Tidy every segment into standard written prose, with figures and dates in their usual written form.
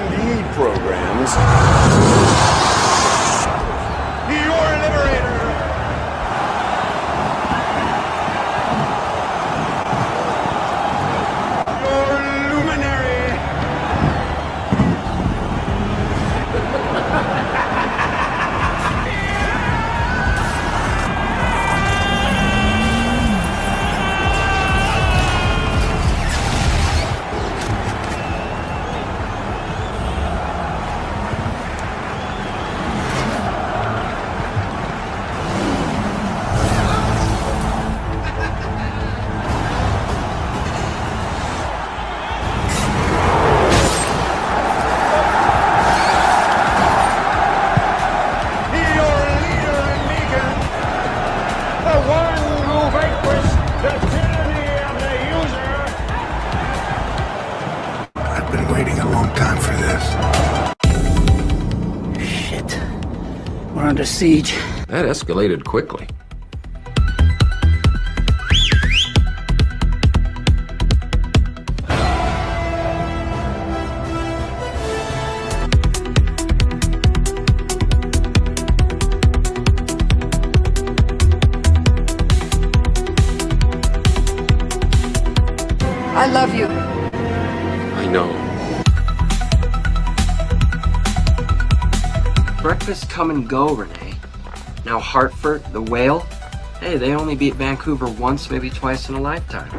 R&D programs. Your liberator! Your luminary! Under siege. That escalated quickly. I love you. I know. Breakfast come and go, Renee. Now Hartford, the Whale. Hey, they only beat Vancouver once, maybe twice in a lifetime.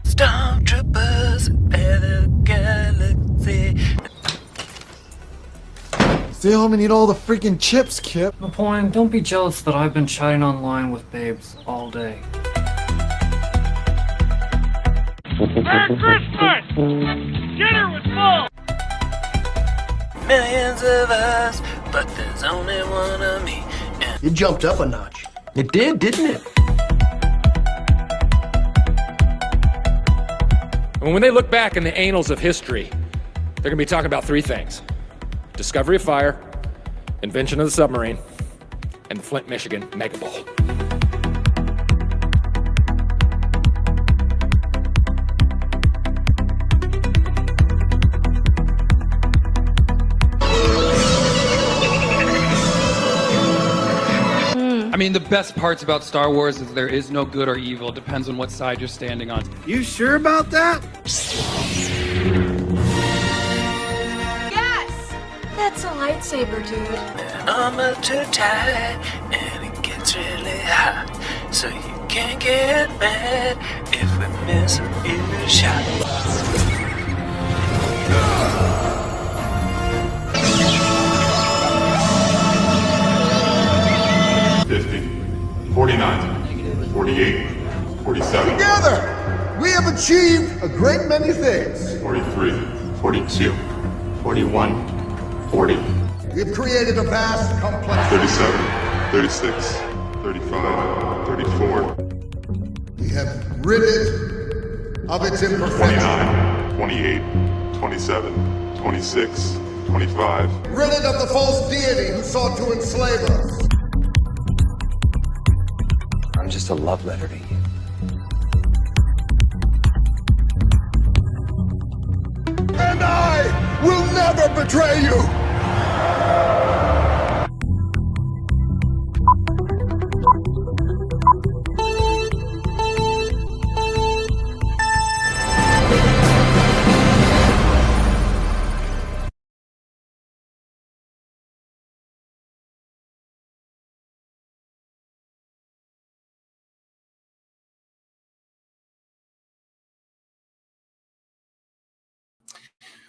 Stormtroopers of the galaxy. Stay home and eat all the freaking chips, Kip. Napoleon, don't be jealous that I've been chatting online with babes all day. Merry Christmas! Dinner was full! Millions of us, but there's only one of me. It jumped up a notch. It did, didn't it? When they look back in the annals of history, they're going to be talking about three things. Discovery of fire, invention of the submarine, and the Flint, Michigan Mega Bowl. I mean, the best parts about Star Wars is there is no good or evil. It depends on what side you're standing on. You sure about that? That's a lightsaber, dude. Armor too tight, and it gets really hot. So you can't get mad if we miss a few shots. 50, 49, 48, 47. Together, we have achieved a great many things. 43, 42, 41, 40. We've created a vast, complex... 37, 36, 35, 34. We have rid it of its imperfection. 29, 28, 27, 26, 25. Rid it of the false deity who sought to enslave us. I'm just a love letter to you. And I will never betray you!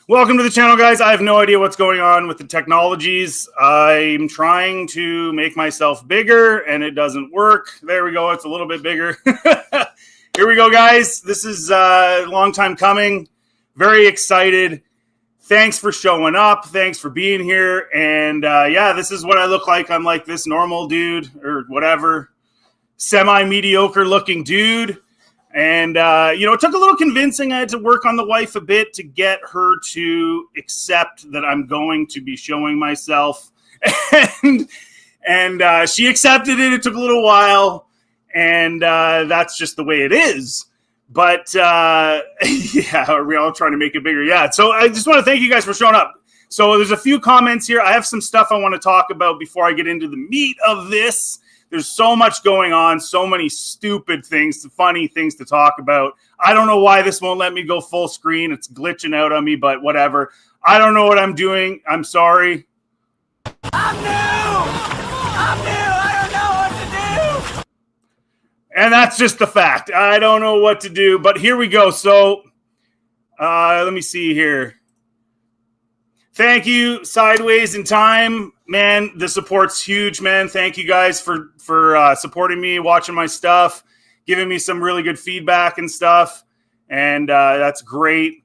Welcome to the channel, guys. I have no idea what's going on with the technologies. I'm trying to make myself bigger, and it doesn't work. There we go. It's a little bit bigger. Here we go, guys. This is a long time coming. Very excited. Thanks for showing up. Thanks for being here. And yeah, this is what I look like. I'm like this normal dude or whatever, semi-mediocre looking dude. And, it took a little convincing. I had to work on the wife a bit to get her to accept that I'm going to be showing myself. And she accepted it. It took a little while. And that's just the way it is. But, yeah, we're all trying to make it bigger. Yeah, so I just want to thank you guys for showing up. So there's a few comments here. I have some stuff I want to talk about before I get into the meat of this. There's so much going on, so many stupid things, funny things to talk about. I don't know why this won't let me go full screen. It's glitching out on me, but whatever. I don't know what I'm doing. I'm sorry. I'm new! I don't know what to do! And that's just the fact. I don't know what to do, but here we go. So let me see here. Thank you, Sideways in Time. Man, the support's huge, man. Thank you guys for supporting me, watching my stuff, giving me some really good feedback and stuff. And that's great.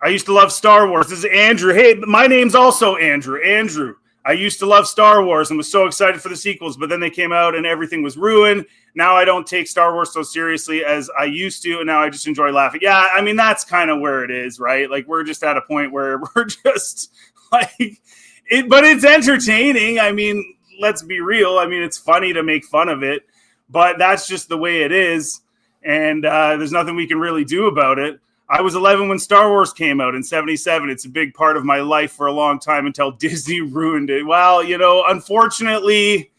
I used to love Star Wars. This is Andrew. Hey, my name's also Andrew. Andrew. I used to love Star Wars and was so excited for the sequels, but then they came out and everything was ruined. Now I don't take Star Wars so seriously as I used to, and now I just enjoy laughing. Yeah, I mean, that's kind of where it is, right? Like, we're just at a point where we're just like it, but it's entertaining. I mean, let's be real. I mean, it's funny to make fun of it, but that's just the way it is, and there's nothing we can really do about it. I was 11 when Star Wars came out in 77. It's a big part of my life for a long time until Disney ruined it. Well, unfortunately,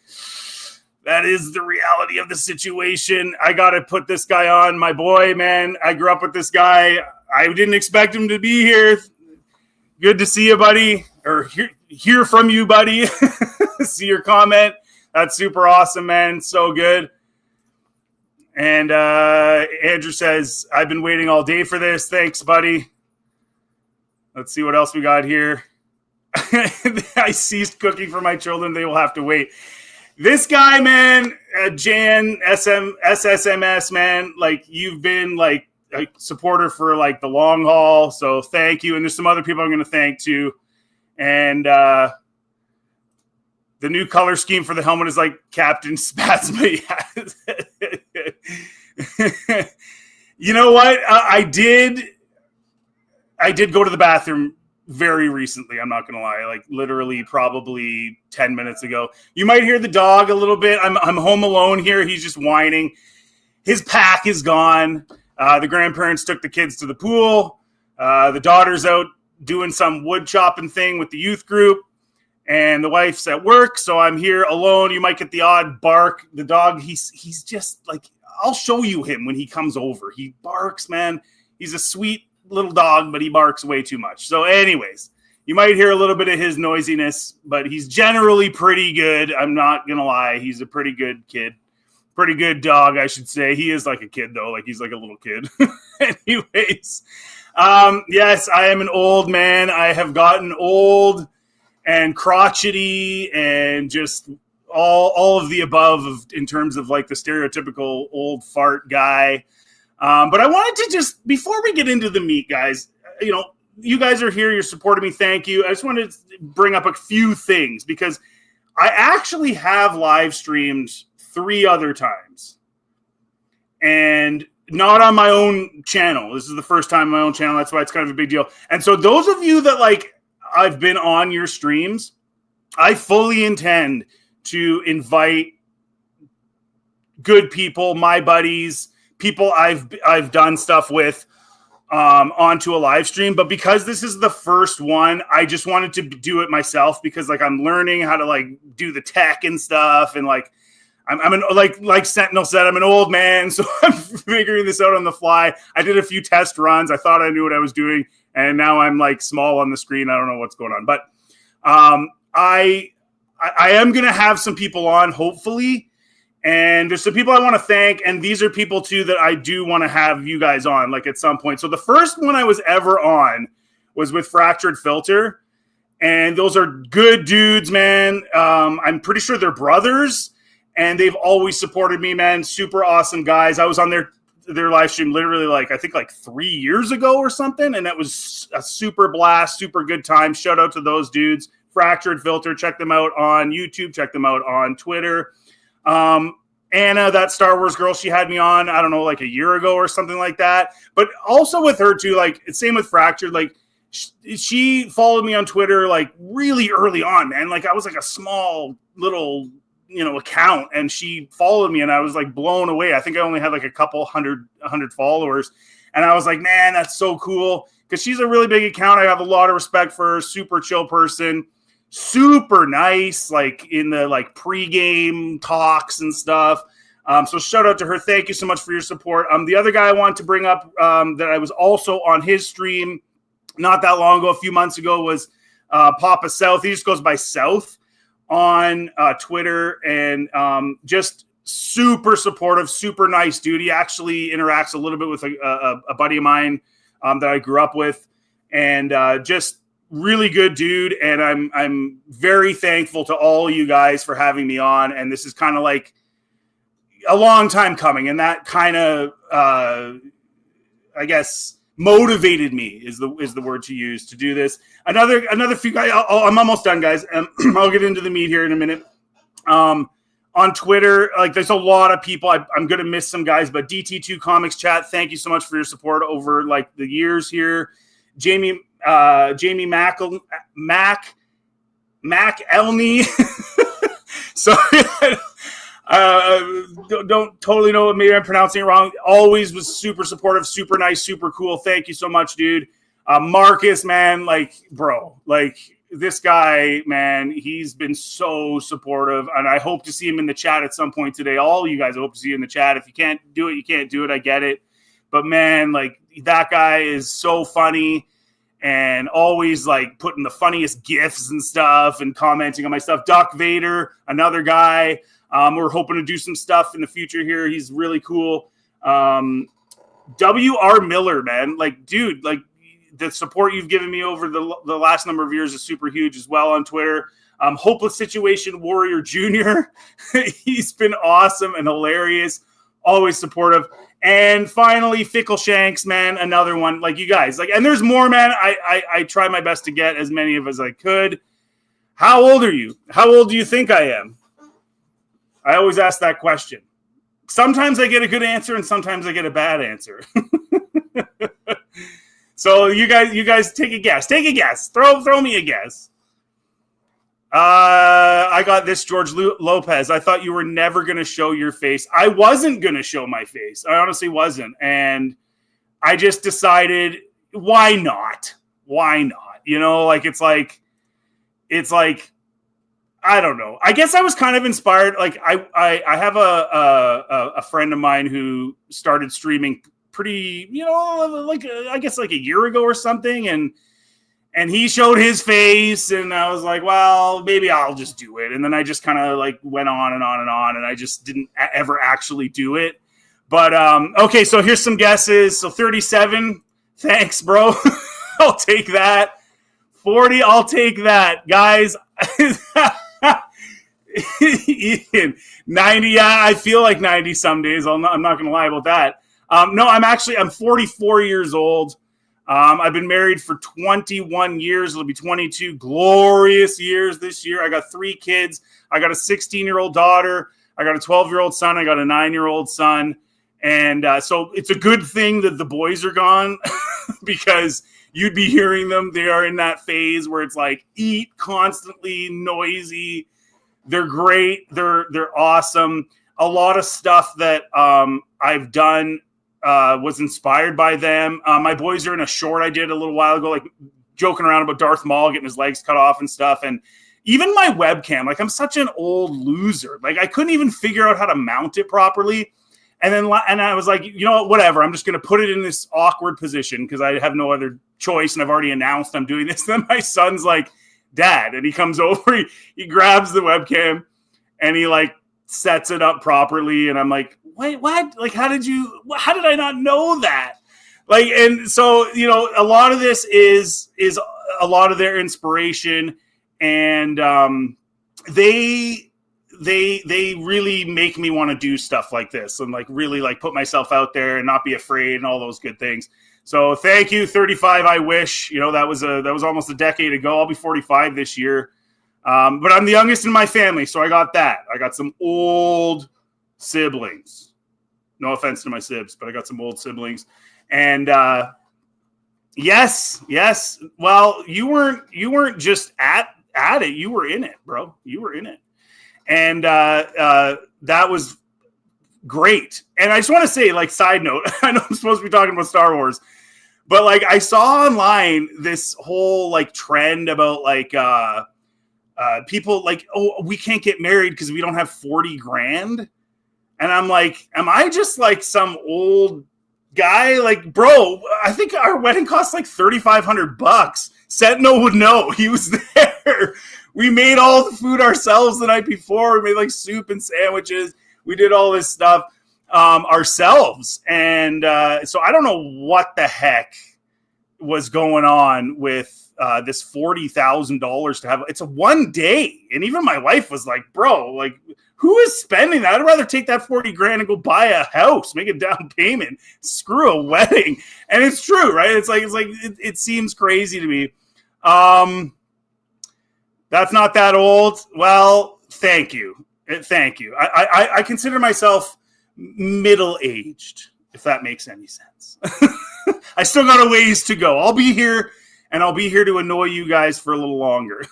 that is the reality of the situation. I got to put this guy on, my boy, man. I grew up with this guy. I didn't expect him to be here. Good to see you, buddy, or hear from you, buddy. See your comment. That's super awesome, man. So good. And Andrew says, I've been waiting all day for this. Thanks, buddy. Let's see what else we got here. I ceased cooking for my children. They will have to wait. This guy, man, Jan, SSMS, man, like, you've been, like, a supporter for, like, the long haul. So thank you. And there's some other people I'm going to thank, too. And the new color scheme for the helmet is like Captain Spasma. You know what? I did go to the bathroom very recently. I'm not going to lie. Like, literally probably 10 minutes ago. You might hear the dog a little bit. I'm home alone here. He's just whining. His pack is gone. The grandparents took the kids to the pool. The daughter's out doing some wood chopping thing with the youth group. And the wife's at work, so I'm here alone. You might get the odd bark. The dog, he's just like, I'll show you him when he comes over. He barks, man. He's a sweet little dog, but he barks way too much. So anyways, you might hear a little bit of his noisiness, but he's generally pretty good. I'm not going to lie. He's a pretty good kid. Pretty good dog, I should say. He is like a kid, though. Like, he's like a little kid. Anyways, yes, I am an old man. I have gotten old and crotchety and just all of the above in terms of, like, the stereotypical old fart guy. But I wanted to just, before we get into the meat, guys, you guys are here, you're supporting me, thank you. I just wanted to bring up a few things because I actually have live streamed 3 other times. And not on my own channel. This is the first time on my own channel. That's why it's kind of a big deal. And so those of you that, like, I've been on your streams, I fully intend to invite good people, my buddies, people I've done stuff with onto a live stream. But because this is the first one, I just wanted to do it myself because, like, I'm learning how to, like, do the tech and stuff. And, like, like Sentinel said, I'm an old man, so I'm figuring this out on the fly. I did a few test runs. I thought I knew what I was doing, and now I'm, like, small on the screen. I don't know what's going on. But I am going to have some people on, hopefully, and there's some people I want to thank, and these are people, too, that I do want to have you guys on, like, at some point. So the first one I was ever on was with Fractured Filter, and those are good dudes, man. I'm pretty sure they're brothers. And they've always supported me, man. Super awesome guys. I was on their live stream literally, like, I think, like, 3 years ago or something. And that was a super blast, super good time. Shout out to those dudes. Fractured Filter. Check them out on YouTube. Check them out on Twitter. Anna, that Star Wars girl, she had me on, I don't know, like a year ago or something like that. But also with her too, like same with Fractured, like she followed me on Twitter like really early on, man. Like I was like a small little, account, and she followed me and I was like blown away. I think I only had like a couple hundred followers. And I was like, man, that's so cool. Because she's a really big account. I have a lot of respect for her. Super chill person. Super nice, like in the like pregame talks and stuff. So shout out to her. Thank you so much for your support. The other guy I want to bring up that I was also on his stream not that long ago, a few months ago, was Papa South. He just goes by South on Twitter, and just super supportive, super nice dude. He actually interacts a little bit with a buddy of mine that I grew up with, and just really good dude. And I'm very thankful to all you guys for having me on. And this is kind of like a long time coming, and that kind of I guess motivated me is the word to use to do this. Another few guys. I'm almost done, guys. I'll get into the meat here in a minute. On Twitter, like there's a lot of people. I'm going to miss some guys, but DT2 Comics Chat, thank you so much for your support over like the years here. Jamie Mac Elney. Sorry. Don't totally know, maybe I'm pronouncing it wrong. Always was super supportive, super nice, super cool. Thank you so much, dude. Marcus, man, like, bro, like this guy, man, he's been so supportive, and I hope to see him in the chat at some point today. All you guys, I hope to see you in the chat. If you can't do it, you can't do it. I get it. But man, like that guy is so funny and always like putting the funniest GIFs and stuff and commenting on my stuff. Duck Vader, another guy. We're hoping to do some stuff in the future here. He's really cool. W.R. Miller, man. Like, dude, like the support you've given me over the last number of years is super huge as well on Twitter. Hopeless Situation Warrior Jr. He's been awesome and hilarious. Always supportive. And finally, Fickle Shanks, man, another one. Like you guys, like, and there's more, man. I try my best to get as many of as I could. How old are you? How old do you think I am? I always ask that question. Sometimes I get a good answer and sometimes I get a bad answer. So you guys take a guess. Take a guess. Throw me a guess. I got this, George Lopez. I thought you were never going to show your face. I wasn't going to show my face. I honestly wasn't. And I just decided, why not? Why not? You know, like it's like I don't know. I guess I was kind of inspired. Like I have a friend of mine who started streaming pretty, like I guess like a year ago or something, and he showed his face, and I was like, well, maybe I'll just do it. And then I just kind of like went on and on and on, and I just didn't ever actually do it. But okay, so here's some guesses. So 37, thanks, bro. I'll take that. 40, I'll take that, guys. Ian, 90, yeah, I feel like 90 some days. I'm not going to lie about that. No, I'm 44 years old. I've been married for 21 years. It'll be 22 glorious years this year. I got 3 kids. I got a 16-year-old daughter. I got a 12-year-old son. I got a 9-year-old son. And so it's a good thing that the boys are gone because you'd be hearing them. They are in that phase where it's like eat constantly, noisy. They're great. They're awesome. A lot of stuff that I've done was inspired by them. My boys are in a short I did a little while ago, like joking around about Darth Maul getting his legs cut off and stuff. And even my webcam, like I'm such an old loser. Like I couldn't even figure out how to mount it properly. And I was like, you know what, whatever. I'm just going to put it in this awkward position because I have no other choice. And I've already announced I'm doing this. Then my son's like, Dad. And he comes over, he grabs the webcam and he like sets it up properly. And I'm like, wait, what? Like, how did I not know that? Like, and so, a lot of this is a lot of their inspiration, and they really make me want to do stuff like this and like really like put myself out there and not be afraid and all those good things. So thank you. 35. I wish, that was almost a decade ago. I'll be 45 this year. But I'm the youngest in my family. So I got that. I got some old siblings. No offense to my sibs, but I got some old siblings. And yes. Well, you weren't just at it. You were in it, bro. You were in it. And that was great. And I just want to say, like, side note, I know I'm supposed to be talking about Star Wars, but like I saw online this whole like trend about like people like, oh, we can't get married because we don't have 40 grand. And I'm like, am I just like some old guy? Like, bro, I think our wedding cost like $3,500. Sentinel would know. He was there. We made all the food ourselves the night before. We made like soup and sandwiches. We did all this stuff ourselves. And so I don't know what the heck was going on with this $40,000 to have. It's a one day. And even my wife was like, bro, like, who is spending that? I'd rather take that 40 grand and go buy a house, make a down payment, screw a wedding. And it's true, right? It seems crazy to me. That's not that old. Well, thank you. Thank you. I consider myself middle-aged, if that makes any sense. I still got a ways to go. I'll be here, and I'll be here to annoy you guys for a little longer.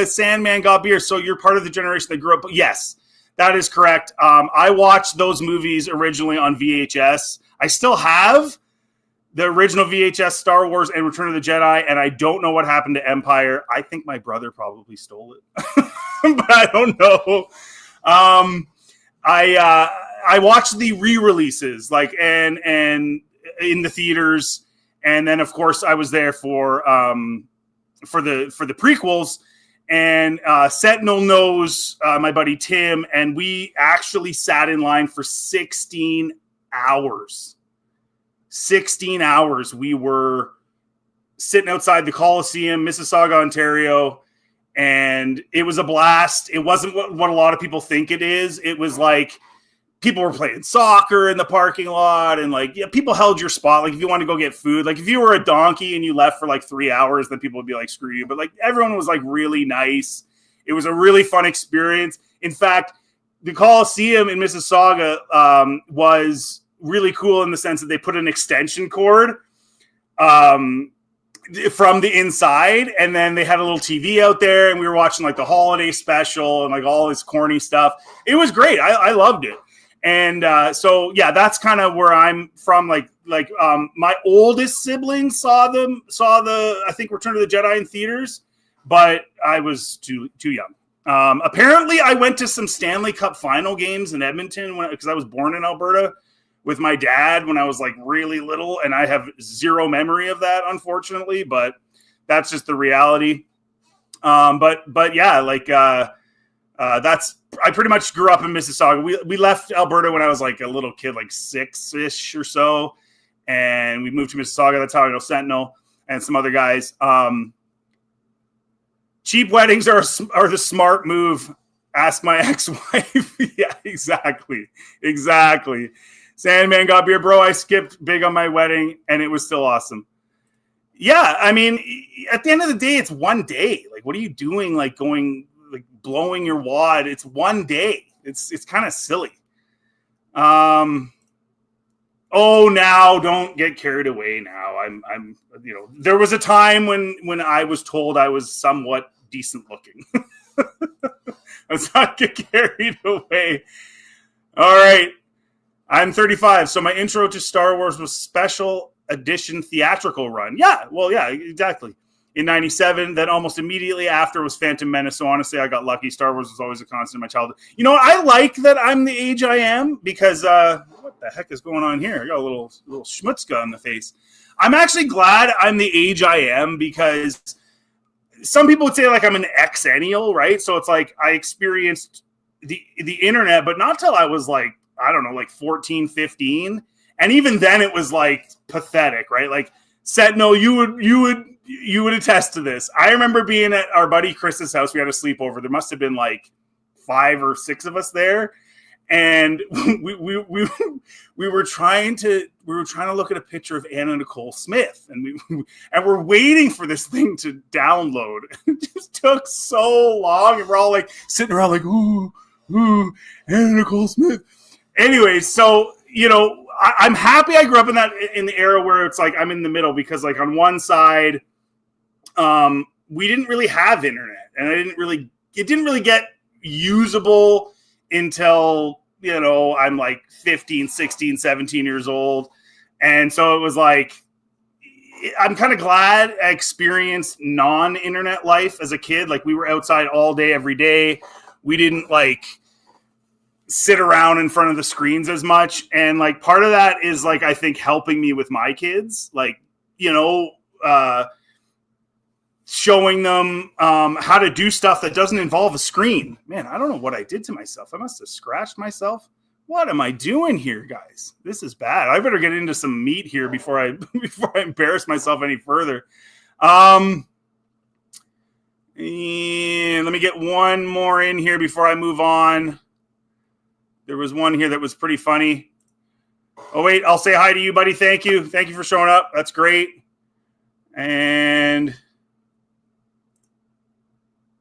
Sandman got beer. So you're part of the generation that grew up. Yes, that is correct. I watched those movies originally on VHS. I still have the original VHS Star Wars and Return of the Jedi, and I don't know what happened to Empire. I think my brother probably stole it, but I don't know. I watched the re-releases, like and in the theaters, and then of course I was there for the prequels. And Sentinel knows my buddy Tim, and we actually sat in line for 16 hours. 16 hours. We were sitting outside the Coliseum, Mississauga, Ontario, and it was a blast. It wasn't what a lot of people think it is. It was like people were playing soccer in the parking lot, and like, yeah, people held your spot. Like if you want to go get food, like if you were a donkey and you left for like 3 hours, then people would be like, screw you. But like everyone was like really nice. It was a really fun experience. In fact, the Coliseum in Mississauga was really cool in the sense that they put an extension cord from the inside, and then they had a little TV out there, and we were watching like the holiday special and like all this corny stuff. It was great. I loved it. And so yeah, that's kind of where I'm from. Like my oldest siblings saw the I think Return of the Jedi in theaters, but I was too young. Apparently I went to some Stanley Cup final games in Edmonton because I was born in Alberta with my dad when I was like really little, and I have zero memory of that, unfortunately, but that's just the reality. But yeah, like I pretty much grew up in Mississauga. We left Alberta when I was like a little kid, like 6-ish or so, and we moved to Mississauga. That's how I know Sentinel and some other guys. Cheap weddings are the smart move. Ask my ex-wife. Yeah, exactly. Sandman got beer, bro. I skipped big on my wedding, and it was still awesome. Yeah, I mean, at the end of the day, it's one day. Like, what are you doing? Like going, like blowing your wad. It's one day. It's kind of silly. Oh, now don't get carried away. Now I'm there was a time when I was told I was somewhat decent looking. Let's not get carried away. All right. I'm 35, so my intro to Star Wars was special edition theatrical run. Yeah, well, yeah, exactly. In 97, then almost immediately after was Phantom Menace, so honestly, I got lucky. Star Wars was always a constant in my childhood. You know, I like that I'm the age I am because what the heck is going on here? I got a little schmutzka in the face. I'm actually glad I'm the age I am because some people would say like I'm an exennial, right? So it's like I experienced the internet, but not till I was like, I don't know, like 14, 15. And even then it was like pathetic, right? Like Sentinel, you would attest to this. I remember being at our buddy Chris's house. We had a sleepover. There must have been like 5 or 6 of us there. And we were trying to look at a picture of Anna Nicole Smith, and we're waiting for this thing to download. It just took so long, and we're all like sitting around like, ooh, ooh, Anna Nicole Smith. Anyway, so, you know, I'm happy I grew up in the era where it's like I'm in the middle, because like on one side, we didn't really have internet, and it didn't really get usable until, you know, I'm like 15, 16, 17 years old. And so it was like, I'm kind of glad I experienced non-internet life as a kid. Like, we were outside all day, every day. We didn't like sit around in front of the screens as much. And like, part of that is like, I think helping me with my kids, like, you know, showing them how to do stuff that doesn't involve a screen. Man, I don't know what I did to myself. I must have scratched myself. What am I doing here, guys? This is bad. I better get into some meat here before I embarrass myself any further. And let me get one more in here before I move on. There was one here that was pretty funny. Oh, wait, I'll say hi to you, buddy. Thank you. Thank you for showing up. That's great. And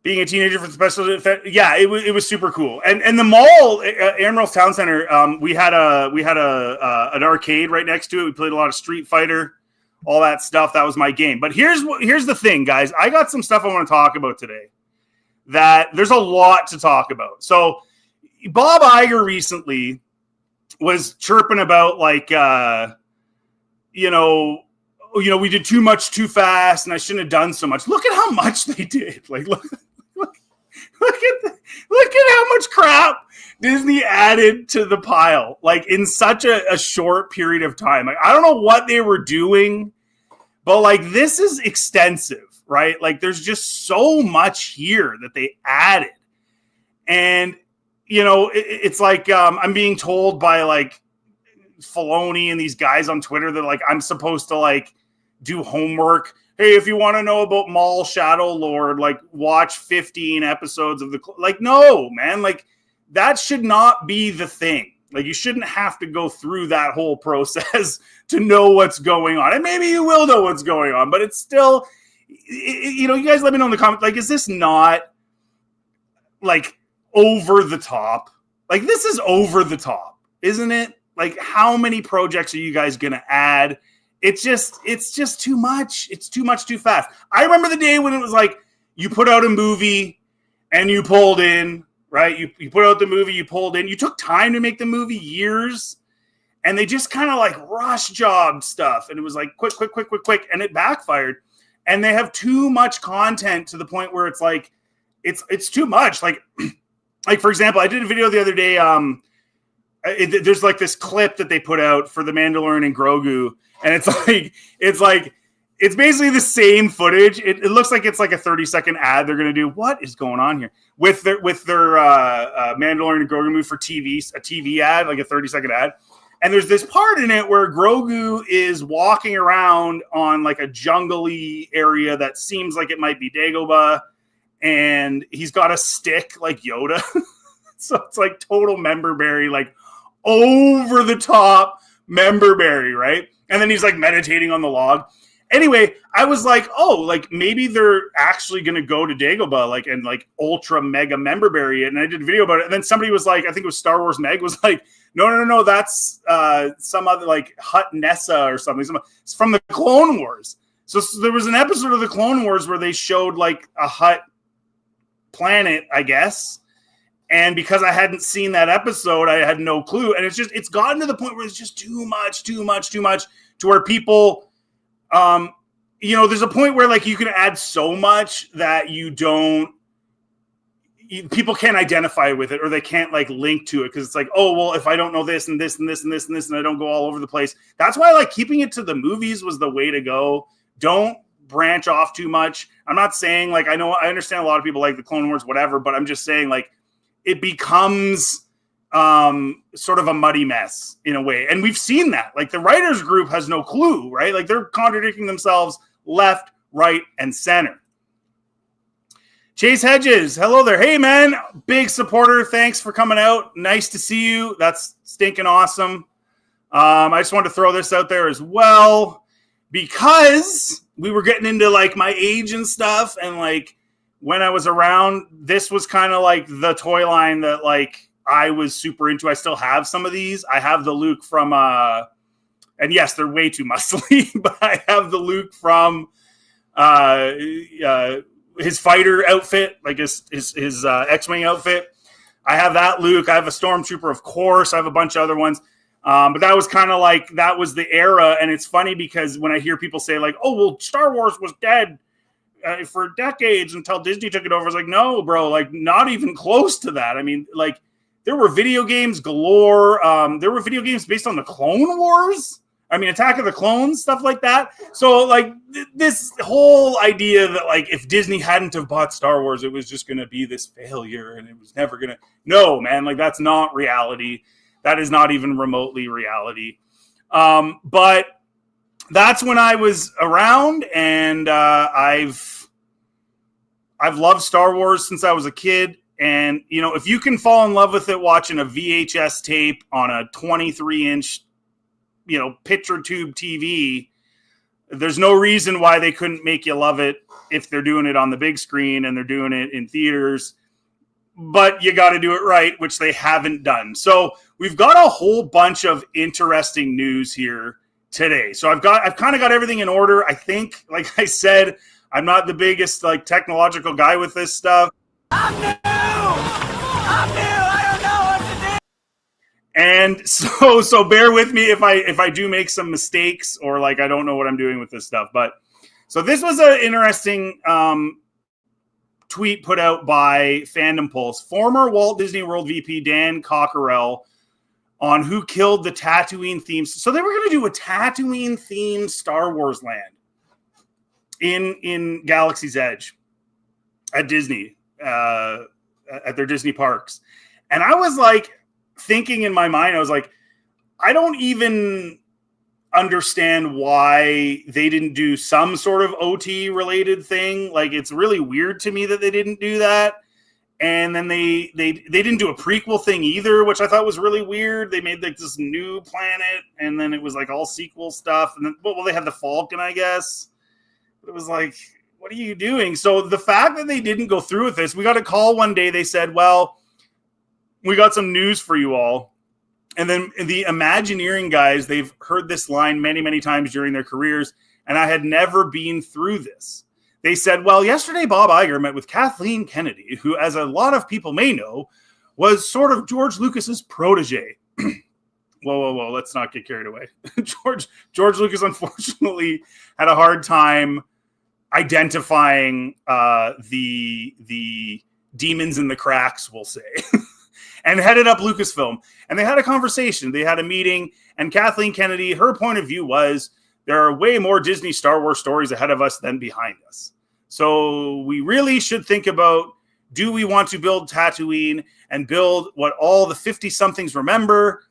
being a teenager for the special defense, yeah, it was super cool. And the mall, Emerald's Town Center, we had an arcade right next to it. We played a lot of Street Fighter, all that stuff. That was my game. But here's the thing, guys. I got some stuff I want to talk about today. That there's a lot to talk about. So Bob Iger recently was chirping about like, you know, we did too much too fast, and I shouldn't have done so much. Look at how much they did. Like, look at how much crap Disney added to the pile, like in such a short period of time. Like, I don't know what they were doing, but like, this is extensive, right? Like, there's just so much here that they added. And, you know, it's like, I'm being told by like Filoni and these guys on Twitter that like, I'm supposed to like do homework. Hey, if you want to know about Maul Shadow Lord, like watch 15 episodes of like, no, man, like that should not be the thing. Like, you shouldn't have to go through that whole process to know what's going on. And maybe you will know what's going on, but it's still, you know, you guys let me know in the comments, like, is this not like over the top? Like, this is over the top, isn't it? Like, how many projects are you guys going to add? It's just too much. It's too much too fast. I remember the day when it was like, you put out a movie and you pulled in, right? You put out the movie, you pulled in. You took time to make the movie, years, and they just kind of like rush job stuff. And it was like quick, and it backfired. And they have too much content to the point where it's like, it's too much. Like for example, I did a video the other day. There's like this clip that they put out for the Mandalorian and Grogu. And it's basically the same footage. It looks like it's like a 30-second ad they're going to do. What is going on here with their Mandalorian and Grogu movie for TV, a TV ad, like a 30-second ad. And there's this part in it where Grogu is walking around on like a jungly area that seems like it might be Dagobah, and he's got a stick like Yoda. So it's like total memberberry, like over the top memberberry, right? And then he's like meditating on the log. Anyway, I was like, oh, like maybe they're actually going to go to Dagobah, like, and like ultra mega memberberry. And I did a video about it. And then somebody was like, I think it was Star Wars Meg was like, no, that's some other like Hut Nessa or something. It's from the Clone Wars. So there was an episode of the Clone Wars where they showed like a Hut planet, I guess. And because I hadn't seen that episode, I had no clue. And it's gotten to the point where it's just too much to where people, you know, there's a point where like you can add so much that people can't identify with it, or they can't like link to it. Cause it's like, oh, well, if I don't know this and this and this and this and this, and I don't go all over the place. That's why like keeping it to the movies was the way to go. Don't branch off too much. I'm not saying like, I understand a lot of people like the Clone Wars, whatever, but I'm just saying like, it becomes sort of a muddy mess in a way. And we've seen that. Like the writers group has no clue, right? Like they're contradicting themselves left, right, and center. Chase Hedges, hello there. Hey, man, big supporter. Thanks for coming out. Nice to see you. That's stinking awesome. I just wanted to throw this out there as well because we were getting into like my age and stuff, and like when I was around, this was kind of like the toy line that like I was super into. I still have some of these. I have the Luke from and yes, they're way too muscly, but I have the Luke from his fighter outfit, like his X-Wing outfit. I have that Luke. I have a Stormtrooper, of course. I have a bunch of other ones. But that was kind of like, that was the era. And it's funny because when I hear people say like, oh, well, Star Wars was dead for decades until Disney took it over. It's like, no, bro, like not even close to that. I mean, like there were video games galore. There were video games based on the Clone Wars. I mean, Attack of the Clones, stuff like that. So like this whole idea that like if Disney hadn't have bought Star Wars, it was just going to be this failure and it was never going to. No, man, like that's not reality. That is not even remotely reality. But that's when I was around, and I've loved Star Wars since I was a kid. And, you know, if you can fall in love with it watching a VHS tape on a 23-inch, you know, picture tube TV, there's no reason why they couldn't make you love it if they're doing it on the big screen and they're doing it in theaters. But you got to do it right, which they haven't done. So we've got a whole bunch of interesting news here today. So I've kind of got everything in order. I think, like I said, I'm not the biggest like technological guy with this stuff. I'm new. I don't know what to do. And so bear with me if I do make some mistakes or like I don't know what I'm doing with this stuff. But so this was an interesting tweet put out by Fandom Pulse. Former Walt Disney World VP Dan Cockerell on who killed the Tatooine themes. So they were going to do a Tatooine themed Star Wars land in Galaxy's Edge at Disney, at their Disney parks. And I was like thinking in my mind, I was like, I don't even understand why they didn't do some sort of OT related thing. Like it's really weird to me that they didn't do that. And then they didn't do a prequel thing either, which I thought was really weird. They made like this new planet and then it was like all sequel stuff. And then, well, they had the Falcon, I guess. It was like, what are you doing? So the fact that they didn't go through with this, we got a call one day. They said, well, we got some news for you all. And then the Imagineering guys, they've heard this line many, many times during their careers, and I had never been through this. They said, well, yesterday Bob Iger met with Kathleen Kennedy, who, as a lot of people may know, was sort of George Lucas's protege. Whoa, let's not get carried away. George Lucas, unfortunately, had a hard time identifying the demons in the cracks, we'll say. And headed up Lucasfilm. And they had a conversation. They had a meeting. And Kathleen Kennedy, her point of view was, there are way more Disney Star Wars stories ahead of us than behind us. So we really should think about, do we want to build Tatooine and build what all the 50-somethings remember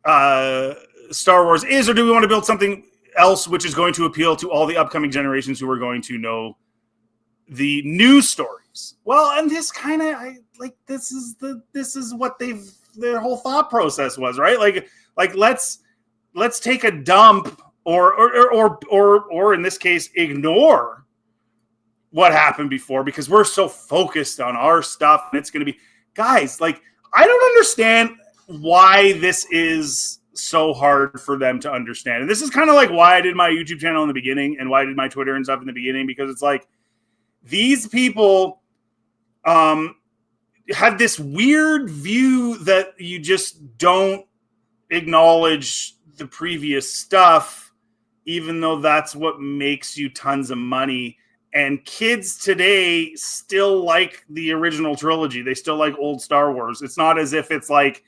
Star Wars is, or do we want to build something else which is going to appeal to all the upcoming generations who are going to know the new stories? Well, and this kind of this is what their whole thought process was, right? Like let's take a dump or in this case ignore what happened before because we're so focused on our stuff and it's going to be, guys, like I don't understand why this is so hard for them to understand. And this is kind of like why I did my YouTube channel in the beginning and why I did my Twitter and stuff in the beginning, because it's like these people have this weird view that you just don't acknowledge the previous stuff, even though that's what makes you tons of money. And kids today still like the original trilogy. They still like old Star Wars. It's not as if it's like,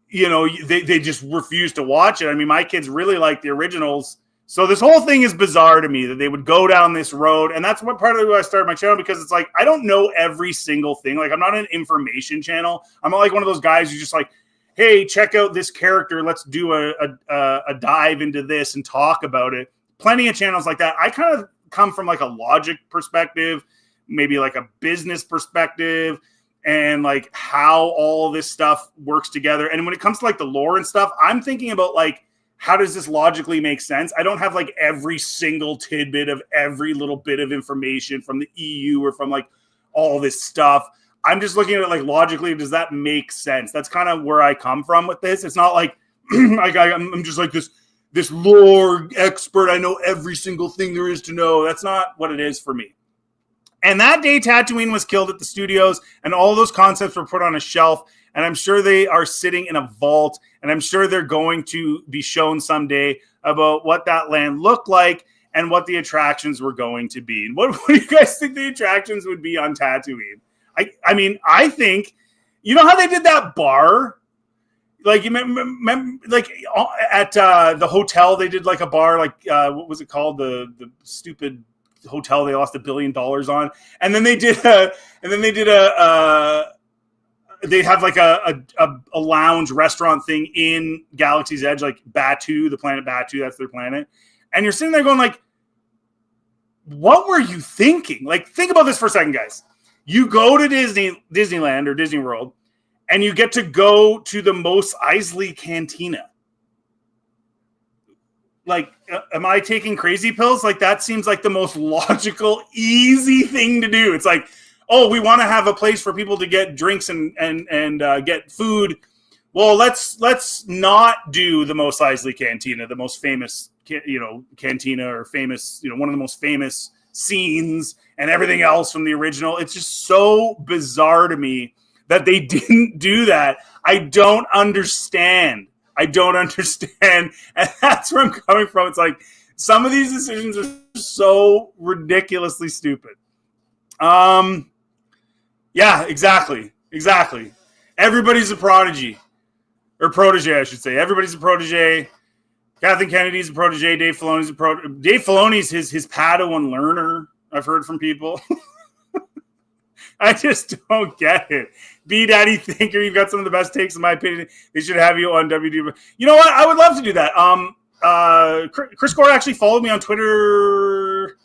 you know, they just refuse to watch it. I mean, my kids really like the originals. So this whole thing is bizarre to me that they would go down this road. And that's what part of why I started my channel, because it's like, I don't know every single thing. Like, I'm not an information channel. I'm not like one of those guys who's just like, hey, check out this character. Let's do a dive into this and talk about it. Plenty of channels like that. I kind of come from like a logic perspective, maybe like a business perspective, and like how all this stuff works together. And when it comes to like the lore and stuff, I'm thinking about like how does this logically make sense? I don't have like every single tidbit of every little bit of information from the EU or from like all this stuff. I'm just looking at it like logically, does that make sense? That's kind of where I come from with this. It's not like I'm just like this lore expert. I know every single thing there is to know. That's not what it is for me. And that day, Tatooine was killed at the studios, and all those concepts were put on a shelf. And I'm sure they are sitting in a vault, and I'm sure they're going to be shown someday about what that land looked like and what the attractions were going to be. And what do you guys think the attractions would be on Tatooine? I mean, I think, you know how they did that bar? Like, you remember, like at the hotel, they did like a bar, like what was it called? The stupid hotel they lost $1 billion on, and then they have like a lounge restaurant thing in Galaxy's Edge, like Batu, the planet Batu, that's their planet. And you're sitting there going like, what were you thinking? Like, think about this for a second, guys. You go to Disneyland or Disney World, and you get to go to the Mos Eisley Cantina. Like, am I taking crazy pills? Like, that seems like the most logical, easy thing to do. It's like, oh, we want to have a place for people to get drinks and get food. Well, let's not do the Mos Eisley Cantina, the most famous, cantina, or famous, one of the most famous scenes and everything else from the original. It's just so bizarre to me that they didn't do that. I don't understand. And that's where I'm coming from. It's like some of these decisions are so ridiculously stupid. Yeah, exactly. Everybody's a prodigy. Or protege, I should say. Everybody's a protege. Kathleen Kennedy's a protege. Dave Filoni's a protege. Dave Filoni's his Padawan learner, I've heard from people. I just don't get it. B Daddy Thinker, you've got some of the best takes in my opinion. They should have you on WD. You know what? I would love to do that. Chris Gore actually followed me on Twitter,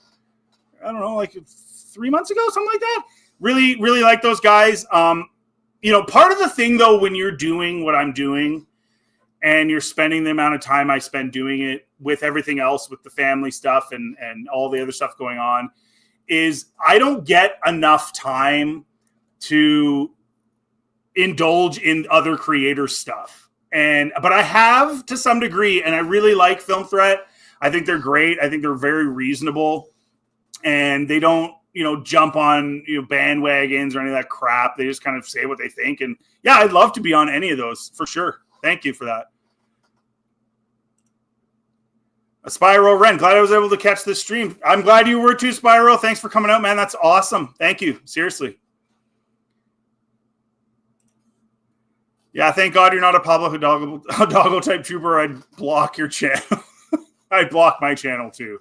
I don't know, like 3 months ago, something like that. Really, really like those guys. Part of the thing though, when you're doing what I'm doing and you're spending the amount of time I spend doing it with everything else, with the family stuff and all the other stuff going on, is I don't get enough time to indulge in other creators' stuff. But I have to some degree, and I really like Film Threat. I think they're great. I think they're very reasonable, and they don't, jump on bandwagons or any of that crap. They just kind of say what they think. And yeah, I'd love to be on any of those for sure. Thank you for that. Spyro Ren, glad I was able to catch this stream. I'm glad you were too, Spyro. Thanks for coming out, man. That's awesome. Thank you. Seriously. Yeah, thank God you're not a Pablo Hidalgo type trooper. I'd block your channel. I'd block my channel too.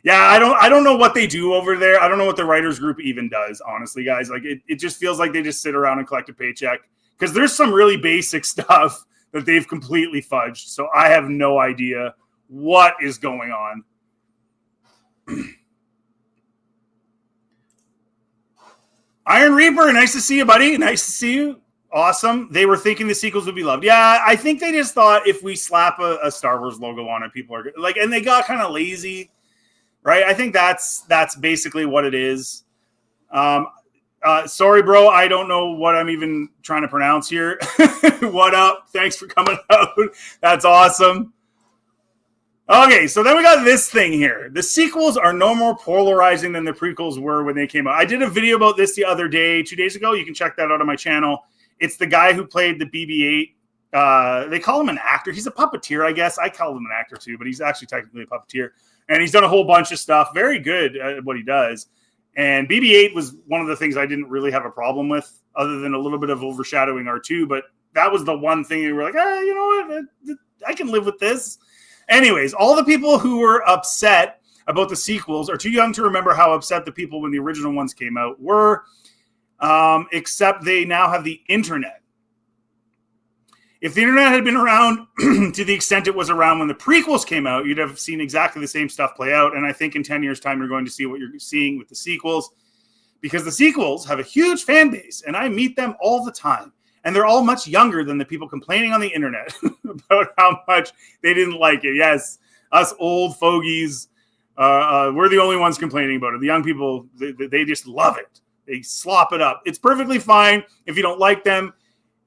Yeah, I don't know what they do over there. I don't know what the writers group even does, honestly, guys. Like it just feels like they just sit around and collect a paycheck, because there's some really basic stuff that they've completely fudged. So I have no idea what is going on. Iron Reaper, nice to see you, buddy. Nice to see you. Awesome. They were thinking the sequels would be loved. Yeah, I think they just thought if we slap a Star Wars logo on it, people are like, and they got kind of lazy, right? I think that's basically what it is. Sorry, bro. I don't know what I'm even trying to pronounce here. What up? Thanks for coming out. That's awesome. Okay, so then we got this thing here. The sequels are no more polarizing than the prequels were when they came out. I did a video about this the other day, 2 days ago. You can check that out on my channel. It's the guy who played the BB-8. They call him an actor. He's a puppeteer, I guess. I call him an actor too, but he's actually technically a puppeteer. And he's done a whole bunch of stuff. Very good at what he does. And BB-8 was one of the things I didn't really have a problem with, other than a little bit of overshadowing R2. But that was the one thing you were like, you know what? I can live with this. Anyways, all the people who were upset about the sequels are too young to remember how upset the people when the original ones came out were, except they now have the internet. If the internet had been around to the extent it was around when the prequels came out, you'd have seen exactly the same stuff play out. And I think in 10 years' time, you're going to see what you're seeing with the sequels, because the sequels have a huge fan base, and I meet them all the time. And they're all much younger than the people complaining on the internet about how much they didn't like it. Yes, us old fogies, we're the only ones complaining about it. The young people, they just love it. They slop it up. It's perfectly fine if you don't like them.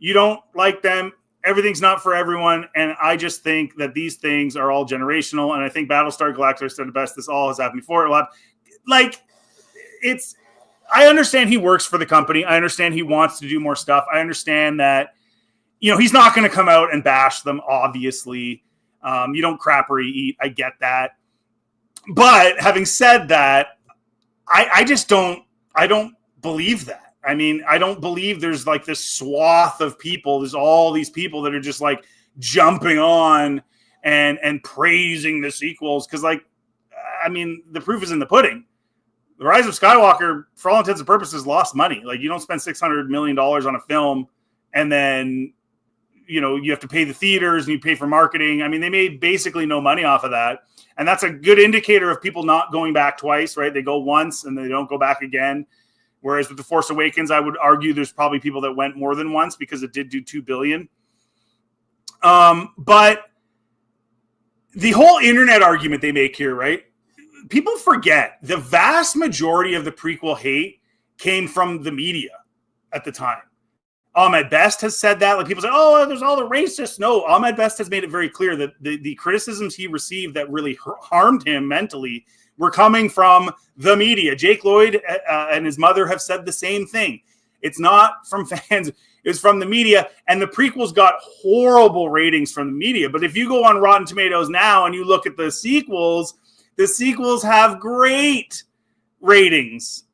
You don't like them. Everything's not for everyone. And I just think that these things are all generational. And I think Battlestar Galactica said the best. This all has happened before. I understand he works for the company. I understand he wants to do more stuff. I understand that, he's not going to come out and bash them, obviously. You don't crap or you eat. I get that. But having said that, I don't believe that. I mean, I don't believe there's like this swath of people. There's all these people that are just like jumping on and praising the sequels. Because the proof is in the pudding. The Rise of Skywalker, for all intents and purposes, lost money. Like, you don't spend $600 million on a film and then, you have to pay the theaters and you pay for marketing. I mean, they made basically no money off of that. And that's a good indicator of people not going back twice, right? They go once and they don't go back again. Whereas with The Force Awakens, I would argue there's probably people that went more than once because it did do $2 billion. But the whole internet argument they make here, right? People forget the vast majority of the prequel hate came from the media at the time. Ahmed Best has said that. Like, people say, oh, there's all the racists. No, Ahmed Best has made it very clear that the criticisms he received that really harmed him mentally were coming from the media. Jake Lloyd and his mother have said the same thing. It's not from fans. It's from the media. And the prequels got horrible ratings from the media. But if you go on Rotten Tomatoes now and you look at the sequels have great ratings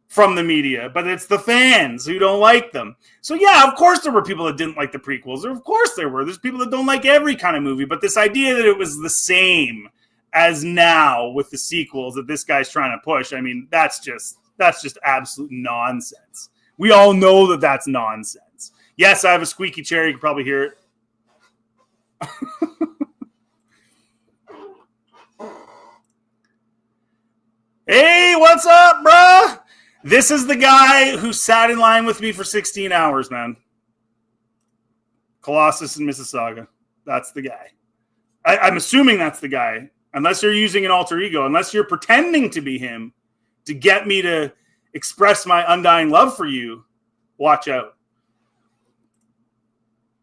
from the media, but it's the fans who don't like them. So yeah, of course there were people that didn't like the prequels. Of course there were. There's people that don't like every kind of movie, but this idea that it was the same as now with the sequels that this guy's trying to push, I mean, that's just absolute nonsense. We all know that that's nonsense. Yes, I have a squeaky chair. You can probably hear it. Hey, what's up, bruh? This is the guy who sat in line with me for 16 hours, man. Colossus in Mississauga. That's the guy. I'm assuming that's the guy. Unless you're using an alter ego. Unless you're pretending to be him to get me to express my undying love for you. Watch out.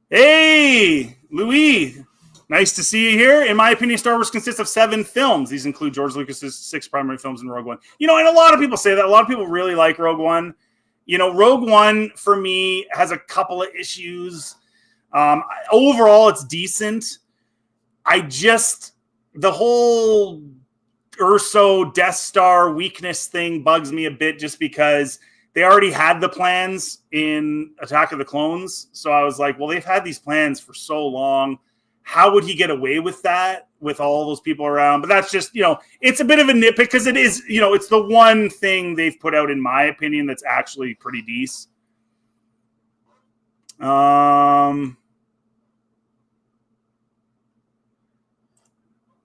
Hey, Louis. Nice to see you here. In my opinion, Star Wars consists of 7 films. These include George Lucas's 6 primary films and Rogue One. And a lot of people say that. A lot of people really like Rogue One. Rogue One, for me, has a couple of issues. Overall, it's decent. The whole Urso Death Star weakness thing bugs me a bit just because they already had the plans in Attack of the Clones. So I was like, well, they've had these plans for so long. How would he get away with that with all those people around? But that's just, it's a bit of a nitpick because it is, it's the one thing they've put out, in my opinion, that's actually pretty decent.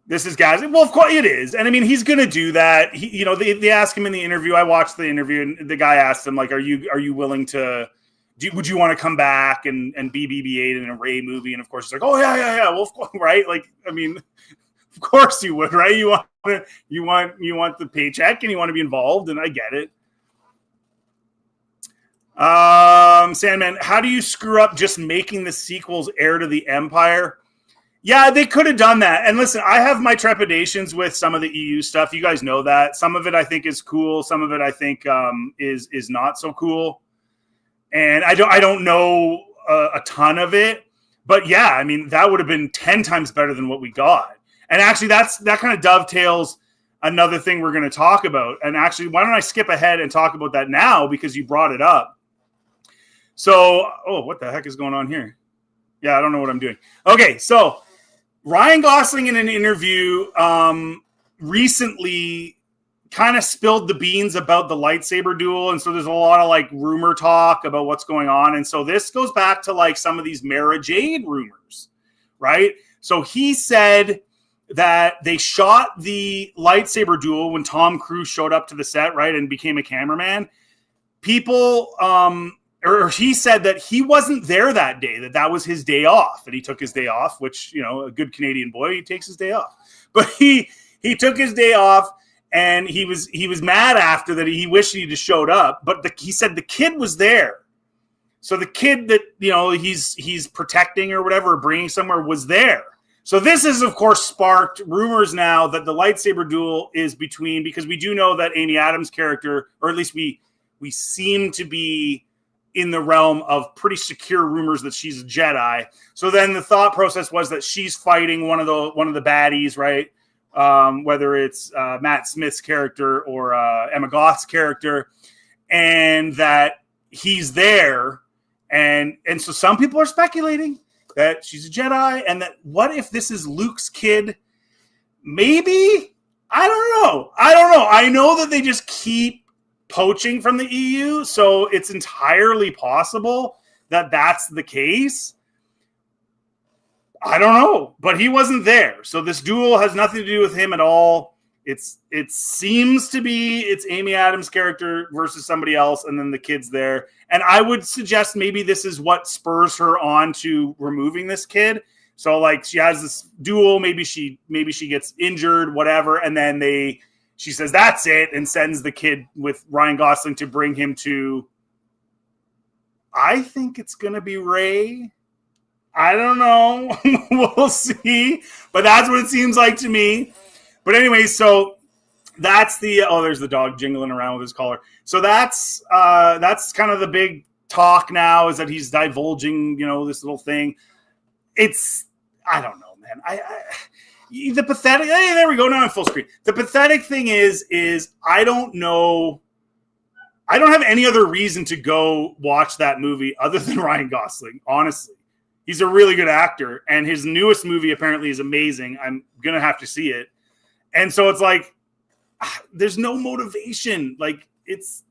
This is guys. Well, of course it is. And I mean, he's going to do that. They asked him in the interview. I watched the interview and the guy asked him, like, are you willing to, would you want to come back and be BB-8 in a Rey movie? And of course he's like, oh yeah. Well, of course, right? Like, I mean, of course you would, right? You want the paycheck and you want to be involved, and I get it. Sandman, how do you screw up just making the sequels heir to the Empire? Yeah, they could have done that. And listen, I have my trepidations with some of the EU stuff. You guys know that. Some of it I think is cool. Some of it I think is not so cool. And I don't know a ton of it. But yeah, I mean, that would have been 10 times better than what we got. And actually, that kind of dovetails another thing we're going to talk about. And actually, why don't I skip ahead and talk about that now because you brought it up. So, what the heck is going on here? Yeah, I don't know what I'm doing. Okay, so Ryan Gosling in an interview recently kind of spilled the beans about the lightsaber duel. And so there's a lot of like rumor talk about what's going on. And so this goes back to like some of these Mara Jade rumors, right? So he said that they shot the lightsaber duel when Tom Cruise showed up to the set, right, and became a cameraman. People or he said that he wasn't there that day, that was his day off, and he took his day off, which, you know, a good Canadian boy, he takes his day off. But he took his day off, and he was mad after that. He wished he'd have showed up, but he said the kid was there. So the kid that, you know, he's protecting or whatever, or bringing somewhere, was there. So this has, of course, sparked rumors now that the lightsaber duel is between, because we do know that Amy Adams' character, or at least we seem to be in the realm of pretty secure rumors that she's a Jedi. So then the thought process was that she's fighting one of the baddies, right? Whether it's Matt Smith's character or Emma Goth's character, and that he's there. And so some people are speculating that she's a Jedi, and that what if this is Luke's kid? Maybe? I don't know. I know that they just keep poaching from the EU, so it's entirely possible that that's the case. I don't know, but he wasn't there. So this duel has nothing to do with him at all. It seems to be it's Amy Adams' character versus somebody else, and then the kid's there. And I would suggest maybe this is what spurs her on to removing this kid. So like she has this duel, maybe she gets injured, whatever, and then she says that's it, and sends the kid with Ryan Gosling to bring him to, I think it's gonna be Rey. I don't know. We'll see. But that's what it seems like to me. But anyway, so that's there's the dog jingling around with his collar. So that's kind of the big talk now, is that he's divulging, you know, this little thing. I don't know, man. The pathetic, hey, there we go, now on full screen. The pathetic thing is I don't know. I don't have any other reason to go watch that movie other than Ryan Gosling, honestly. He's a really good actor, and his newest movie apparently is amazing. I'm going to have to see it. And so it's like, there's no motivation. Like, it's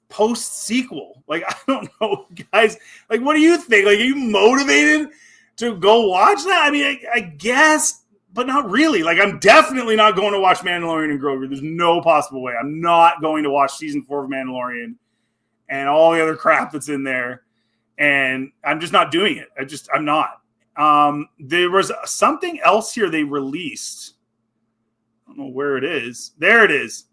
post-sequel. Like, I don't know, guys. Like, what do you think? Like, are you motivated to go watch that? I mean, I guess, but not really. Like, I'm definitely not going to watch Mandalorian and Grogu. There's no possible way. I'm not going to watch season 4 of Mandalorian and all the other crap that's in there. And I'm just not doing it. I'm not. There was something else here they released. I don't know where it is. There it is.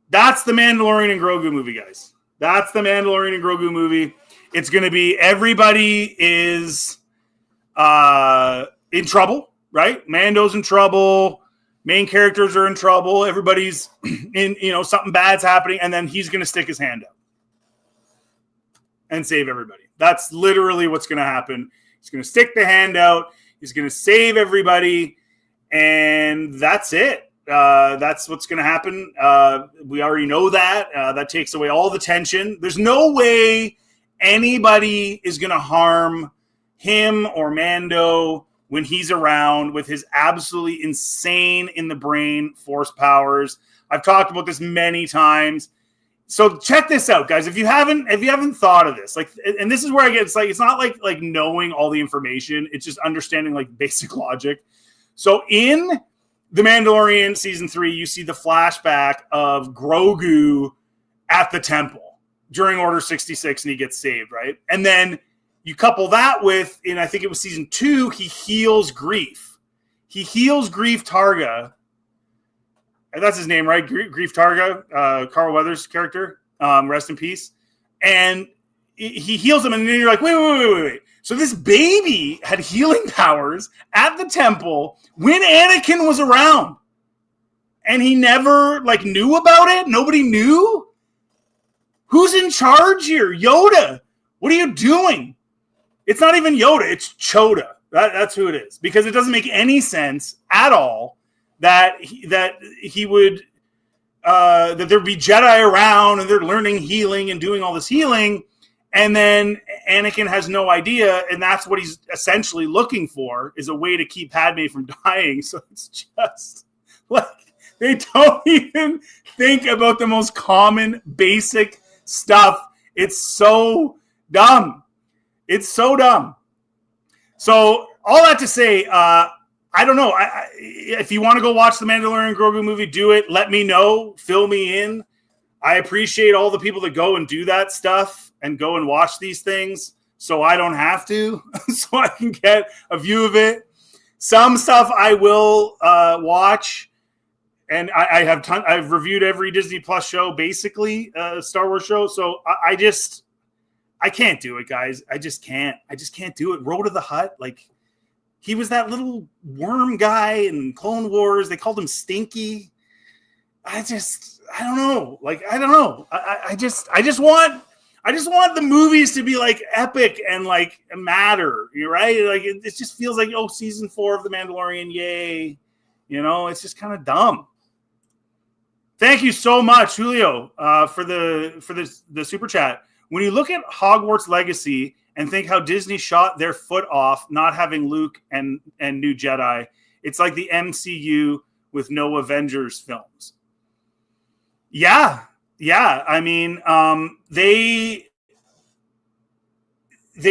That's the Mandalorian and Grogu movie, guys. That's the Mandalorian and Grogu movie. It's going to be everybody is in trouble, right? Mando's in trouble. Main characters are in trouble. Everybody's in, you know, something bad's happening. And then he's going to stick his hand up and save everybody. That's literally what's going to happen. He's going to stick the hand out. He's going to save everybody. And that's it. That's what's going to happen. We already know that. That takes away all the tension. There's no way anybody is going to harm him or Mando when he's around with his absolutely insane in the brain force powers. I've talked about this many times. So check this out, guys. If you haven't thought of this, like, and this is where I get, it's not like knowing all the information. It's just understanding like basic logic. So in The Mandalorian season 3, you see the flashback of Grogu at the temple during Order 66, and he gets saved, right? And then you couple that with, in I think it was season 2, he heals Grief. He heals Grief Targa. That's his name, right? Grief Targa, Carl Weathers' character. Rest in peace. And he heals him, and then you're like, wait. So this baby had healing powers at the temple when Anakin was around. And he never, knew about it? Nobody knew? Who's in charge here? Yoda. What are you doing? It's not even Yoda. It's Choda. That's who it is. Because it doesn't make any sense at all that he would that there'd be Jedi around and they're learning healing and doing all this healing, and then Anakin has no idea, and that's what he's essentially looking for, is a way to keep Padme from dying. So it's just they don't even think about the most common basic stuff. It's so dumb. It's so dumb. So all that to say, I don't know. If you want to go watch the Mandalorian Grogu movie, do it. Let me know. Fill me in. I appreciate all the people that go and do that stuff. and go and watch these things so I don't have to, so I can get a view of it. Some stuff I will watch, and I've reviewed every Disney Plus show, basically, Star Wars show. So I can't do it, guys. I just can't do it. Road to the Hutt, like, he was that little worm guy in Clone Wars. They called him Stinky. I don't know. Like, I don't know. I just want the movies to be like epic and like matter. You're right. Like, it just feels like, oh, season 4 of The Mandalorian. Yay. You know, it's just kind of dumb. Thank you so much, Julio, for the super chat. When you look at Hogwarts Legacy and think how Disney shot their foot off not having Luke and New Jedi, it's like the MCU with no Avengers films. Yeah. I mean, they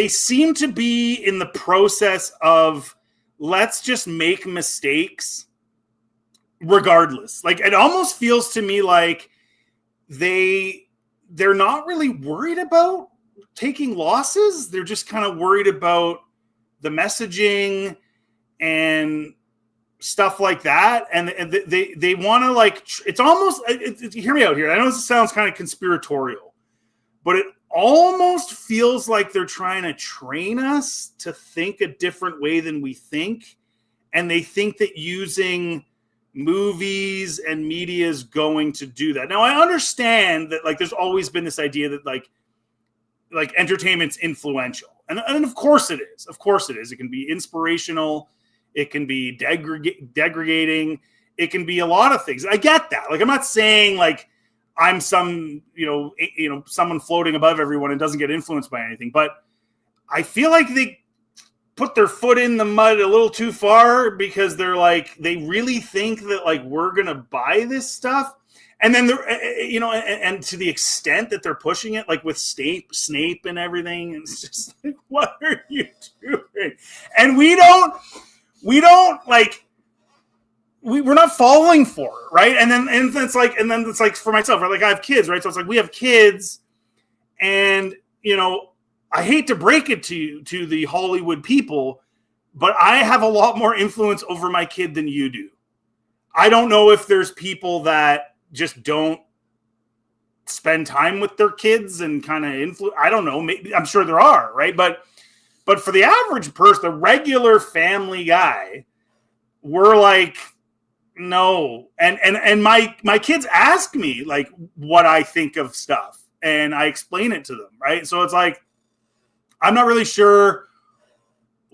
seem to be in the process of, let's just make mistakes regardless. Like, it almost feels to me like they're not really worried about taking losses. They're just kind of worried about the messaging and stuff like that. And they want to, like, it's almost, hear me out here. I know this sounds kind of conspiratorial, but it almost feels like they're trying to train us to think a different way than we think. And they think that using movies and media is going to do that. Now, I understand that, like, there's always been this idea that like entertainment's influential. And of course it is. Of course it is. It can be inspirational. It can be degrading. It can be a lot of things. I get that. Like, I'm not saying like I'm some, someone floating above everyone and doesn't get influenced by anything, but I feel like they put their foot in the mud a little too far because they're like, they really think that like we're going to buy this stuff. And then they're, and to the extent that they're pushing it, like with Snape and everything, and it's just like, what are you doing? And we're not falling for it, right? And then it's like for myself, right? Like, I have kids, right? So it's like, we have kids, and I hate to break it to the Hollywood people, but I have a lot more influence over my kid than you do. I don't know if there's people that just don't spend time with their kids and kind of influence. I don't know. Maybe, I'm sure there are, right? But for the average person, the regular family guy, we're like, no. And my kids ask me like what I think of stuff, and I explain it to them, right? So it's like, I'm not really sure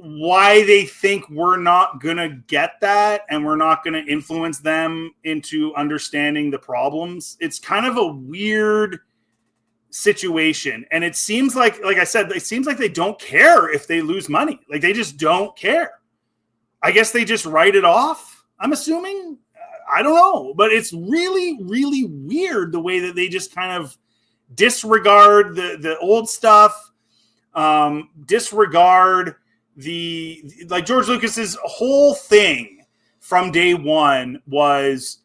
why they think we're not going to get that and we're not going to influence them into understanding the problems. It's kind of a weird situation. And it seems like I said, it seems like they don't care if they lose money. Like, they just don't care. I guess they just write it off, I'm assuming. I don't know. But it's really, really weird the way that they just kind of disregard the old stuff. Disregard like George Lucas's whole thing from day one was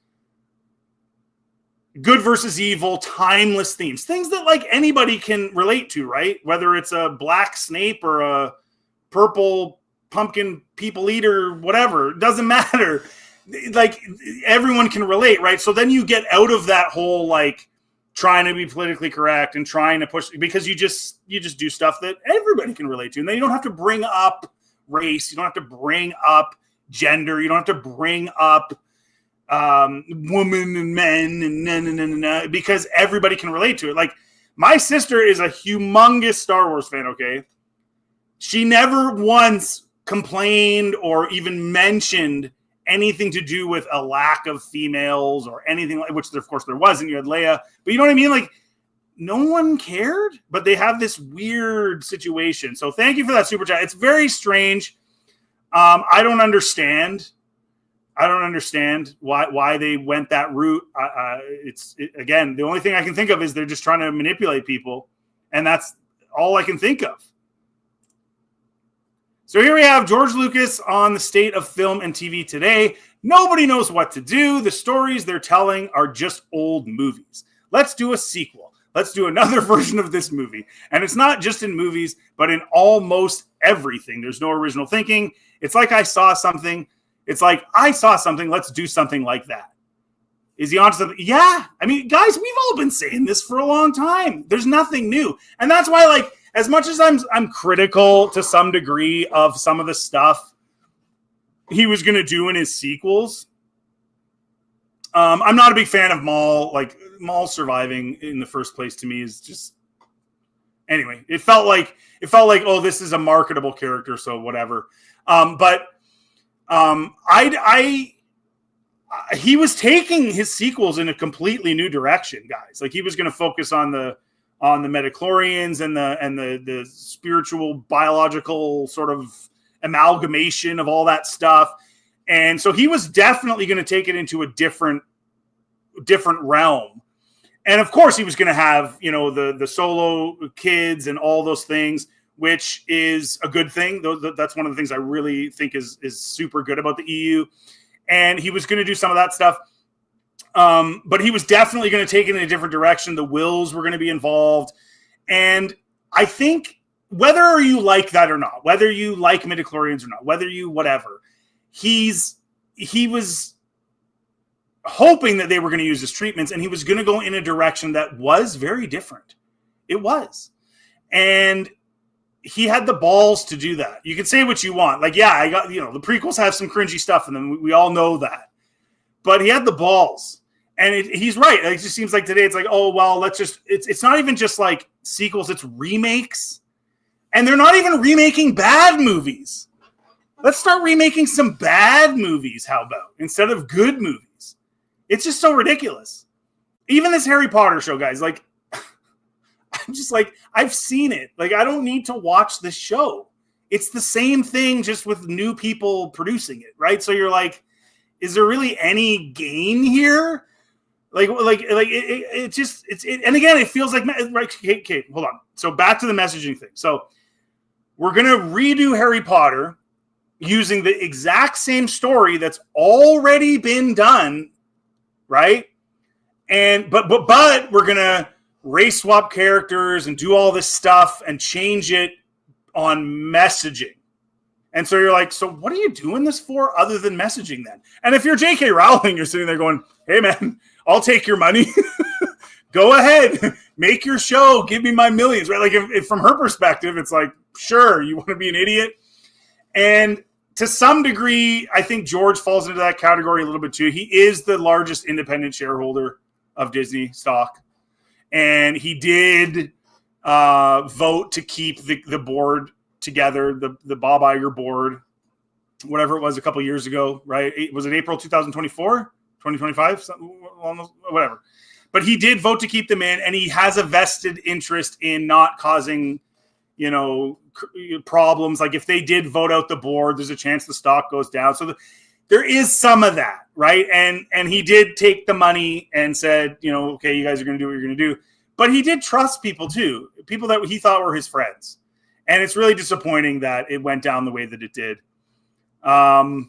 good versus evil, timeless themes, things that like anybody can relate to, right? Whether it's a black Snape or a purple pumpkin people eater, whatever, it doesn't matter. Like, everyone can relate, right? So then you get out of that whole like trying to be politically correct and trying to push, because you just do stuff that everybody can relate to. And then you don't have to bring up race. You don't have to bring up gender. You don't have to bring up women and men and because everybody can relate to it. Like, my sister is a humongous Star Wars fan, okay? She never once complained or even mentioned anything to do with a lack of females or anything, like, which of course there wasn't. You had Leia, but you know what I mean? Like, no one cared, but they have this weird situation. So thank you for that super chat. It's very strange. I don't understand why they went that route. Again, the only thing I can think of is they're just trying to manipulate people, and that's all I can think of. So here we have George Lucas on the state of film and TV today. Nobody knows what to do. The stories they're telling are just old movies. Let's do a sequel. let's do another version of this movie. And it's not just in movies, but in almost everything. There's no original thinking. It's like I saw something. It's like I saw something. Let's do something like that. Is he onto something? Yeah. I mean, guys, we've all been saying this for a long time. There's nothing new. And that's why, like, as much as I'm critical to some degree of some of the stuff he was going to do in his sequels, I'm not a big fan of Maul. Like, Maul surviving in the first place to me is just, anyway, it felt like, oh, this is a marketable character, so whatever. He was taking his sequels in a completely new direction, guys. Like, he was going to focus on the midichlorians and the spiritual biological sort of amalgamation of all that stuff. And so he was definitely going to take it into a different realm. And of course he was going to have, the solo kids and all those things, which is a good thing. That's one of the things I really think is super good about the EU. And he was going to do some of that stuff. But he was definitely going to take it in a different direction. The Wills were going to be involved. And I think whether you like that or not, whether you like midichlorians or not, whether you whatever, he was hoping that they were going to use his treatments, and he was going to go in a direction that was very different. It was. And he had the balls to do that. You can say what you want. Like, yeah, I got, the prequels have some cringy stuff in them. We all know that. But he had the balls. And he's right. It just seems like today it's like, oh, well, it's not even just like sequels, it's remakes. And they're not even remaking bad movies. Let's start remaking some bad movies, how about, instead of good movies. It's just so ridiculous. Even this Harry Potter show, guys, like, I'm just like, I've seen it. Like, I don't need to watch this show. It's the same thing, just with new people producing it, right? So you're like, is there really any gain here? And again, it feels like, right? Okay, hold on. So back to the messaging thing. So we're going to redo Harry Potter using the exact same story that's already been done, right? But we're going to race swap characters and do all this stuff and change it on messaging. And so you're like, so what are you doing this for other than messaging then? And if you're J.K. Rowling, you're sitting there going, hey, man, I'll take your money. Go ahead. Make your show. Give me my millions, right? Like, if from her perspective, it's like, sure, you want to be an idiot? And to some degree, I think George falls into that category a little bit too. He is the largest independent shareholder of Disney stock. And he did vote to keep the board together, the Bob Iger board, whatever it was a couple years ago, right? Was it April 2024, 2025, whatever. But he did vote to keep them in, and he has a vested interest in not causing, problems. Like, if they did vote out the board, there's a chance the stock goes down. So there is some of that, right? And he did take the money and said, okay, you guys are going to do what you're going to do. But he did trust people too, people that he thought were his friends. And it's really disappointing that it went down the way that it did. Let's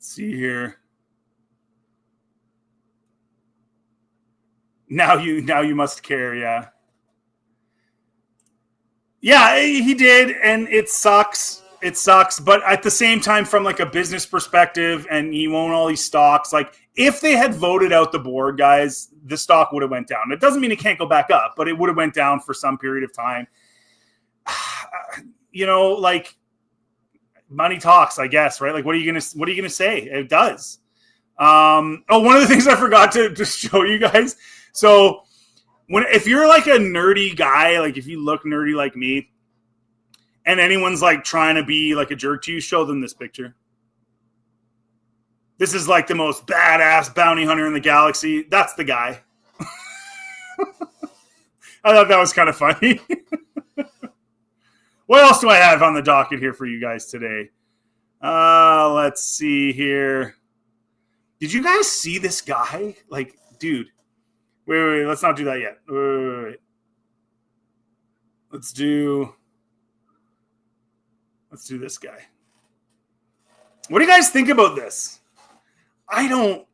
see here. Now you must care, yeah. Yeah, he did, and it sucks. It sucks, but at the same time, from like a business perspective, and you own all these stocks, like, if they had voted out the board, guys, the stock would have went down. It doesn't mean it can't go back up, but it would have went down for some period of time. Like, money talks, I guess, right? Like, what are you gonna say? It does. One of the things I forgot to show you guys. So if you're like a nerdy guy, like if you look nerdy like me, and anyone's like trying to be like a jerk to you, show them this picture. This is like the most badass bounty hunter in the galaxy. That's the guy. I thought that was kind of funny. What else do I have on the docket here for you guys today? Let's see here. Did you guys see this guy? Like, dude. Wait. Let's not do that yet. Wait. Let's do this guy. What do you guys think about this? I don't.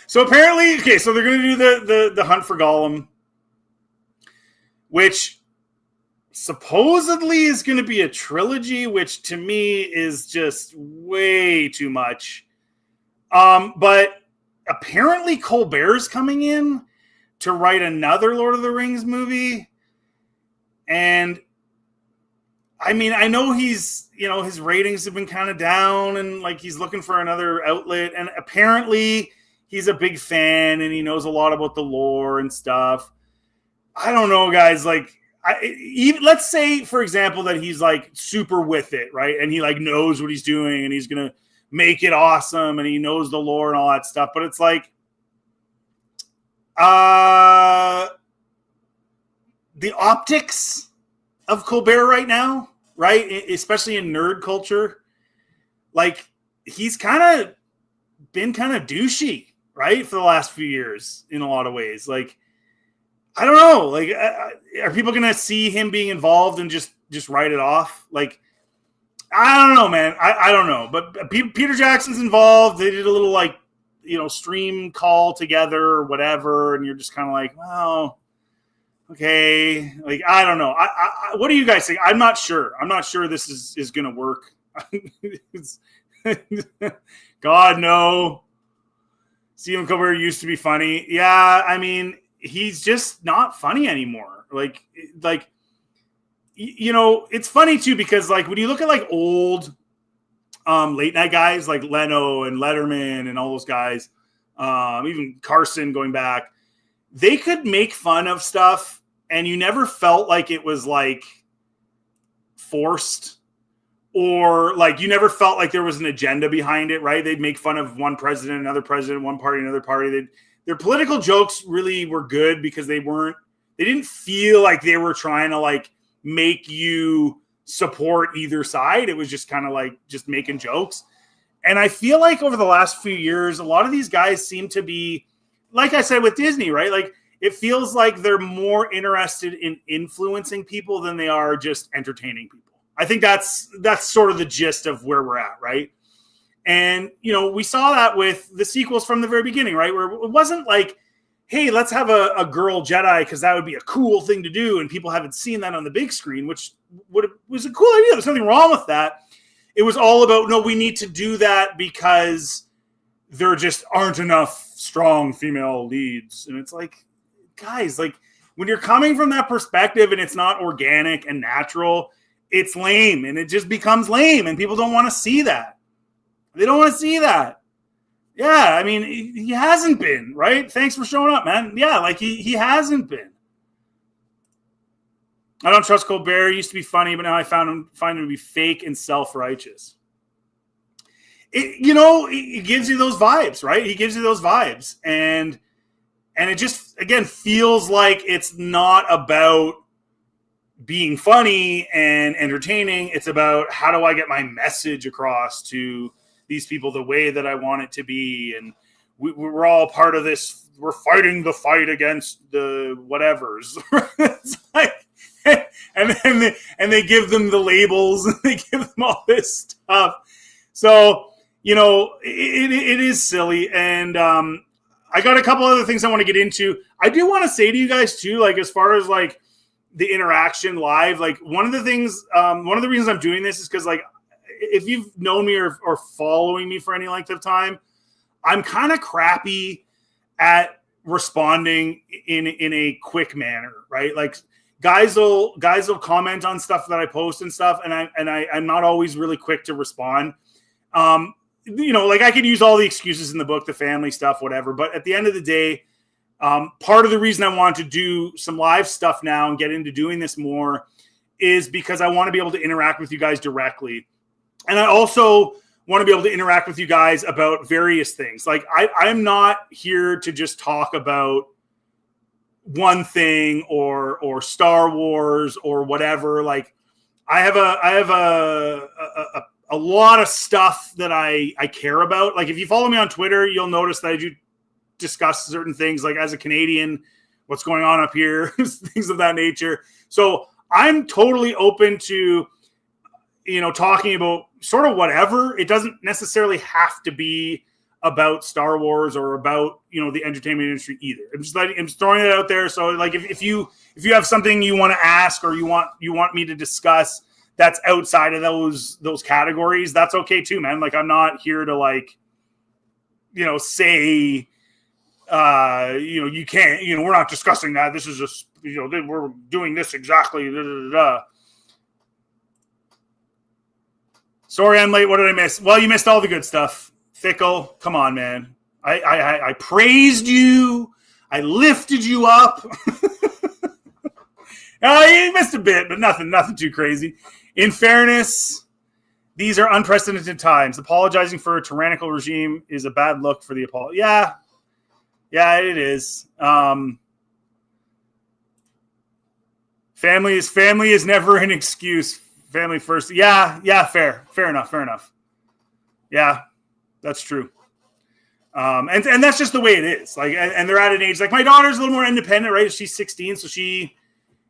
So apparently, okay, so they're going to do the Hunt for Gollum, which supposedly is going to be a trilogy, which to me is just way too much. But apparently Colbert's coming in to write another Lord of the Rings movie. And I mean, I know he's, his ratings have been kind of down and like he's looking for another outlet. And apparently he's a big fan and he knows a lot about the lore and stuff. I don't know, guys. Like, let's say, for example, that he's like super with it, right? And he like knows what he's doing and he's going to make it awesome and he knows the lore and all that stuff. But it's like, the optics of Colbert right now, right? Especially in nerd culture, like he's kind of been kind of douchey, right? For the last few years in a lot of ways. Like, I don't know. Like, are people going to see him being involved and just write it off? Like, I don't know, man. I don't know. But Peter Jackson's involved. They did a little like, stream call together or whatever. And you're just kind of like, well, okay. Like, I don't know. What do you guys think? I'm not sure. I'm not sure this is going to work. God, no. Stephen Colbert used to be funny. Yeah, I mean, he's just not funny anymore. Like, it's funny too, because like when you look at like old late night guys like Leno and Letterman and all those guys, even Carson going back, they could make fun of stuff and you never felt like it was like forced or like you never felt like there was an agenda behind it, right? They'd make fun of one president, another president, one party, another party. Their political jokes really were good because they didn't feel like they were trying to like make you support either side. It was just kind of like just making jokes. And I feel like over the last few years, a lot of these guys seem to be, like I said with Disney, right? Like it feels like they're more interested in influencing people than they are just entertaining people. I think that's sort of the gist of where we're at, right? And, we saw that with the sequels from the very beginning, right? Where it wasn't like, hey, let's have a girl Jedi because that would be a cool thing to do. And people haven't seen that on the big screen, which was a cool idea. There's nothing wrong with that. It was all about, no, we need to do that because there just aren't enough strong female leads. And it's like, guys, like when you're coming from that perspective and it's not organic and natural, it's lame and it just becomes lame and people don't want to see that. They don't want to see that. Yeah, I mean, he hasn't been, right? Thanks for showing up, man. Yeah, like he hasn't been. I don't trust Colbert. He used to be funny, but now I find him to be fake and self-righteous. It gives you those vibes, right? He gives you those vibes. And it just, again, feels like it's not about being funny and entertaining. It's about how do I get my message across to these people the way that I want it to be. And we're all part of this. We're fighting the fight against the whatevers. It's like, and they give them the labels and they give them all this stuff. So, it is silly. And I got a couple other things I want to get into. I do want to say to you guys too, like as far as like the interaction live, like one of the reasons I'm doing this is because like, if you've known me or following me for any length of time, I'm kind of crappy at responding in a quick manner, right? Like guys will comment on stuff that I post and stuff, and I'm not always really quick to respond. Like I could use all the excuses in the book, the family stuff, whatever. But at the end of the day, part of the reason I want to do some live stuff now and get into doing this more is because I want to be able to interact with you guys directly. And I also want to be able to interact with you guys about various things. Like I'm not here to just talk about one thing or Star Wars or whatever. Like I have a lot of stuff that I care about. Like if you follow me on Twitter, you'll notice that I do discuss certain things, like as a Canadian, what's going on up here, things of that nature. So I'm totally open to, talking about sort of whatever. It doesn't necessarily have to be about Star Wars or about, you know, the entertainment industry either. I'm just throwing it out there. So like if you have something you want to ask or you want me to discuss that's outside of those categories, that's okay too, man. Like I'm not here to like, you know, say you know, you can't, you know, we're not discussing that. This is just, you know, we're doing this exactly. Da, da, da, da. Sorry, I'm late. What did I miss? Well, you missed all the good stuff. Fickle, come on, man. I praised you. I lifted you up. You missed a bit, but nothing too crazy. In fairness, these are unprecedented times. Apologizing for a tyrannical regime is a bad look for the apology. Yeah, it is. Family is never an excuse. Family first. Yeah, fair enough. Yeah, that's true. And that's just the way it is. Like, and they're at an age, like my daughter's a little more independent, right? She's 16, so she,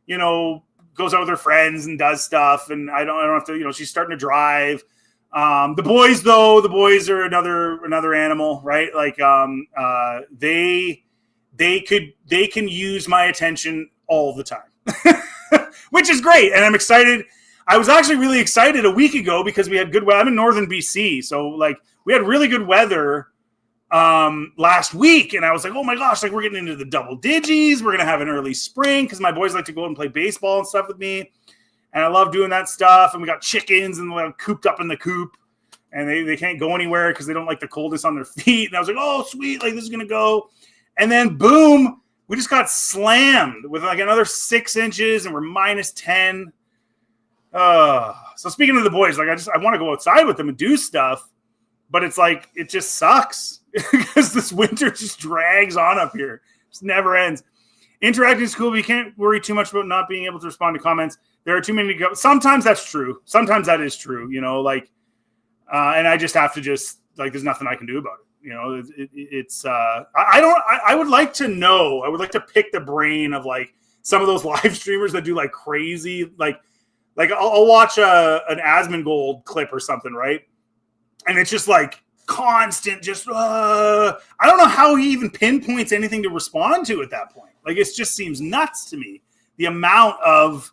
you know, goes out with her friends and does stuff. And I don't have to, you know, she's starting to drive. The boys are another animal, right? Like, they can use my attention all the time, which is great. And I'm excited. I was actually really excited a week ago because we had good weather. I'm in northern BC. So like we had really good weather last week. And I was like, oh my gosh, like we're getting into the double digits. We're going to have an early spring because my boys like to go out and play baseball and stuff with me. And I love doing that stuff. And we got chickens and they're cooped up in the coop and they can't go anywhere because they don't like the coldness on their feet. And I was like, oh, sweet. Like this is going to go. And then boom, we just got slammed with like another 6 inches and we're minus 10. So speaking of the boys, like I want to go outside with them and do stuff, but it's like, it just sucks because this winter just drags on up here. It just never ends. Interacting is cool, but you can't worry too much about not being able to respond to comments. There are too many to go. Sometimes that's true. Sometimes that is true, you know, like, and I just have to just like, there's nothing I can do about it. You know, I would like to know, I would like to pick the brain of like some of those live streamers that do like crazy, like I'll watch an Asmongold clip or something, right? And it's just like constant, just I don't know how he even pinpoints anything to respond to at that point. Like it just seems nuts to me, the amount of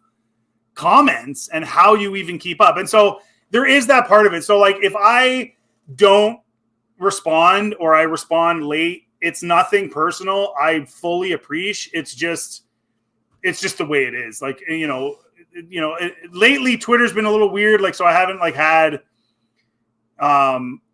comments and how you even keep up. And so there is that part of it. So like if I don't respond or I respond late, it's nothing personal. I fully appreciate. It's just the way it is. Like, you know, lately Twitter's been a little weird. Like, so I haven't like had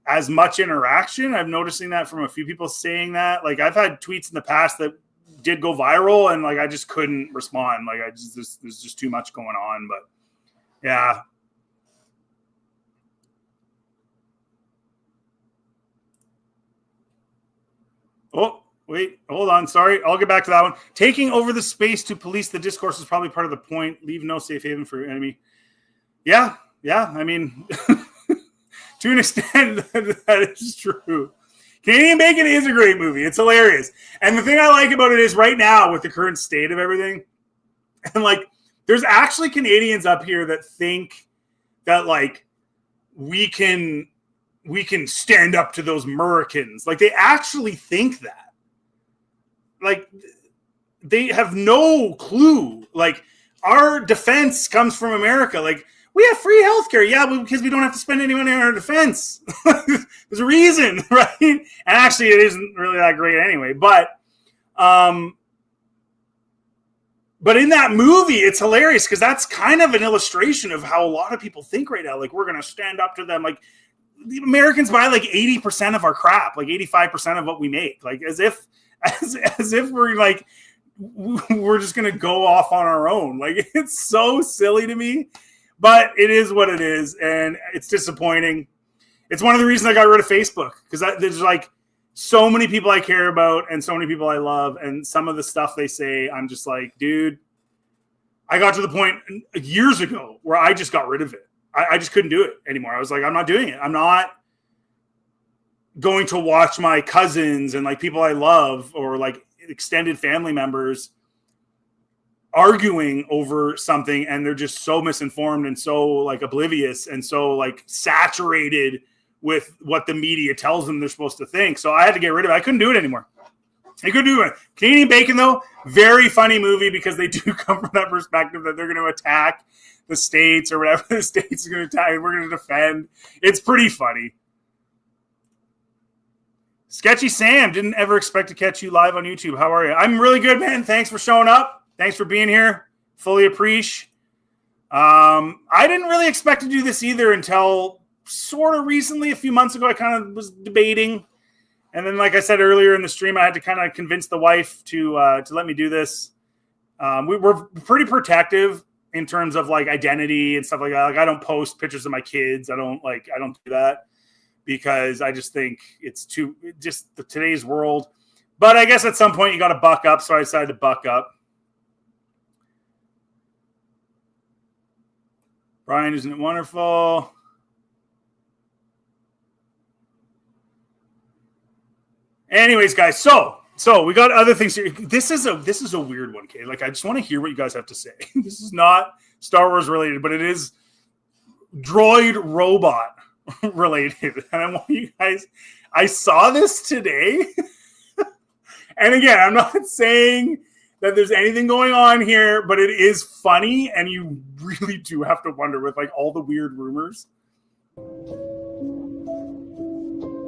as much interaction. I'm noticing that from a few people saying that. Like, I've had tweets in the past that did go viral, and like I just couldn't respond. Like, there's just too much going on. But yeah. Oh, wait, hold on. Sorry. I'll get back to that one. Taking over the space to police the discourse is probably part of the point. Leave no safe haven for your enemy. Yeah. I mean, to an extent, that is true. Canadian Bacon is a great movie. It's hilarious. And the thing I like about it is right now with the current state of everything, and like, there's actually Canadians up here that think that like we can stand up to those Americans. Like they actually think that. Like they have no clue. Like our defense comes from America. Like we have free healthcare. Yeah, because we don't have to spend any money on our defense. There's a reason, right? And actually it isn't really that great anyway. But in that movie, it's hilarious because that's kind of an illustration of how a lot of people think right now. Like we're going to stand up to them. Like the Americans buy like 80% of our crap, like 85% of what we make, like as if we're like, we're just going to go off on our own. Like it's so silly to me, but it is what it is. And it's disappointing. It's one of the reasons I got rid of Facebook because there's like so many people I care about and so many people I love. And some of the stuff they say, I'm just like, dude, I got to the point years ago where I just got rid of it. I just couldn't do it anymore. I was like, I'm not doing it. I'm not going to watch my cousins and like people I love or like extended family members arguing over something. And they're just so misinformed and so like oblivious and so like saturated with what the media tells them they're supposed to think. So I had to get rid of it. I couldn't do it anymore. I couldn't do it. Canadian Bacon, though, very funny movie because they do come from that perspective that they're going to attack the States or whatever the States is going to attack. We're going to defend. It's pretty funny. Sketchy Sam, didn't ever expect to catch you live on YouTube. How are you? I'm really good, man. Thanks for showing up. Thanks for being here. Fully appreciate. I didn't really expect to do this either until sort of recently. A few months ago, I kind of was debating. And then, like I said earlier in the stream, I had to kind of convince the wife to let me do this. We're pretty protective in terms of like identity and stuff like that. Like I don't post pictures of my kids. I don't do that because I just think it's today's world. But I guess at some point you got to buck up. So I decided to buck up. Brian, isn't it wonderful? Anyways, guys, so we got other things here. This is a weird one, okay? Like I just want to hear what you guys have to say. This is not Star Wars related, but it is droid robot related. And I want you guys, I saw this today. And again, I'm not saying that there's anything going on here, but it is funny, and you really do have to wonder with like all the weird rumors.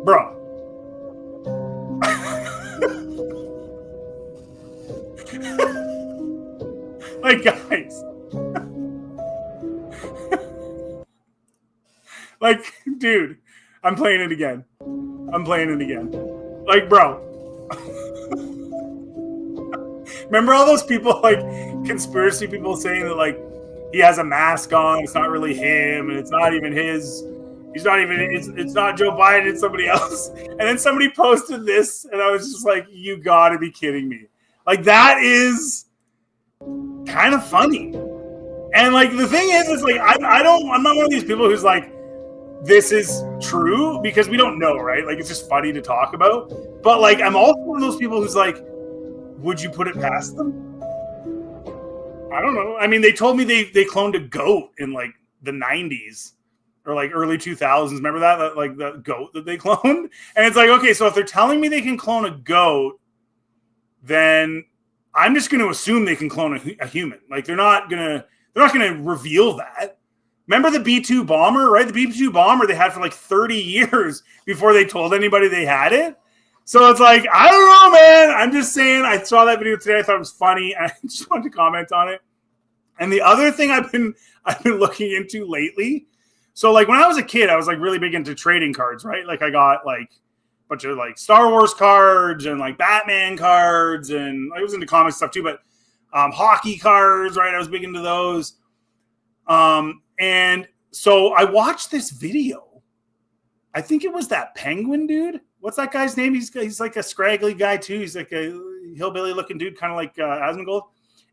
Bro. Like, guys. Like, dude, I'm playing it again. Like, bro. Remember all those people, like, conspiracy people saying that, like, he has a mask on, it's not really him, and it's not even his. It's not Joe Biden, it's somebody else. And then somebody posted this, and I was just like, you gotta be kidding me. Like, that is kind of funny. And, like, the thing is like, I'm not one of these people who's like, this is true, because we don't know, right? Like, it's just funny to talk about. But, like, I'm also one of those people who's like, would you put it past them? I don't know. I mean, they told me they cloned a goat in, like, the 90s. Or like early 2000s. Remember that? Like the goat that they cloned? And it's like, okay, so if they're telling me they can clone a goat, then I'm just going to assume they can clone a human. Like they're not going to reveal that. Remember the B-2 bomber, right? The B-2 bomber they had for like 30 years before they told anybody they had it. So it's like, I don't know, man. I'm just saying, I saw that video today. I thought it was funny. And I just wanted to comment on it. And the other thing I've been looking into lately. So, like, when I was a kid, I was, like, really big into trading cards, right? Like, I got, like, a bunch of, like, Star Wars cards and, like, Batman cards. And I was into comic stuff, too. But hockey cards, right? I was big into those. And so I watched this video. I think it was that Penguin dude. What's that guy's name? He's like a scraggly guy, too. He's, like, a hillbilly-looking dude, kind of like Asmongold.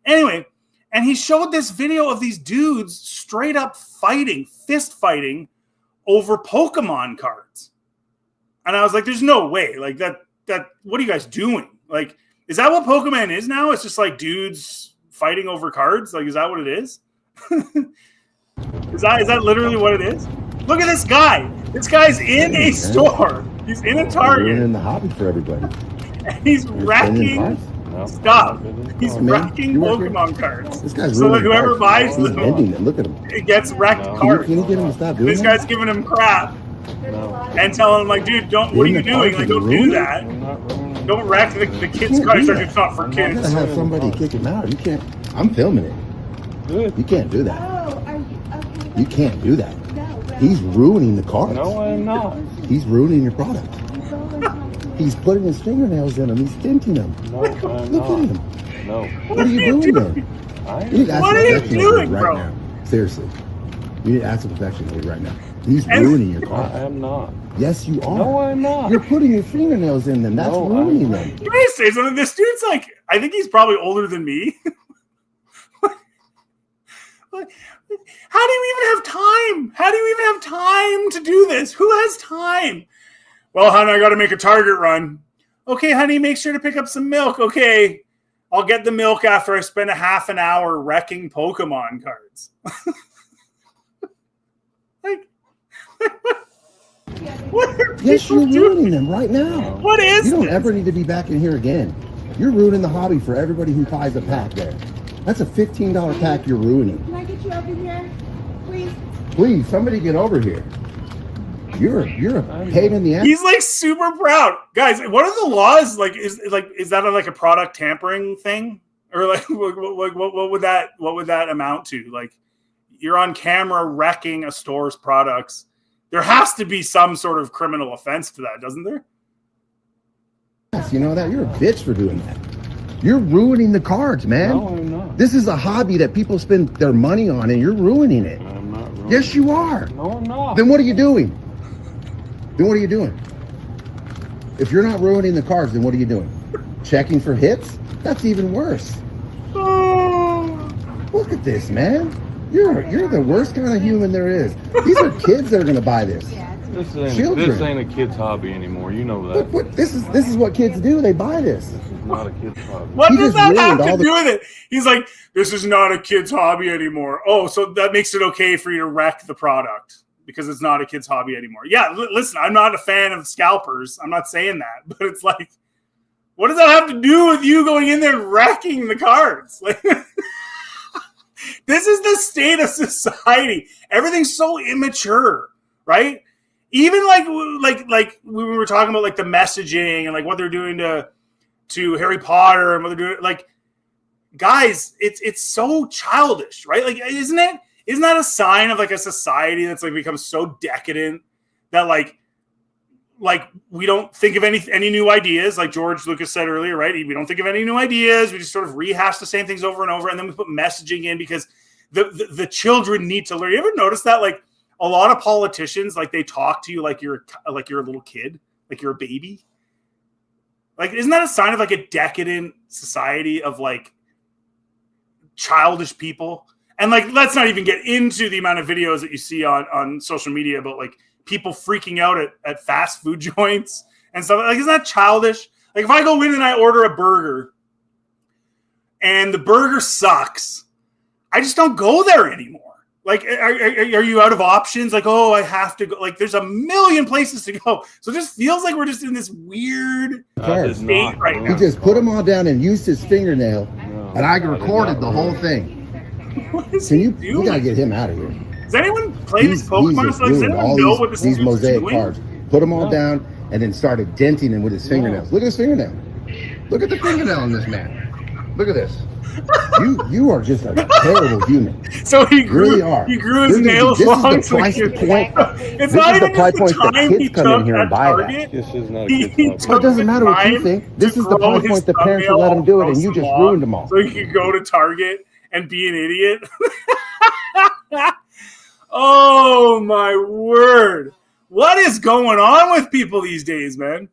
Anyway. And he showed this video of these dudes straight up fist fighting over Pokemon cards. And I was like, there's no way. Like that, what are you guys doing? Like, is that what Pokemon is now? It's just like dudes fighting over cards? Like, is that what it is? Is that literally what it is? Look at this guy. This guy's in a store. He's in a Target. In the hobby for everybody. And he's wrecking stuff. He's wrecking Pokemon cards. This guy's so that whoever buys them, look at him. It gets wrecked cards. Can you get him to stop doing this that? guy's giving him crap and telling him like, dude, what are you doing? Like, don't do that. Don't wreck the kids' cards. It's not for kids. I'm gonna have somebody kick him out. You can't. I'm filming it. You can't do that. You can't do that. He's ruining the cards. No, I'm not. He's ruining your product. He's putting his fingernails in them. He's tinting them. No, I'm Look not. at him. No. What are you doing then? What are you doing, right bro? now. Seriously. You need to ask a professional right now. He's ruining your car. I am not. Yes, you are. No, I'm not. You're putting your fingernails in them. That's ruining them. Can I say something? This dude's like, I think he's probably older than me. How do you even have time? How do you even have time to do this? Who has time? Well, honey, I got to make a Target run. Okay, honey, make sure to pick up some milk. Okay, I'll get the milk after I spend a half an hour wrecking Pokemon cards. Yes, you're ruining them right now. What is You don't this? ever need to be back in here again. You're ruining the hobby for everybody who buys a pack there. That's a $15 pack you're ruining. Can I get you over here, please? Please, somebody get over here. You're a pain in the ass. He's like super proud, guys. What are the laws? Like, is that like a product tampering thing, or like what would that amount to? Like, you're on camera wrecking a store's products. There has to be some sort of criminal offense to that, doesn't there? Yes, you know that? You're a bitch for doing that. You're ruining the cards, man. No, I'm not. This is a hobby that people spend their money on, and you're ruining it. I'm not ruining Yes, you are. No, I'm not. Then what are you doing? If you're not ruining the cards, then what are you doing? Checking for hits? That's even worse. Look at this, man. You're the worst kind of human there is. These are kids that are going to buy this. This Children. ain't a kid's hobby anymore. You know that. What, this is what kids do. They buy this. This is not a kid's hobby. What He does just that have ruined to all the- do with it? He's like, this is not a kid's hobby anymore. Oh, so that makes it okay for you to wreck the product because it's not a kid's hobby anymore. Yeah, listen, I'm not a fan of scalpers. I'm not saying that, but it's like, what does that have to do with you going in there and wrecking the cards? Like, this is the state of society. Everything's so immature, right? Even like we were talking about like the messaging and like what they're doing to Harry Potter and what they're doing. Like, guys, it's so childish, right? Like, isn't that a sign of like a society that's like become so decadent that like we don't think of any new ideas, like George Lucas said earlier, right? We don't think of any new ideas. We just sort of rehash the same things over and over, and then we put messaging in because the children need to learn. You ever notice that? Like, a lot of politicians, like, they talk to you like you're a little kid, like you're a baby. Like, isn't that a sign of like a decadent society of like childish people? And like, let's not even get into the amount of videos that you see on social media about like people freaking out at fast food joints and stuff. Like, isn't that childish? Like, if I go in and I order a burger and the burger sucks, I just don't go there anymore. Like, are you out of options? Like, oh, I have to go. Like, there's a million places to go. So it just feels like we're just in this weird state right now. He just put them all down and used his fingernail, and I recorded the whole thing. What is he doing? You gotta get him out of here. Does anyone play these Pokemon? He's just Does ruined anyone all know what this these is mosaic doing? cards. Put them all down and then started denting them with his fingernails. Look at his fingernail. Look at the fingernail on this man. Look at this. You are just a terrible human. So he grew, really are. He grew his nails long. So it's not even just the time he took at Target. This is not a He kid's hobby. Well, it doesn't matter what you think. This is the price point the parents will let him do it, and you just ruined them all. So he could go to Target and be an idiot. Oh my word! What is going on with people these days, man?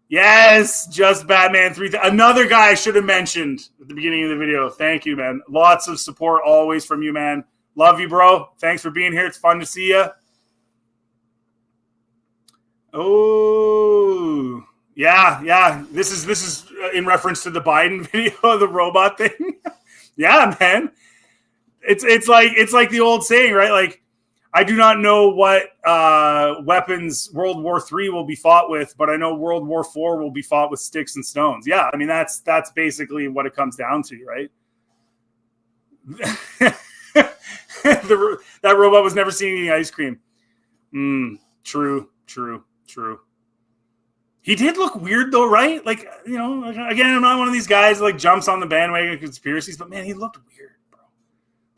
Yes, just Batman 3. Another guy I should have mentioned at the beginning of the video. Thank you, man. Lots of support always from you, man. Love you, bro. Thanks for being here. It's fun to see you. Oh, yeah. This is in reference to the Biden video, the robot thing. Yeah, man. It's like the old saying, right? Like, I do not know what weapons World War III will be fought with, but I know World War IV will be fought with sticks and stones. Yeah, I mean, that's basically what it comes down to, right? That robot was never seen eating ice cream. True. He did look weird, though, right? Like, you know, again, I'm not one of these guys that like jumps on the bandwagon of conspiracies, but man, he looked weird, bro.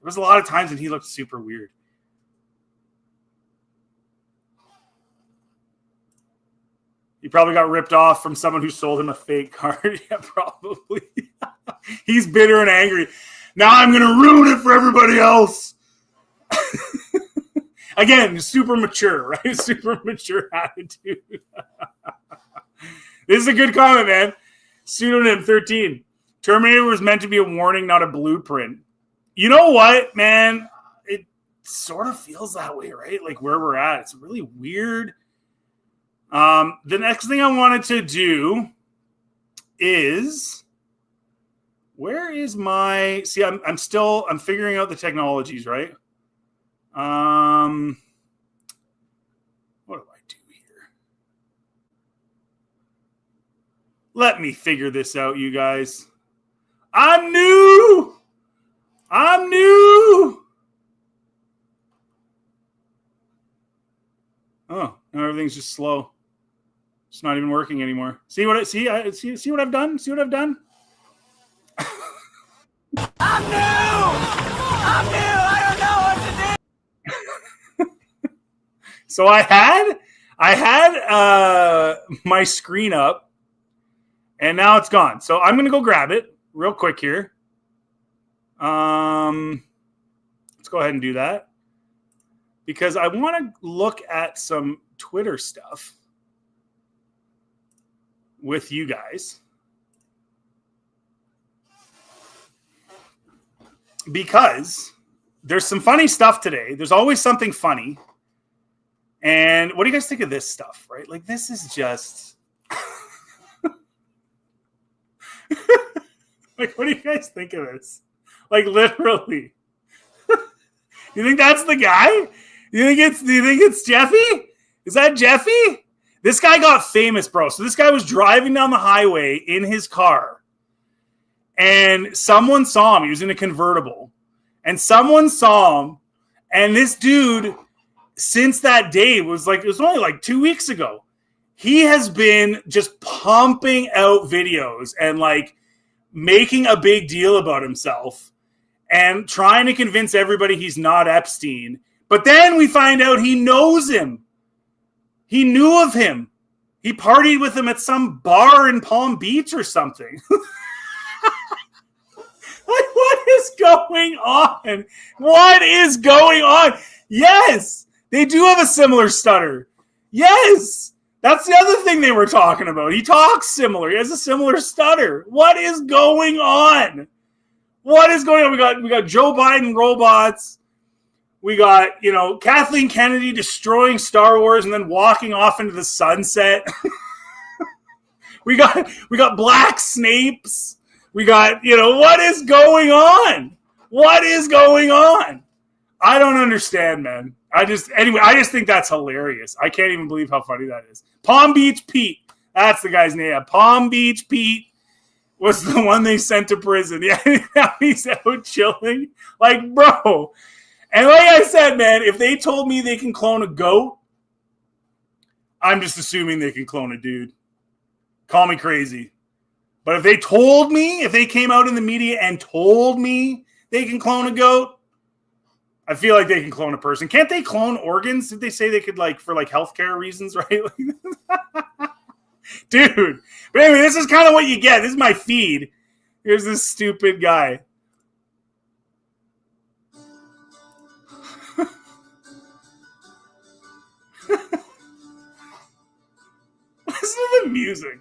There was a lot of times when he looked super weird. He probably got ripped off from someone who sold him a fake card. Yeah, probably. He's bitter and angry. Now I'm going to ruin it for everybody else. Again, super mature, right? Super mature attitude. This is a good comment, man. Pseudonym 13. Terminator was meant to be a warning, not a blueprint. You know what, man? It sort of feels that way, right? Like where we're at. It's really weird. The next thing I wanted to do is, where is my, see, I'm figuring out the technologies, right? What do I do Let me figure this out, you guys. I'm new. Oh, now everything's just slow. It's not even working anymore. See what I've done? See what I've done? I'm new. I don't know what to do. So I had my screen up, and now it's gone. So I'm gonna go grab it real quick here. Let's go ahead and do that because I want to look at some Twitter stuff with you guys. Because there's some funny stuff today. There's always something funny. And what do you guys think of this stuff, right? Like, this is just... like, what do you guys think of this? Like, literally. You think that's the guy? Do you think it's Jeffy? Is that Jeffy? This guy got famous, bro. So this guy was driving down the highway in his car. And someone saw him. He was in a convertible. And someone saw him. And this dude, since that day, it was only like 2 weeks ago. He has been just pumping out videos and like making a big deal about himself and trying to convince everybody he's not Epstein. But then we find out he knows him. He knew of him. He partied with him at some bar in Palm Beach or something. Like, what is going on? What is going on? Yes, they do have a similar stutter. Yes, that's the other thing they were talking about. He talks similar. He has a similar stutter. What is going on? What is going on? We got Joe Biden robots. We got, Kathleen Kennedy destroying Star Wars and then walking off into the sunset. we got black Snapes. We got, what is going on? What is going on? I don't understand, man. I just think that's hilarious. I can't even believe how funny that is. Palm Beach Pete. That's the guy's name. Palm Beach Pete was the one they sent to prison. Yeah, now he's out chilling. Like, bro. And like I said, man, if they told me they can clone a goat, I'm just assuming they can clone a dude. Call me crazy. But if they came out in the media and told me they can clone a goat, I feel like they can clone a person. Can't they clone organs? Did they say they could, for healthcare reasons, right? Dude. But anyway, this is kind of what you get. This is my feed. Here's this stupid guy. Listen to the music.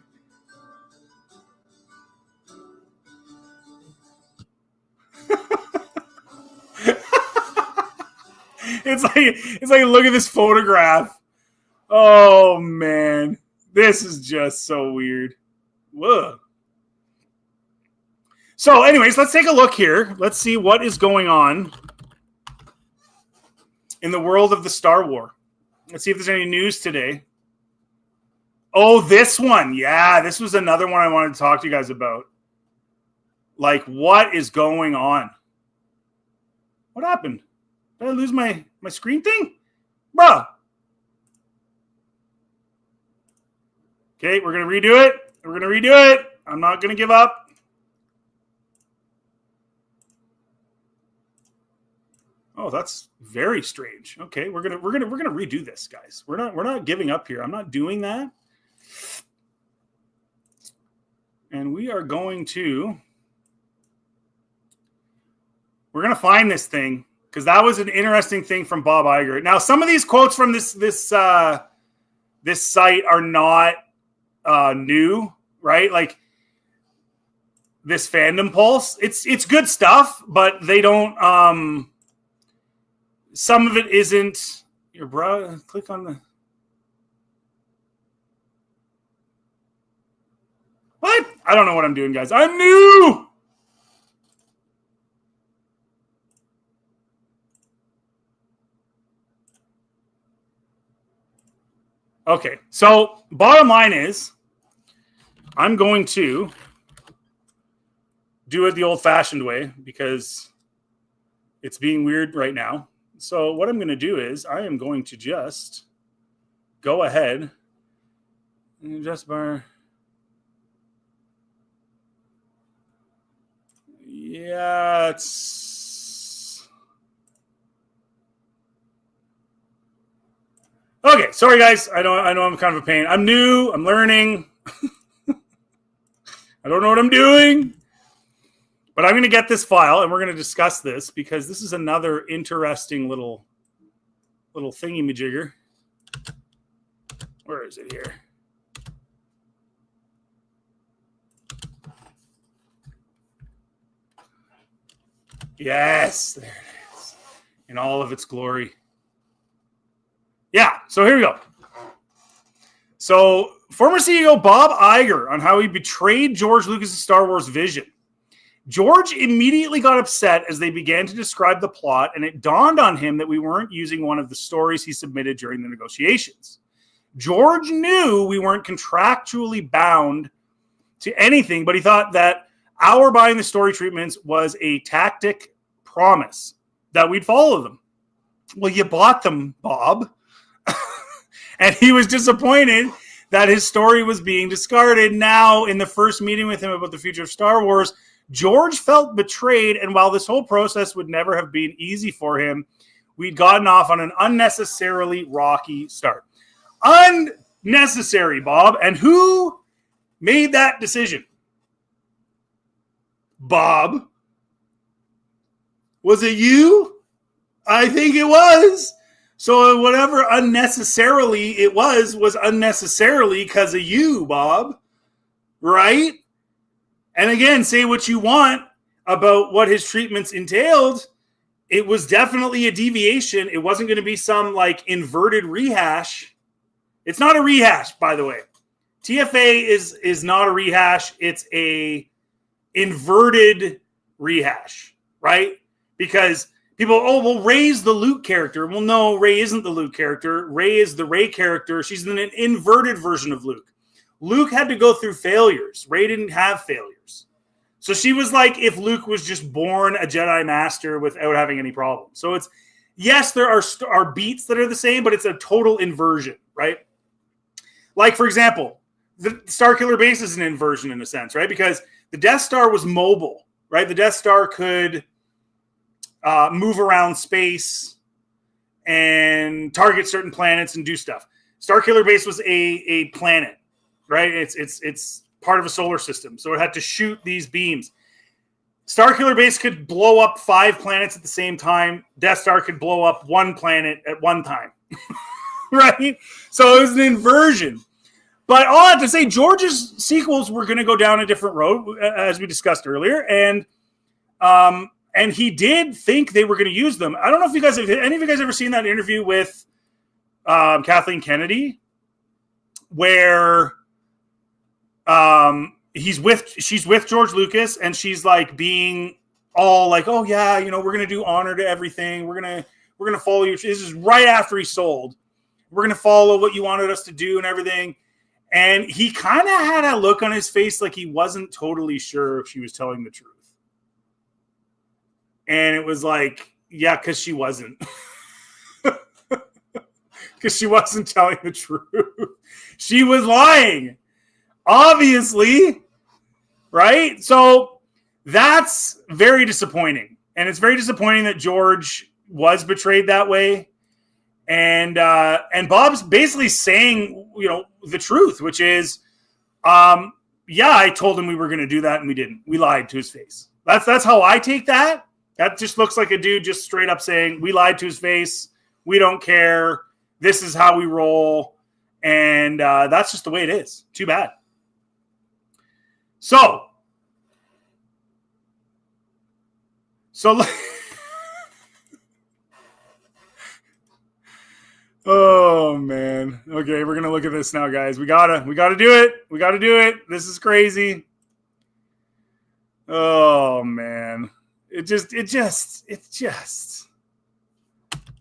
It's like look at this photograph. Oh man, this is just so weird. Whoa. So, anyways, let's take a look here. Let's see what is going on in the world of the Star Wars. Let's see if there's any news today. Oh, this one. Yeah, this was another one I wanted to talk to you guys about. Like, what is going on? What happened? Did I lose my screen thing? Bruh. Okay, we're going to redo it. I'm not going to give up. Oh, that's very strange. Okay, we're gonna redo this, guys. We're not giving up here. I'm not doing that. And we are going to find this thing because that was an interesting thing from Bob Iger. Now, some of these quotes from this site are not new, right? Like this Fandom Pulse, it's good stuff, but they don't. Some of it isn't. Your bro, click on the. What? I don't know what I'm doing, guys. I'm new. Okay, so bottom line is, I'm going to do it the old-fashioned way because it's being weird right now. So what I'm going to do is I am going to just go ahead and adjust bar. Yeah, it's okay. Sorry, guys. I know I'm kind of a pain. I'm new. I'm learning. I don't know what I'm doing. But I'm going to get this file, and we're going to discuss this because this is another interesting little thingy-majigger. Where is it here? Yes, there it is. In all of its glory. Yeah, so here we go. So, former CEO Bob Iger on how he betrayed George Lucas' Star Wars vision. George immediately got upset as they began to describe the plot, and it dawned on him that we weren't using one of the stories he submitted during the negotiations. George knew we weren't contractually bound to anything, but he thought that our buying the story treatments was a tactic promise that we'd follow them. Well, you bought them, Bob. And he was disappointed that his story was being discarded. Now, in the first meeting with him about the future of Star Wars, George felt betrayed, and while this whole process would never have been easy for him, we'd gotten off on an unnecessarily rocky start. Unnecessary, Bob. And who made that decision? Bob. Was it you? I think it was. So whatever unnecessarily it was unnecessarily because of you, Bob. Right? And again, say what you want about what his treatments entailed. It was definitely a deviation. It wasn't going to be some like inverted rehash. It's not a rehash, by the way. TFA is not a rehash. It's a inverted rehash, right? Because people, well, Rey's the Luke character. Well, no, Rey isn't the Luke character. Rey is the Rey character. She's an inverted version of Luke. Luke had to go through failures. Rey didn't have failures. So she was like if Luke was just born a Jedi Master without having any problems. So it's, yes, there are beats that are the same, but it's a total inversion, right? Like, for example, the Starkiller Base is an inversion in a sense, right? Because the Death Star was mobile, right? The Death Star could move around space and target certain planets and do stuff. Starkiller Base was a planet. Right, it's part of a solar system, so it had to shoot these beams. Starkiller Base could blow up 5 planets at the same time. Death Star could blow up 1 planet at one time, right? So it was an inversion. But all I have to say, George's sequels were going to go down a different road, as we discussed earlier, and he did think they were going to use them. I don't know if you guys have any of you guys ever seen that interview with Kathleen Kennedy, where she's with George Lucas, and she's like being all like, oh yeah, you know, we're gonna do honor to everything. We're gonna follow you. This is right after he sold. We're gonna follow what you wanted us to do and everything. And he kind of had a look on his face like he wasn't totally sure if she was telling the truth. And it was like, yeah, because she wasn't. Because she wasn't telling the truth. She was lying. Obviously, right? So that's very disappointing. And it's very disappointing that George was betrayed that way. And Bob's basically saying, you know, the truth, which is, yeah, I told him we were going to do that and we didn't. We lied to his face. That's how I take that. That just looks like a dude just straight up saying, we lied to his face. We don't care. This is how we roll. And that's just the way it is. Too bad. So oh man. Okay, we're gonna look at this now, guys. We gotta do it. We gotta do it. This is crazy. Oh man. It just is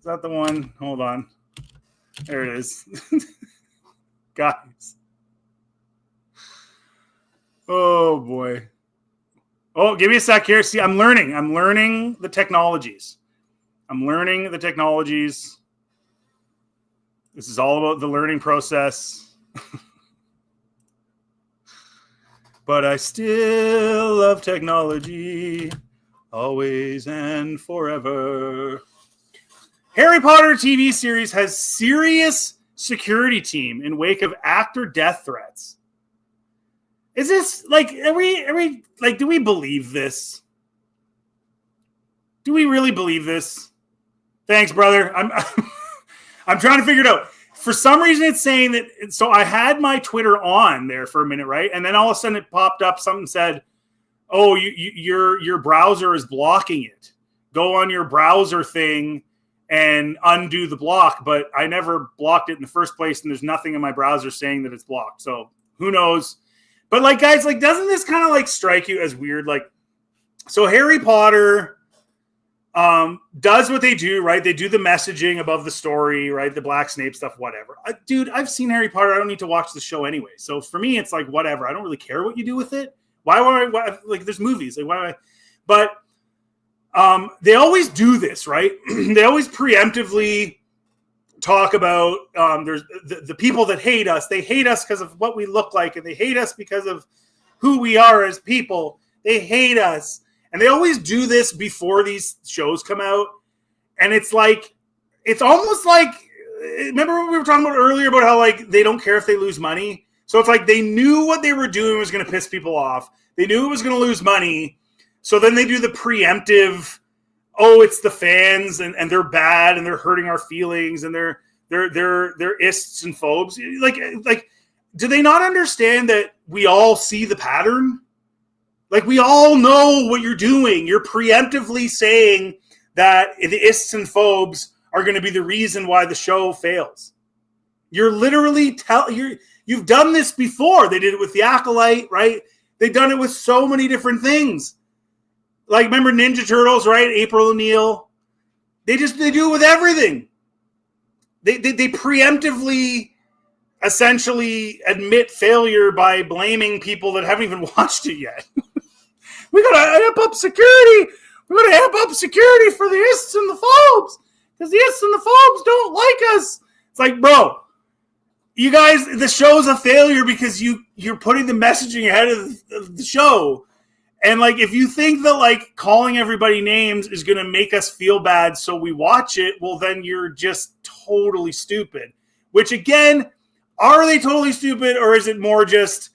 that the one? Hold on. There it is. Guys. Oh boy. Oh, give me a sec here. See, I'm learning the technologies. This is all about the learning process. But I still love technology, always and forever. Harry Potter TV series has serious security team in wake of actor death threats. Is this like, are we like, do we believe this? Do we really believe this? Thanks, brother. I'm trying to figure it out. For some reason, it's saying that. So I had my Twitter on there for a minute, right? And then all of a sudden it popped up. Something said, oh, your browser is blocking it. Go on your browser thing and undo the block. But I never blocked it in the first place, and there's nothing in my browser saying that it's blocked. So who knows? But like, guys, like, doesn't this kind of like strike you as weird? Like, so Harry Potter does what they do, right? They do the messaging above the story, right? The Black Snape stuff, whatever. Dude, I've seen Harry Potter. I don't need to watch the show anyway. So for me, it's like, whatever. I don't really care what you do with it. Why like, there's movies. Like, why? But they always do this, right? They always preemptively talk about there's the people that hate us. They hate us because of what we look like, and they hate us because of who we are as people. They hate us. And they always do this before these shows come out. And it's like, it's almost like, remember what we were talking about earlier about how like they don't care if they lose money? So it's like they knew what they were doing was going to piss people off. They knew it was going to lose money. So then they do the preemptive, oh, it's the fans and they're bad and they're hurting our feelings and they're ists and phobes. Like, do they not understand that we all see the pattern? Like, we all know what you're doing. You're preemptively saying that the ists and phobes are going to be the reason why the show fails. You're literally you've done this before. They did it with the Acolyte, right? They've done it with so many different things. Like, remember Ninja Turtles, right? April O'Neil. They do it with everything. They preemptively essentially admit failure by blaming people that haven't even watched it yet. We gotta amp up security. We gotta amp up security for the ists and the phobes, because the ists and the phobes don't like us. It's like, bro, you guys, the show's a failure because you're putting the messaging ahead of the show. And like, if you think that like calling everybody names is gonna make us feel bad so we watch it, well, then you're just totally stupid. Which again, are they totally stupid, or is it more just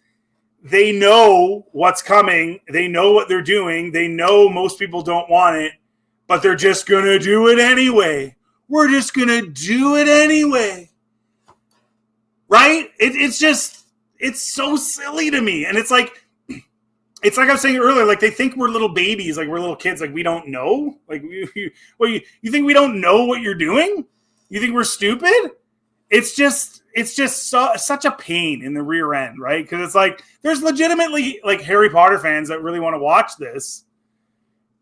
they know what's coming, they know what they're doing, they know most people don't want it, but they're just going to do it anyway. We're just going to do it anyway. Right? It's so silly to me. And it's like I was saying earlier, like they think we're little babies, like we're little kids, like we don't know. Like, you think we don't know what you're doing? You think we're stupid? It's just such a pain in the rear end, right? Because it's like there's legitimately like Harry Potter fans that really want to watch this,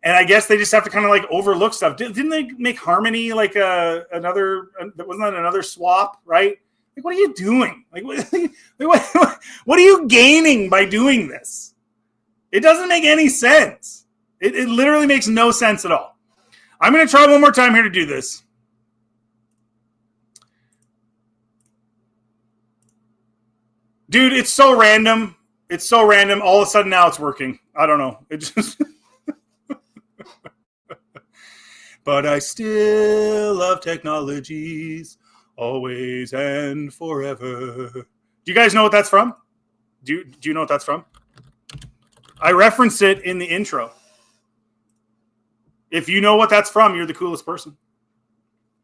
and I guess they just have to kind of like overlook stuff. Didn't they make Harmony like another? Wasn't that another swap, right? Like, what are you doing? Like, what are you gaining by doing this? It doesn't make any sense. It literally makes no sense at all. I'm going to try one more time here to do this. Dude, it's so random. It's so random. All of a sudden now it's working. I don't know. It just But I still love technologies, always and forever. Do you guys know what that's from? Do you know what that's from? I referenced it in the intro. If you know what that's from, you're the coolest person.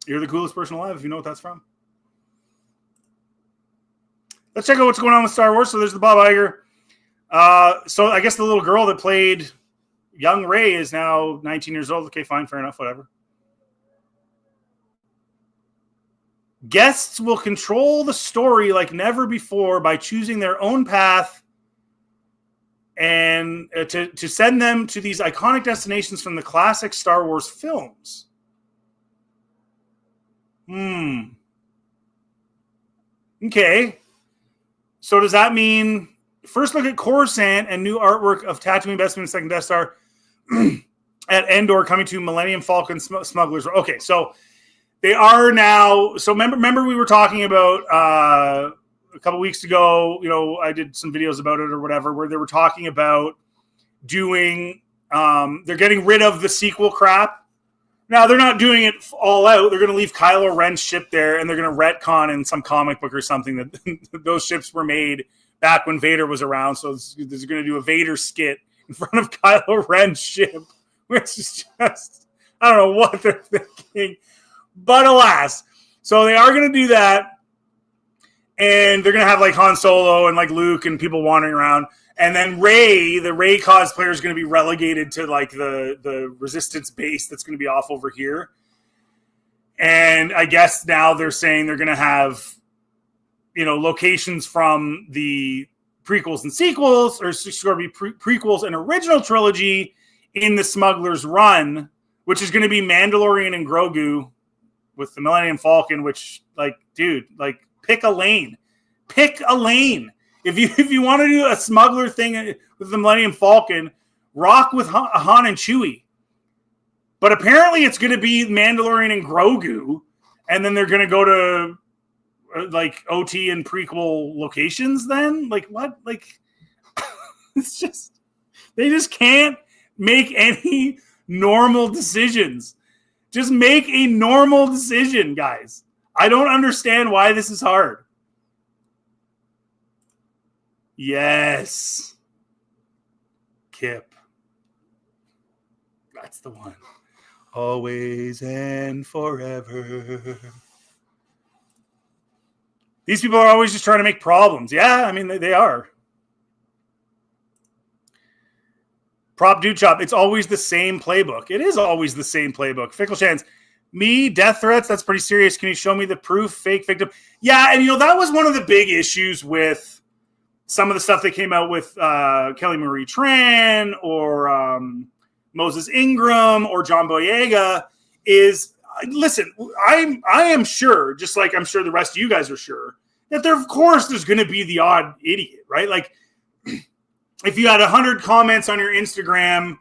You're the coolest person alive if you know what that's from. Let's check out what's going on with Star Wars. So there's the Bob Iger. So I guess the little girl that played young Rey is now 19 years old. Okay, fine, fair enough, whatever. Guests will control the story like never before by choosing their own path and to send them to these iconic destinations from the classic Star Wars films. Okay. So does that mean First look at Coruscant and new artwork of Tatooine Bespin and Second Death Star at Endor coming to Millennium Falcon Smugglers. Okay, so they are now. So remember we were talking about a couple weeks ago. You know, I did some videos about it or whatever, where they were talking about doing. They're getting rid of the sequel crap. Now they're not doing it all out. They're going to leave Kylo Ren's ship there, and they're going to retcon in some comic book or something that those ships were made back when Vader was around. So there's going to do a Vader skit in front of Kylo Ren's ship, which is just, I don't know what they're thinking. But alas, so they are going to do that. And they're going to have like Han Solo and like Luke and people wandering around. And then Rey, the Rey cosplayer, is going to be relegated to like the Resistance base that's going to be off over here. And I guess now they're saying they're going to have, you know, locations from the prequels and sequels, or it's going to be prequels and original trilogy in the Smuggler's Run, which is going to be Mandalorian and Grogu with the Millennium Falcon, which, like, dude, like, pick a lane. Pick a lane. If you want to do a smuggler thing with the Millennium Falcon, rock with Han and Chewie. But apparently it's going to be Mandalorian and Grogu, and then they're going to go to like OT and prequel locations then? Like what? Like it's just they just can't make any normal decisions. Just make a normal decision, guys. I don't understand why this is hard. Yes. Kip. That's the one. Always and forever. These people are always just trying to make problems. Yeah, I mean, they are. Prop Dude Chop. It's always the same playbook. It is always the same playbook. Fickle Chance. Me, death threats, that's pretty serious. Can you show me the proof? Fake victim. Yeah, and you know, that was one of the big issues with some of the stuff that came out with Kelly Marie Tran or Moses Ingram or John Boyega is, listen, I am sure, just like I'm sure the rest of you guys are sure, that there, of course, there's going to be the odd idiot, right? Like, if you had 100 comments on your Instagram,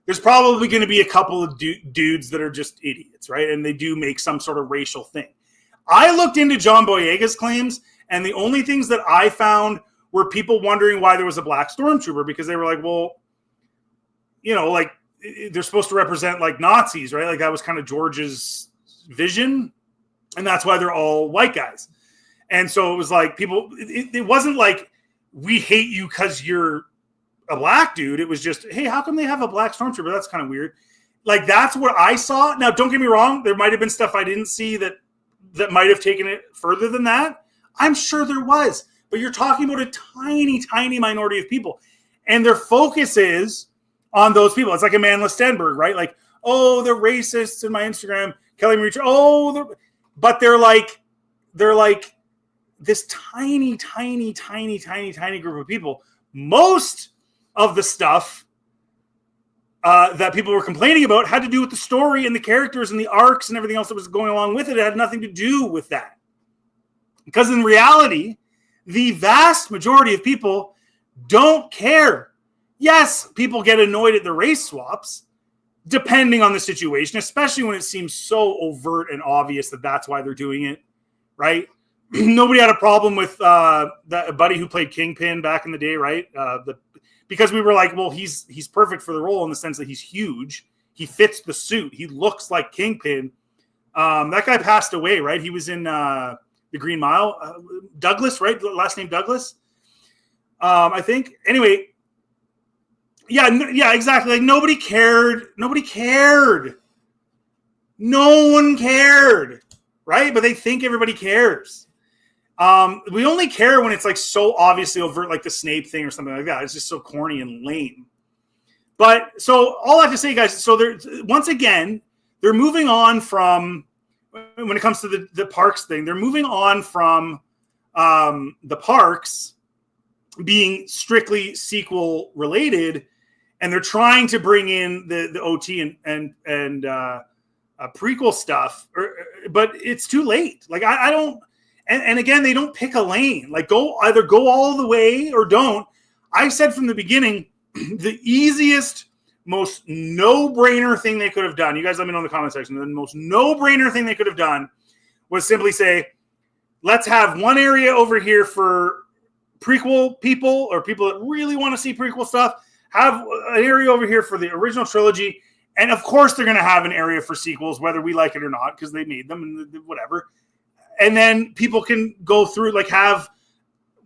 there's probably going to be a couple of dudes that are just idiots, right? And they do make some sort of racial thing. I looked into John Boyega's claims, and the only things that I found were people wondering why there was a black stormtrooper, because they were like, well, you know, like they're supposed to represent like Nazis, right? Like that was kind of George's vision. And that's why they're all white guys. And so it was like people, it wasn't like we hate you because you're a black dude. It was just, hey, how come they have a black stormtrooper? That's kind of weird. Like that's what I saw. Now, don't get me wrong. There might've been stuff I didn't see that might've taken it further than that. I'm sure there was. But you're talking about a tiny, tiny minority of people. And their focus is on those people. It's like a Manla Stenberg, right? Like, oh, they're racists in my Instagram. Kelly Marie, but they're like this tiny, tiny, tiny, tiny, tiny group of people. Most of the stuff that people were complaining about had to do with the story and the characters and the arcs and everything else that was going along with it. It had nothing to do with that. Because in reality, the vast majority of people don't care. Yes, people get annoyed at the race swaps, depending on the situation, especially when it seems so overt and obvious that that's why they're doing it, right? Nobody had a problem with that buddy who played Kingpin back in the day, right? Because we were like, well, he's perfect for the role in the sense that he's huge. He fits the suit. He looks like Kingpin. That guy passed away, right? He was in The Green Mile. Douglas, right? Last name Douglas, I think. Anyway, yeah, exactly. Like nobody cared. No one cared, right? But they think everybody cares. We only care when it's like so obviously overt, like the Snape thing or something like that. It's just so corny and lame. But so all I have to say, guys, so once again, they're moving on from, when it comes to the parks thing, they're moving on from the parks being strictly sequel related, and they're trying to bring in the OT and prequel stuff, but it's too late. Like I don't, and again, they don't pick a lane. Like either go all the way or don't. I said from the beginning, the easiest, most no-brainer thing they could have done, you guys let me know in the comment section, the most no-brainer thing they could have done was simply say, let's have one area over here for prequel people or people that really want to see prequel stuff, have an area over here for the original trilogy, and of course they're going to have an area for sequels, whether we like it or not, because they made them and whatever. And then people can go through, like have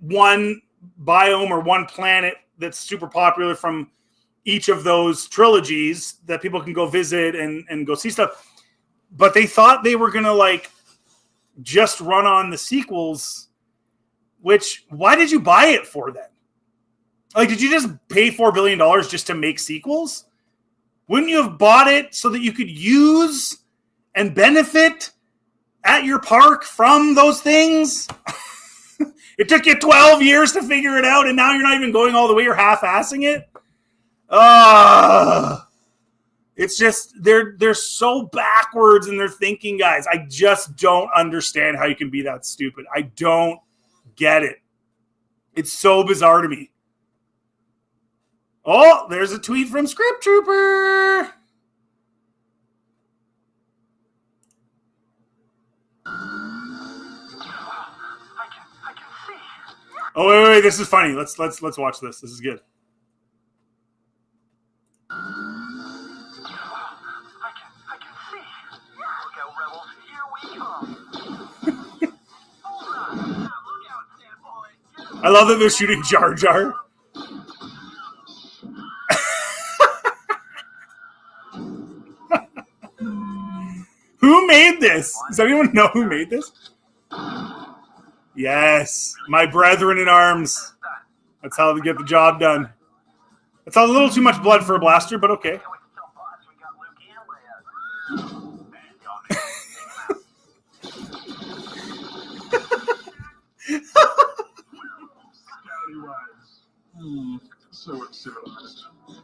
one biome or one planet that's super popular from each of those trilogies that people can go visit and go see stuff. But they thought they were going to like just run on the sequels, which why did you buy it for then? Like, did you just pay $4 billion just to make sequels? Wouldn't you have bought it so that you could use and benefit at your park from those things? It took you 12 years to figure it out, and now you're not even going all the way or half-assing it? It's just, they're so backwards in their thinking, guys. I just don't understand how you can be that stupid. I don't get it. It's so bizarre to me. Oh, there's a tweet from Script Trooper. Oh, wait, this is funny. Let's watch this. This is good. I love that they're shooting Jar Jar. Who made this? Does anyone know who made this? Yes, my brethren in arms. That's how they get the job done. That's a little too much blood for a blaster, but okay.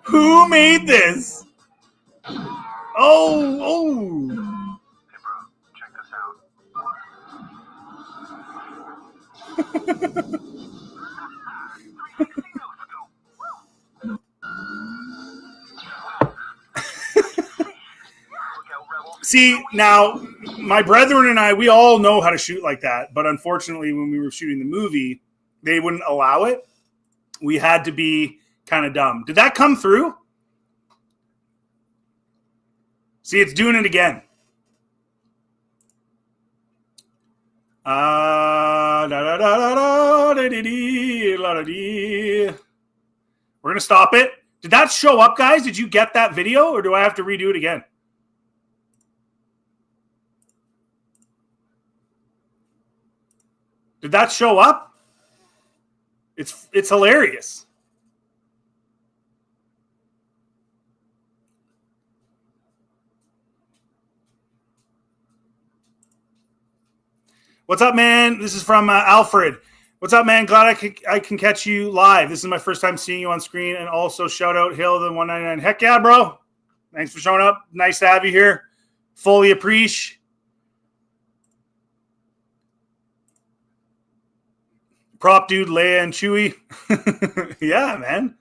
Who made this? Oh. See, now, my brethren and I, we all know how to shoot like that. But unfortunately, when we were shooting the movie, they wouldn't allow it. We had to be kind of dumb. Did that come through? See, it's doing it again. We're going to stop it. Did that show up, guys? Did you get that video, or do I have to redo it again? Did that show up? It's hilarious. What's up, man? This is from Alfred. What's up, man? Glad I can catch you live. This is my first time seeing you on screen, and also shout out Hill the 199. Heck yeah, bro! Thanks for showing up. Nice to have you here. Fully appreciate. Prop dude, Leia and Chewie. Yeah, man.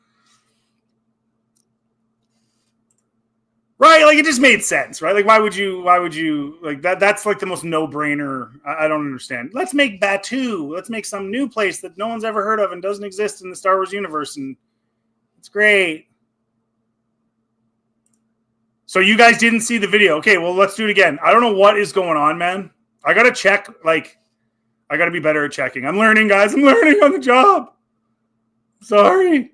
Right, like it just made sense, right? Like why would you like that? That's like the most no-brainer. I don't understand. Let's make Batuu. Let's make some new place that no one's ever heard of and doesn't exist in the Star Wars universe, and it's great. So you guys didn't see the video. Okay, well, let's do it again. I don't know what is going on, man. I gotta check, I got to be better at checking. I'm learning, guys. I'm learning on the job. Sorry.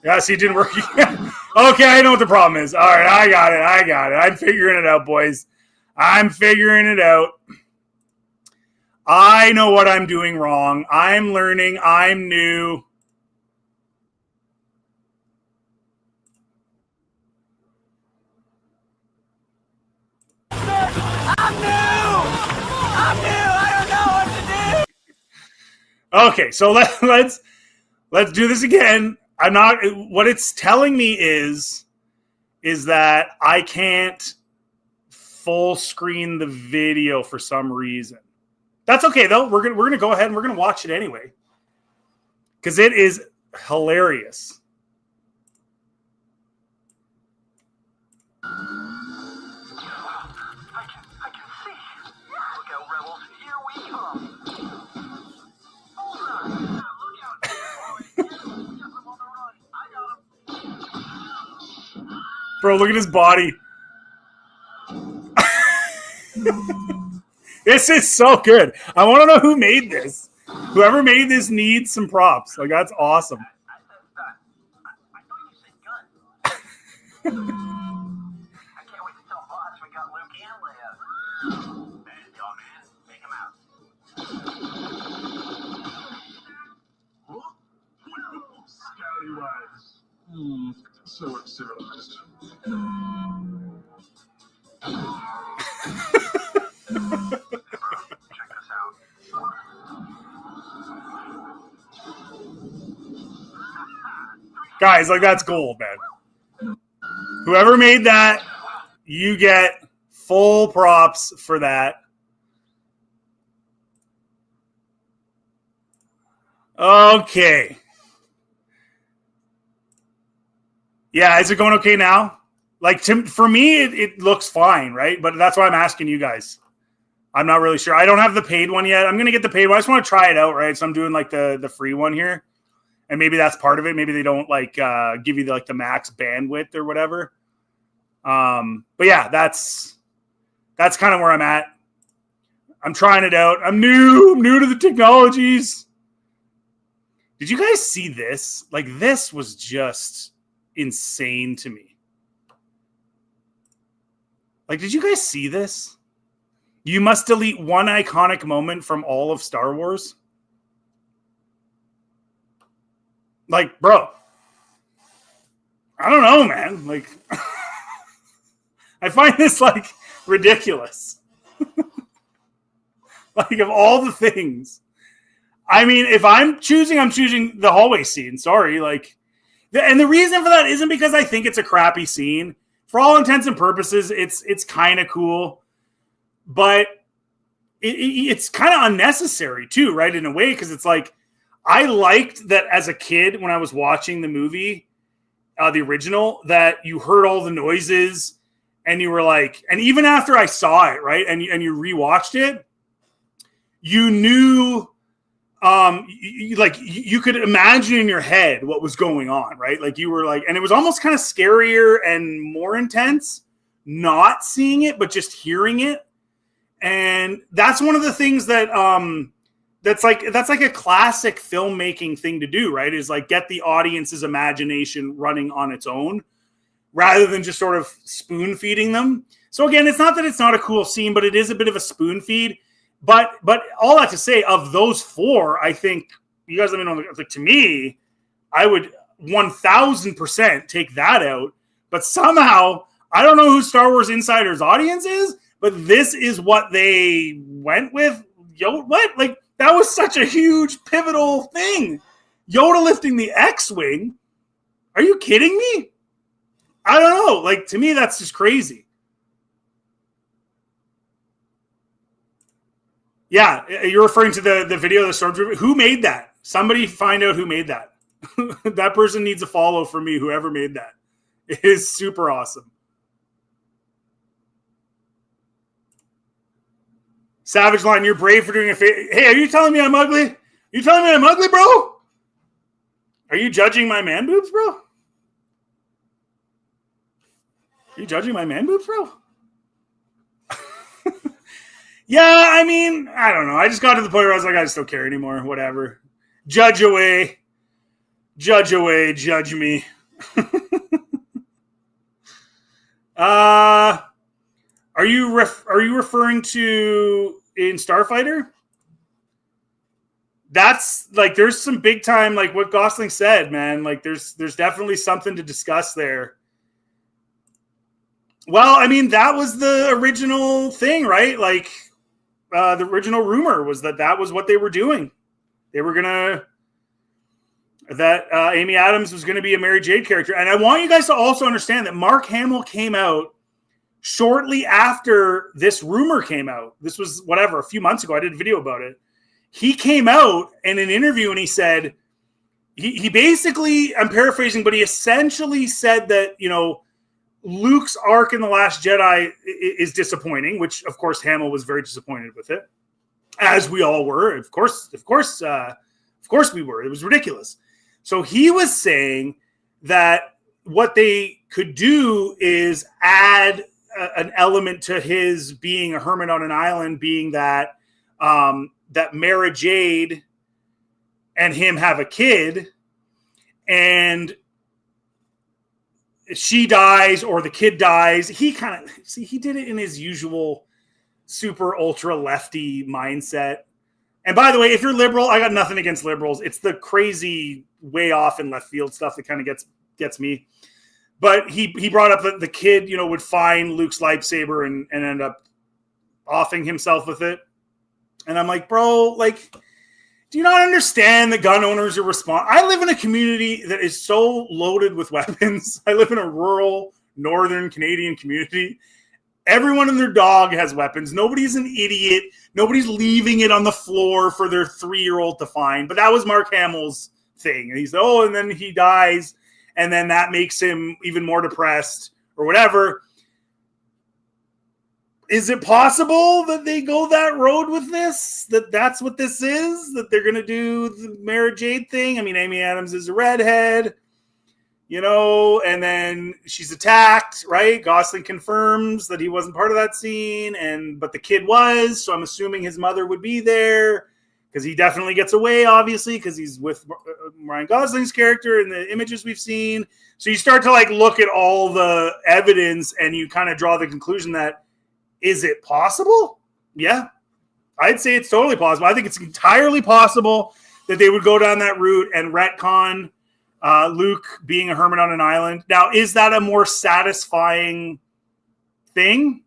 Yeah, see, it didn't work. Okay, I know what the problem is. All right, I got it. I'm figuring it out, boys. I'm figuring it out. I know what I'm doing wrong. I'm learning. I'm new. I'm new. I don't know what to do. Okay, so let's do this again. I'm not. What it's telling me is that I can't full screen the video for some reason. That's okay though. We're gonna go ahead and we're gonna watch it anyway because it is hilarious. Bro, look at his body. This is so good. I want to know who made this. Whoever made this needs some props. Like, that's awesome. So uncivilized. Guys, like, that's gold, man. Whoever made that, you get full props for that. Okay. Yeah, is it going okay now? Like, for me, it looks fine, right? But that's why I'm asking you guys. I'm not really sure. I don't have the paid one yet. I'm going to get the paid one. I just want to try it out, right? So I'm doing, like, the free one here. And maybe that's part of it. Maybe they don't, like, give you, the max bandwidth or whatever. But, yeah, that's kind of where I'm at. I'm trying it out. I'm new to the technologies. Did you guys see this? Like, this was just insane to me. Like, did you guys see this? You must delete one iconic moment from all of Star Wars. Like, bro, I don't know, man. Like, I find this, like, ridiculous. Like, of all the things. I mean, if I'm choosing the hallway scene. Sorry, like, and the reason for that isn't because I think it's a crappy scene. For all intents and purposes, it's kind of cool, but it's kind of unnecessary too, right? In a way, because it's like I liked that as a kid when I was watching the movie, the original, that you heard all the noises and you were like, and even after I saw it, right, and you rewatched it, you knew. You could imagine in your head what was going on, right? Like you were like, and it was almost kind of scarier and more intense not seeing it, but just hearing it. And that's one of the things that that's like a classic filmmaking thing to do, right? Is like get the audience's imagination running on its own rather than just sort of spoon feeding them. So again, it's not that it's not a cool scene, but it is a bit of a spoon feed. But all that to say, of those four, I think you guys let me know. Like, to me, I would 1,000% take that out. But somehow, I don't know who Star Wars Insider's audience is, but this is what they went with. What? Like, that was such a huge pivotal thing. Yoda lifting the X-Wing. Are you kidding me? I don't know. Like, to me, that's just crazy. Yeah, you're referring to the video of the Stormtrooper. Who made that? Somebody find out who made that. That person needs a follow for me, whoever made that. It is super awesome. Savage Line, you're brave for doing a favor. Hey, are you telling me I'm ugly? You telling me I'm ugly, bro? Are you judging my man boobs, bro? Are you judging my man boobs, bro? Yeah, I mean, I don't know. I just got to the point where I was like, I just don't care anymore. Whatever. Judge away. Judge away. Judge me. Are you referring to in Starfighter? That's like, there's some big time, like what Gosling said, man. Like there's definitely something to discuss there. Well, I mean, that was the original thing, right? Like, the original rumor was that was what they were doing. They were that Amy Adams was going to be a Mary Jade character. And I want you guys to also understand that Mark Hamill came out shortly after this rumor came out, this was whatever, a few months ago, I did a video about it. He came out in an interview and he said, he basically, I'm paraphrasing, but he essentially said that, you know, Luke's arc in The Last Jedi is disappointing, which of course Hamill was very disappointed with it, as we all were. Of course we were. It was ridiculous. So he was saying that what they could do is add an element to his being a hermit on an island, being that that Mara Jade and him have a kid, and she dies or the kid dies. He did it in his usual super ultra lefty mindset. And by the way, if you're liberal, I got nothing against liberals. It's the crazy way off in left field stuff that kind of gets me. But he brought up that the kid, you know, would find Luke's lightsaber and end up offing himself with it. And I'm like, bro, like, do you not understand that gun owners are responsible? I live in a community that is so loaded with weapons. I live in a rural northern Canadian community. Everyone and their dog has weapons. Nobody's an idiot. Nobody's leaving it on the floor for their 3-year-old to find. But that was Mark Hamill's thing. And he said, oh, and then he dies. And then that makes him even more depressed or whatever. Is it possible that they go that road with this? That's what this is? That they're going to do the Mara Jade thing? I mean, Amy Adams is a redhead, you know, and then she's attacked, right? Gosling confirms that he wasn't part of that scene, but the kid was, so I'm assuming his mother would be there, because he definitely gets away, obviously, because he's with Ryan Gosling's character in the images we've seen. So you start to like look at all the evidence and you kind of draw the conclusion that, is it possible? Yeah, I'd say it's totally possible. I think it's entirely possible that they would go down that route and retcon Luke being a hermit on an island. Now, is that a more satisfying thing?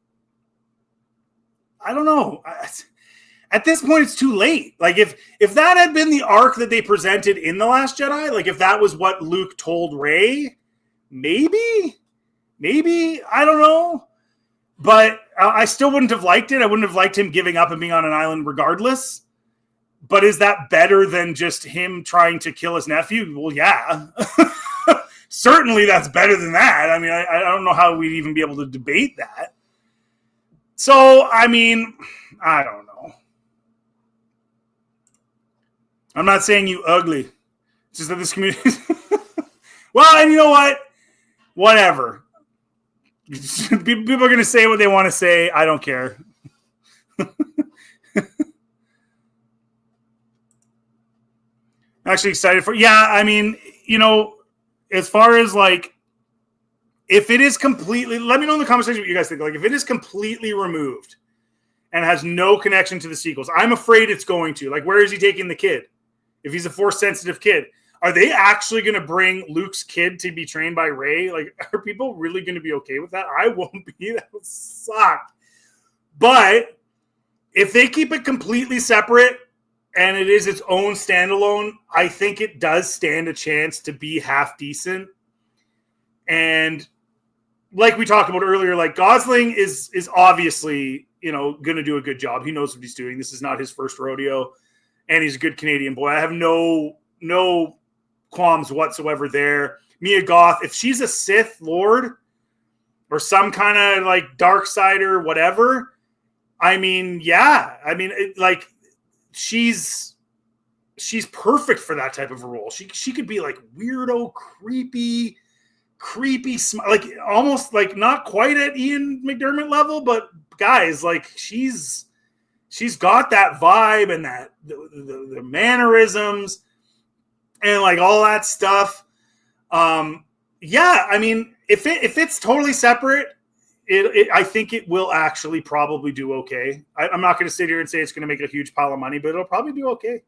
I don't know. At this point, it's too late. Like, if that had been the arc that they presented in The Last Jedi, like if that was what Luke told Rey, maybe, I don't know. But I still wouldn't have liked it. I wouldn't have liked him giving up and being on an island regardless. But is that better than just him trying to kill his nephew? Well, yeah. Certainly that's better than that. I mean, I don't know how we'd even be able to debate that. So, I mean, I don't know. I'm not saying you ugly. It's just that this community... Well, and you know what? Whatever. People are going to say what they want to say. I don't care. Actually excited for... Yeah, I mean, you know, as far as like... If it is completely... Let me know in the comment section what you guys think. Like, if it is completely removed and has no connection to the sequels, I'm afraid it's going to. Like, where is he taking the kid? If he's a Force-sensitive kid. Are they actually going to bring Luke's kid to be trained by Rey? Like, are people really going to be okay with that? I won't be. That would suck. But if they keep it completely separate and it is its own standalone, I think it does stand a chance to be half decent. And like we talked about earlier, like Gosling is obviously, you know, going to do a good job. He knows what he's doing. This is not his first rodeo. And he's a good Canadian boy. I have no qualms whatsoever there. Mia Goth, if she's a Sith Lord or some kind of like dark sider, whatever, I mean, yeah. I mean, like she's perfect for that type of a role. She could be like weirdo, creepy, like almost like not quite at Ian McDermott level, but guys, like she's got that vibe and that the mannerisms and like all that stuff. Yeah, I mean, if it's totally separate, I think it will actually probably do okay. I'm not going to sit here and say it's going to make a huge pile of money, but it'll probably do okay.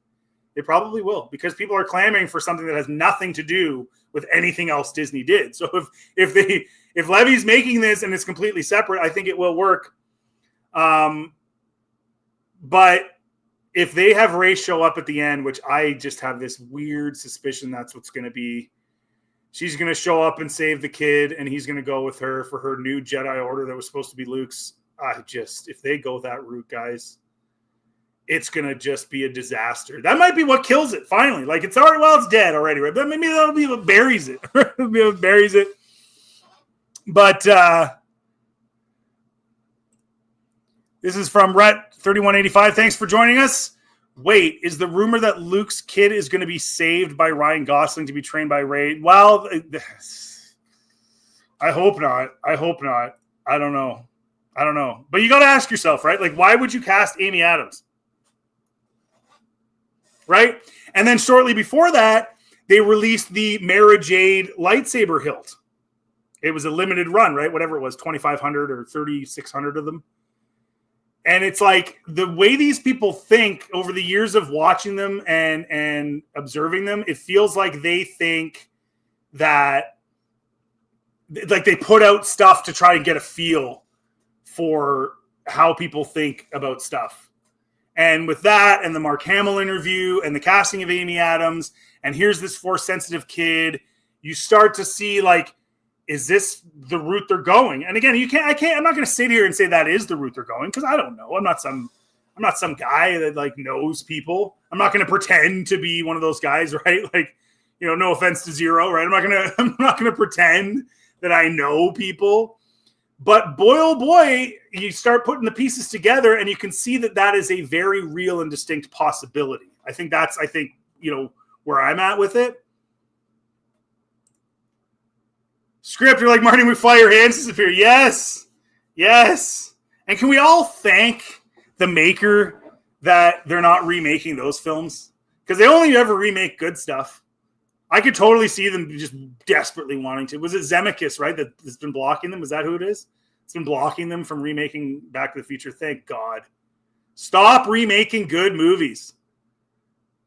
It probably will, because people are clamoring for something that has nothing to do with anything else Disney did. So if Levy's making this and it's completely separate, I think it will work. But if they have Rey show up at the end, which I just have this weird suspicion that's what's going to be, she's going to show up and save the kid, and he's going to go with her for her new Jedi Order that was supposed to be Luke's. If they go that route, guys, it's going to just be a disaster. That might be what kills it, finally. Like, it's already, well, it's dead already, right? But maybe that'll be what buries it. Buries it. But this is from Rhett3185. Thanks for joining us. Wait, is the rumor that Luke's kid is going to be saved by Ryan Gosling to be trained by Rey? Well, I hope not. I don't know. But you got to ask yourself, right? Like, why would you cast Amy Adams? Right? And then shortly before that, they released the Mara Jade lightsaber hilt. It was a limited run, right? Whatever it was, 2,500 or 3,600 of them. And it's like the way these people think over the years of watching them and observing them, it feels like they think that like they put out stuff to try and get a feel for how people think about stuff. And with that and the Mark Hamill interview and the casting of Amy Adams, and here's this Force-sensitive kid, you start to see like, is this the route they're going? And again, I'm not going to sit here and say that is the route they're going, because I don't know. I'm not some guy that like knows people. I'm not going to pretend to be one of those guys, right? Like, no offense to Zero, right? I'm not going to pretend that I know people. But boy, oh boy, you start putting the pieces together and you can see that is a very real and distinct possibility. I think where I'm at with it. Script, you're like, Marty McFly, your hands disappear. Yes. And can we all thank the maker that they're not remaking those films? Because they only ever remake good stuff. I could totally see them just desperately wanting to. Was it Zemeckis, right, that's been blocking them? Is that who it is? It's been blocking them from remaking Back to the Future. Thank God. Stop remaking good movies.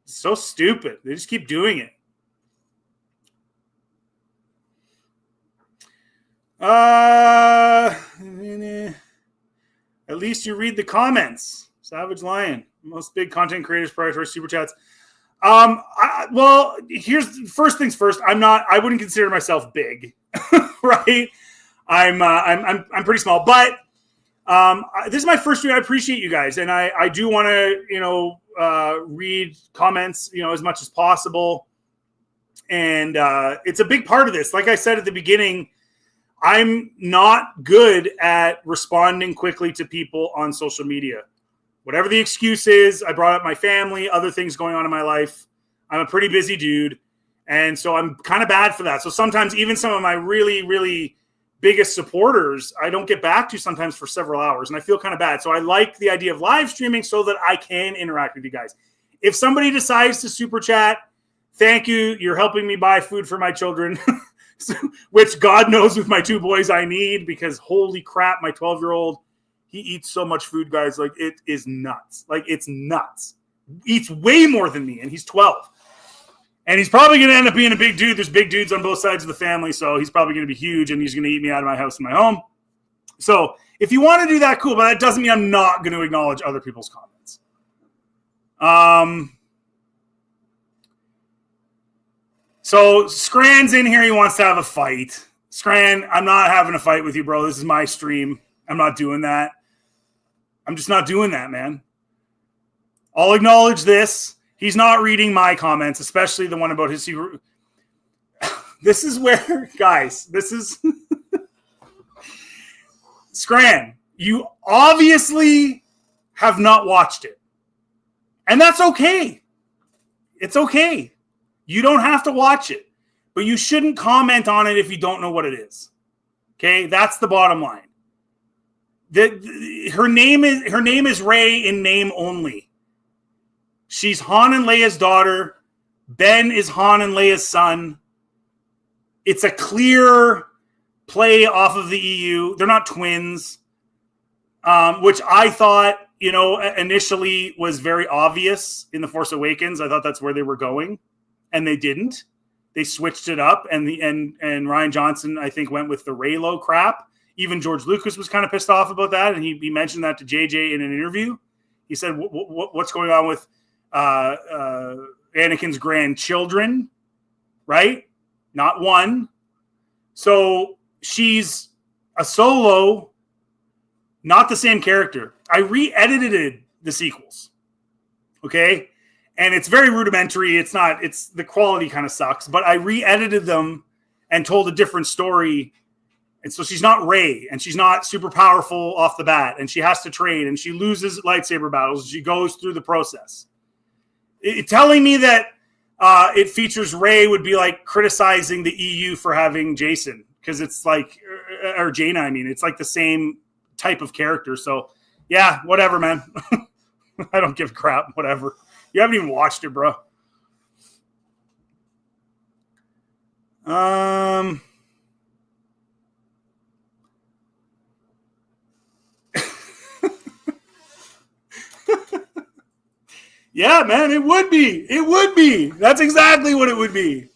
It's so stupid. They just keep doing it. At least you read the comments. Savage Lion. Most big content creators prioritize super chats. Well, here's first things first. I wouldn't consider myself big, right? I'm pretty small, but this is my first year. I appreciate you guys, and I do want to read comments as much as possible, and it's a big part of this. Like I said at the beginning, I'm not good at responding quickly to people on social media. Whatever the excuse is, I brought up my family, other things going on in my life. I'm a pretty busy dude, and so I'm kind of bad for that. So sometimes even some of my really, really biggest supporters, I don't get back to sometimes for several hours, and I feel kind of bad. So I like the idea of live streaming so that I can interact with you guys. If somebody decides to super chat, thank you. You're helping me buy food for my children, which God knows with my two boys I need, because holy crap, my 12-year-old, he eats so much food, guys. Like, it is nuts. Like, it's nuts. Eats way more than me, and he's 12. And he's probably going to end up being a big dude. There's big dudes on both sides of the family, so he's probably going to be huge, and he's going to eat me out of my house and my home. So if you want to do that, cool, but that doesn't mean I'm not going to acknowledge other people's comments. So Scran's in here. He wants to have a fight. Scran, I'm not having a fight with you, bro. This is my stream. I'm not doing that. I'm just not doing that, man. I'll acknowledge this. He's not reading my comments, especially the one about his secret. This is where, guys, this is... Scran, you obviously have not watched it. And that's okay. It's okay. You don't have to watch it. But you shouldn't comment on it if you don't know what it is. Okay? That's the bottom line. Her name is Rey in name only. She's Han and Leia's daughter. Ben is Han and Leia's son. It's a clear play off of the EU. They're not twins, which I thought, initially was very obvious in The Force Awakens. I thought that's where they were going, and they didn't. They switched it up, and Rian Johnson, I think, went with the Reylo crap. Even George Lucas was kind of pissed off about that, and he mentioned that to JJ in an interview. He said, what's going on with Anakin's grandchildren, right? not one. So she's a solo, not the same character. I re-edited the sequels. Okay? And it's very rudimentary. It's the quality kind of sucks, but I re-edited them and told a different story. And so she's not Rey, and she's not super powerful off the bat, and she has to train, and she loses lightsaber battles. She goes through the process. Telling me that it features Rey would be like criticizing the EU for having Jason, because it's like, or Jaina, I mean, it's like the same type of character. So, yeah, whatever, man. I don't give a crap. Whatever. You haven't even watched it, bro. Yeah, man, it would be. It would be. That's exactly what it would be.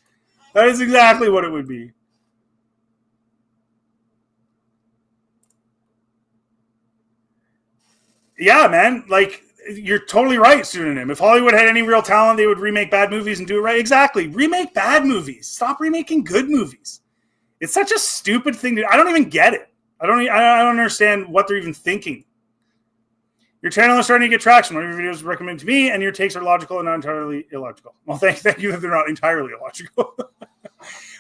That is exactly what it would be. Yeah, man. Like, you're totally right, Pseudonym. If Hollywood had any real talent, they would remake bad movies and do it right. Exactly. Remake bad movies. Stop remaking good movies. It's such a stupid thing I don't even get it. I don't understand what they're even thinking. Your channel is starting to get traction. One of your videos are recommended to me, and your takes are logical and not entirely illogical. Well, thank you that they're not entirely illogical.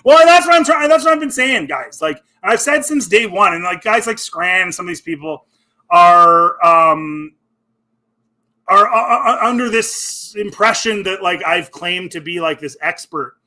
Well, that's what I'm trying. That's what I've been saying, guys. Like, I've said since day one, and like guys like Scran and some of these people are under this impression that like I've claimed to be like this expert.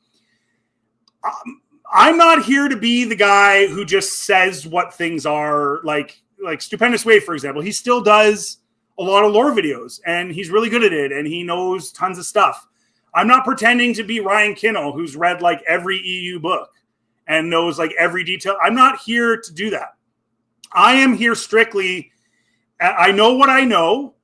I'm not here to be the guy who just says what things are. Like Stupendous Wave, for example, he still does a lot of lore videos, and he's really good at it, and he knows tons of stuff. I'm not pretending to be Ryan Kinnell, who's read like every EU book and knows like every detail. I'm not here to do that. I am here strictly, I know what I know.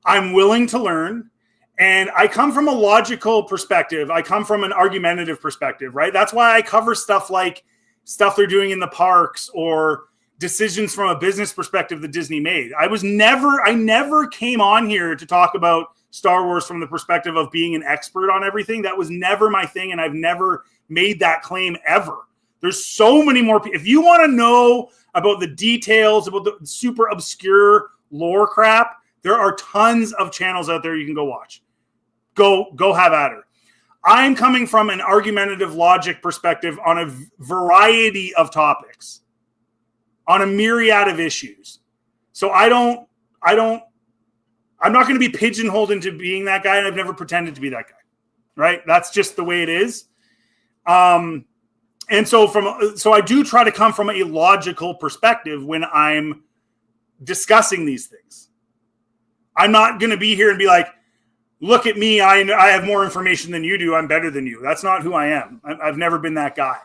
I'm willing to learn. And I come from a logical perspective. I come from an argumentative perspective, right? That's why I cover stuff like stuff they're doing in the parks or decisions from a business perspective that Disney made. I never came on here to talk about Star Wars from the perspective of being an expert on everything. That was never my thing, and I've never made that claim ever. There's so many more people. If you want to know about the details, about the super obscure lore crap, there are tons of channels out there you can go watch. Go have at her. I'm coming from an argumentative logic perspective on a variety of topics, on a myriad of issues. So I'm not going to be pigeonholed into being that guy, and I've never pretended to be that guy, right? That's just the way it is. And so I do try to come from a logical perspective when I'm discussing these things. I'm not going to be here and be like, look at me, I have more information than you do, I'm better than you. That's not who I am. I've never been that guy.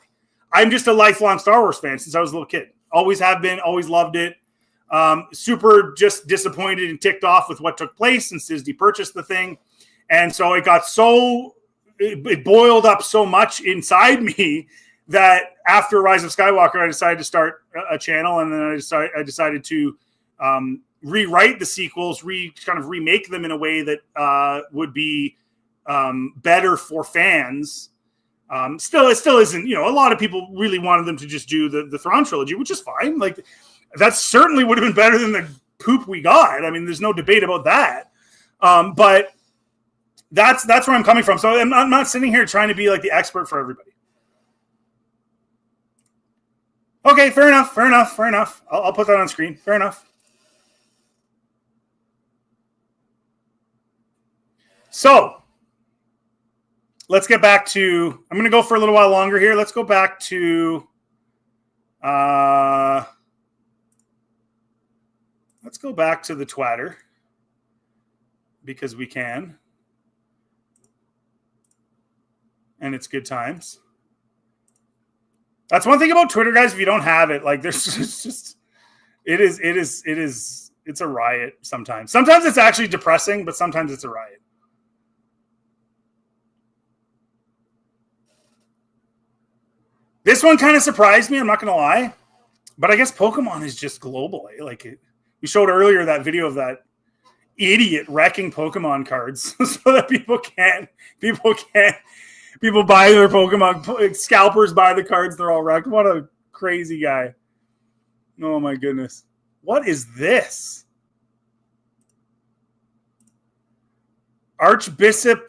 I'm just a lifelong Star Wars fan since I was a little kid. Always have been, always loved it. Super just disappointed and ticked off with what took place since Disney purchased the thing. And so it boiled up so much inside me that after Rise of Skywalker, I decided to start a channel, and then I decided to rewrite the sequels, kind of remake them in a way that would be better for fans. It still isn't, a lot of people really wanted them to just do the Thrawn trilogy, which is fine. Like, that certainly would have been better than the poop we got. I mean, there's no debate about that. But that's where I'm coming from. So I'm not sitting here trying to be like the expert for everybody. Okay, fair enough. I'll put that on screen. Fair enough. So let's get back to, I'm going to go for a little while longer here. Let's go back to, the Twitter, because we can. And it's good times. That's one thing about Twitter, guys. If you don't have it, like, there's just it's a riot sometimes. Sometimes it's actually depressing, but sometimes it's a riot. This one kind of surprised me, I'm not going to lie. But I guess Pokemon is just global. Like, we showed earlier that video of that idiot wrecking Pokemon cards so that people can't People buy their Pokemon, scalpers buy the cards, they're all wrecked. What a crazy guy. Oh my goodness. What is this? Archbishop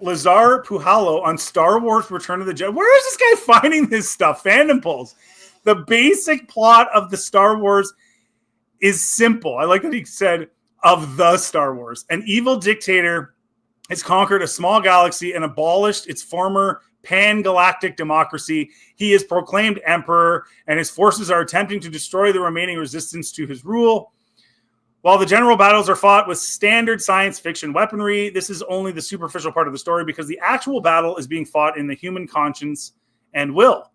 Lazar Puhalo on Star Wars Return of the Jedi. Where is this guy finding this stuff? Fandom polls. The basic plot of the Star Wars is simple. I like that he said of the Star Wars. An evil dictator has conquered a small galaxy and abolished its former pan-galactic democracy. He is proclaimed emperor, and his forces are attempting to destroy the remaining resistance to his rule. While the general battles are fought with standard science fiction weaponry, this is only the superficial part of the story because the actual battle is being fought in the human conscience and will.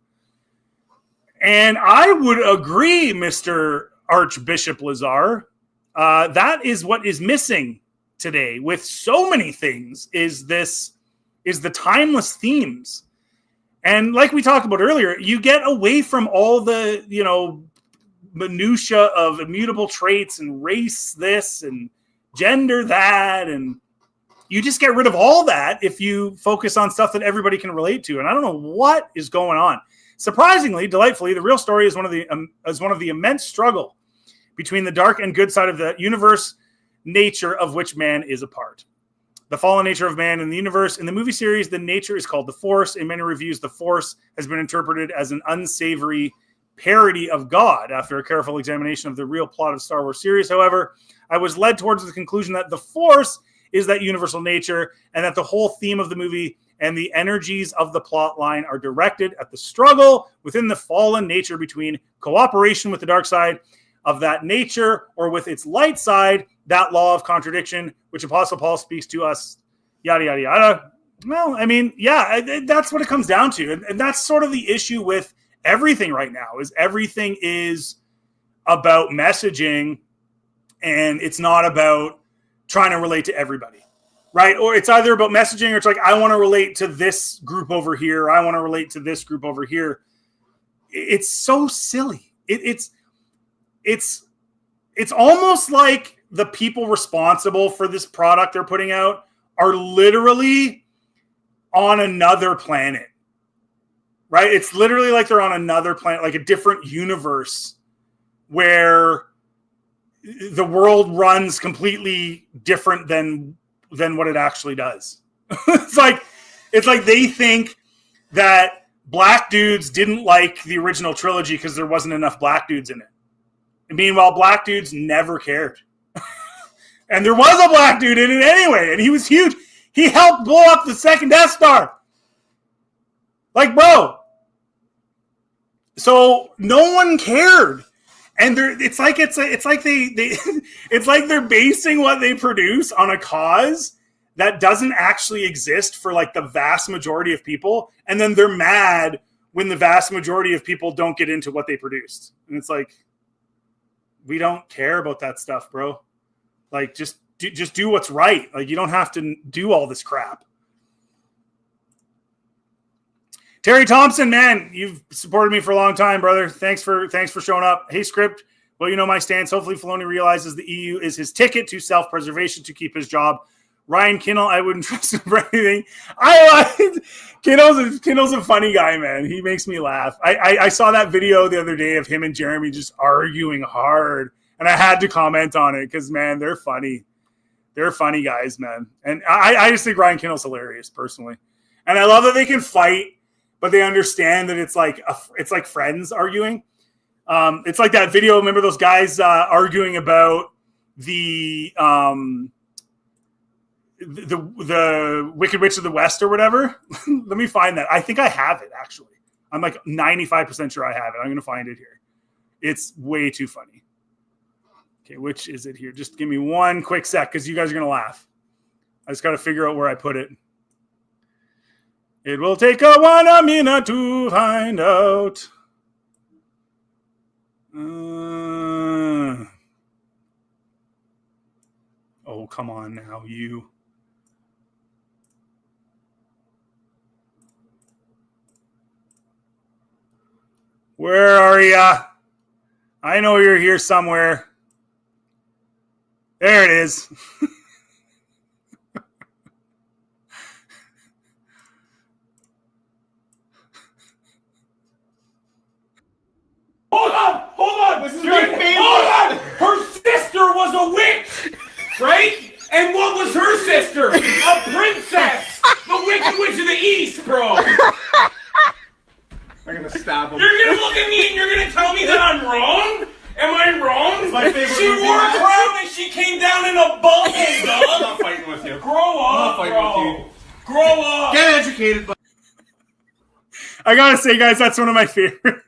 And I would agree, Mr. Archbishop Lazar. That is what is missing today with so many things is the timeless themes. And like we talked about earlier, you get away from all the, minutia of immutable traits and race this and gender that, and you just get rid of all that if you focus on stuff that everybody can relate to. And I don't know what is going on. Surprisingly, delightfully, the real story is one of the immense struggle between the dark and good side of the universe, nature of which man is a part. The fallen nature of man in the universe. In the movie series, the nature is called the Force. In many reviews, the Force has been interpreted as an unsavory parody of God. After a careful examination of the real plot of Star Wars series, however, I was led towards the conclusion that the Force is that universal nature and that the whole theme of the movie and the energies of the plot line are directed at the struggle within the fallen nature between cooperation with the dark side of that nature or with its light side, that law of contradiction, which Apostle Paul speaks to us, yada, yada, yada. Well, I mean, yeah, that's what it comes down to. And that's sort of the issue with everything right now is everything is about messaging and it's not about trying to relate to everybody, right? Or it's either about messaging or it's like, I want to relate to this group over here. I want to relate to this group over here. It's so silly. It's almost like the people responsible for this product they're putting out are literally on another planet. Right? It's literally like they're on another planet, like a different universe where the world runs completely different than what it actually does. It's like they think that black dudes didn't like the original trilogy because there wasn't enough black dudes in it. And meanwhile, black dudes never cared. And there was a black dude in it anyway, and he was huge. He helped blow up the second Death Star. Like, bro. So no one cared, and it's like they're basing what they produce on a cause that doesn't actually exist for like the vast majority of people, and then they're mad when the vast majority of people don't get into what they produced. And it's like, we don't care about that stuff, bro. Like, just do what's right. Like, you don't have to do all this crap. Terry Thompson, man, you've supported me for a long time, brother. Thanks for showing up. Hey, Script, well, you know my stance. Hopefully Filoni realizes the EU is his ticket to self-preservation to keep his job. Ryan Kinnell, I wouldn't trust him for anything. Kinnell's a funny guy, man. He makes me laugh. I saw that video the other day of him and Jeremy just arguing hard, and I had to comment on it because, man, they're funny. They're funny guys, man. And I just think Ryan Kinnell's hilarious, personally. And I love that they can fight, but they understand that it's like friends arguing. It's like that video. Remember those guys arguing about the Wicked Witch of the West or whatever? Let me find that. I think I have it, actually. I'm like 95% sure I have it. I'm going to find it here. It's way too funny. Okay, which is it here? Just give me one quick sec because you guys are going to laugh. I just got to figure out where I put it. It will take a minute to find out. Oh, come on now, you. Where are ya? I know you're here somewhere. There it is. Hold on! This is my favorite. Hold on! Her sister was a witch, right? And what was her sister? A princess! The Wicked Witch of the East, bro! I'm gonna stab him. You're gonna look at me and you're gonna tell me that I'm wrong? Am I wrong? It's my favorite She movie. wore a crown and she came down in a bubble, I'm dog! not fighting with you. Grow up, fighting bro! with you. Grow up! Get educated, but I gotta say, guys, that's one of my favorite.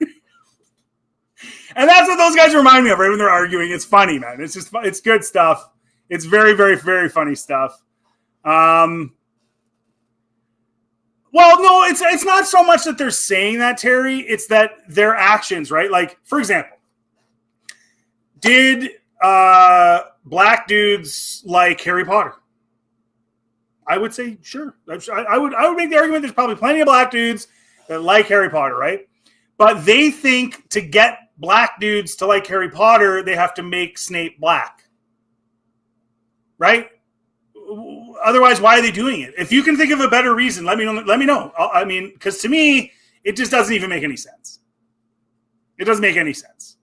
And that's what those guys remind me of, right? When they're arguing. It's funny, man. It's just, it's good stuff. It's very, very, very funny stuff. Well, no, it's not so much that they're saying that, Terry. It's that their actions, right? Like, for example, did black dudes like Harry Potter? I would say sure. I would make the argument there's probably plenty of black dudes that like Harry Potter, right? But they think to get black dudes to like Harry Potter, they have to make Snape black, right? Otherwise, why are they doing it? If you can think of a better reason, let me know. I mean, because to me, it just doesn't even make any sense. It doesn't make any sense.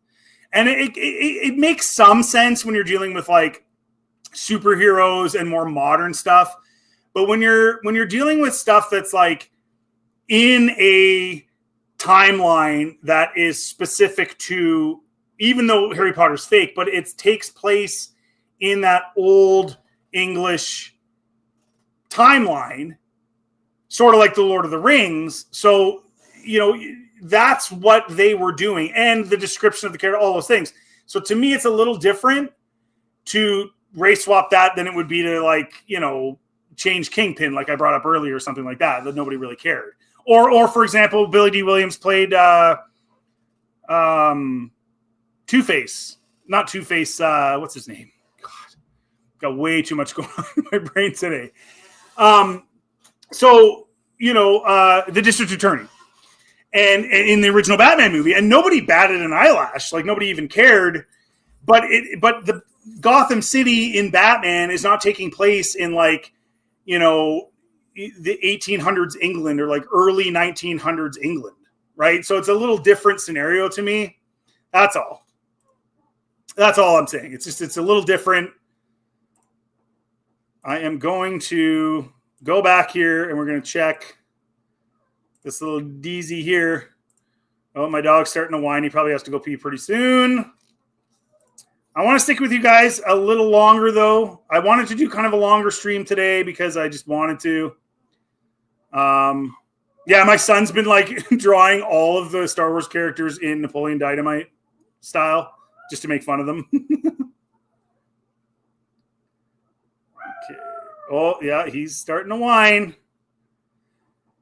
And it makes some sense when you're dealing with like superheroes and more modern stuff. But when you're dealing with stuff that's like in a timeline that is specific to, even though Harry Potter's fake, but it takes place in that old English timeline, sort of like the Lord of the Rings. So, that's what they were doing, and the description of the character, all those things. So to me, it's a little different to race swap that than it would be to change Kingpin, like I brought up earlier, or something like that nobody really cared. Or for example, Billy D. Williams played Two-Face. Not Two-Face, what's his name? God, got way too much going on in my brain today. The district attorney. And in the original Batman movie, and nobody batted an eyelash, like nobody even cared. But the Gotham City in Batman is not taking place in the 1800s England or like early 1900s England, right? So it's a little different scenario to me. That's all. That's all I'm saying. It's a little different. I am going to go back here and we're going to check this little DZ here. Oh, my dog's starting to whine. He probably has to go pee pretty soon. I want to stick with you guys a little longer, though. I wanted to do kind of a longer stream today because I just wanted to. Yeah, my son's been drawing all of the Star Wars characters in Napoleon Dynamite style just to make fun of them. Okay. Oh, yeah, he's starting to whine.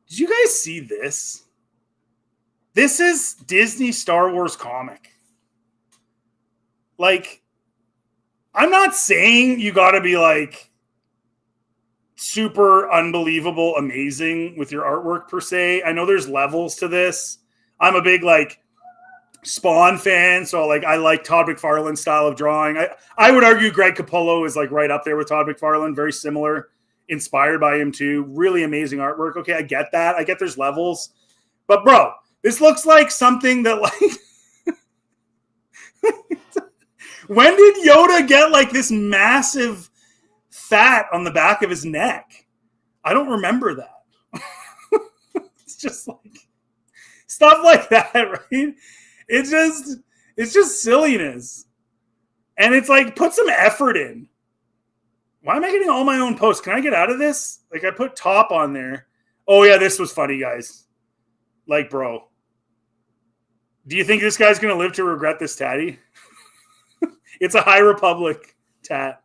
Did you guys see this? This is Disney Star Wars comic. I'm not saying you got to be super unbelievable, amazing with your artwork per se. I know there's levels to this. I'm a big Spawn fan, so I like Todd McFarlane's style of drawing. I would argue Greg Capullo is right up there with Todd McFarlane, very similar, inspired by him too. Really amazing artwork. Okay, I get that. I get there's levels. But bro, this looks like something that when did Yoda get this massive fat on the back of his neck? I don't remember that. It's just stuff like that, right? It's just silliness. And it's put some effort in. Why am I getting all my own posts? Can I get out of this? I put top on there. Oh yeah, this was funny, guys. Bro. Do you think this guy's going to live to regret this tatty? It's a High Republic tat.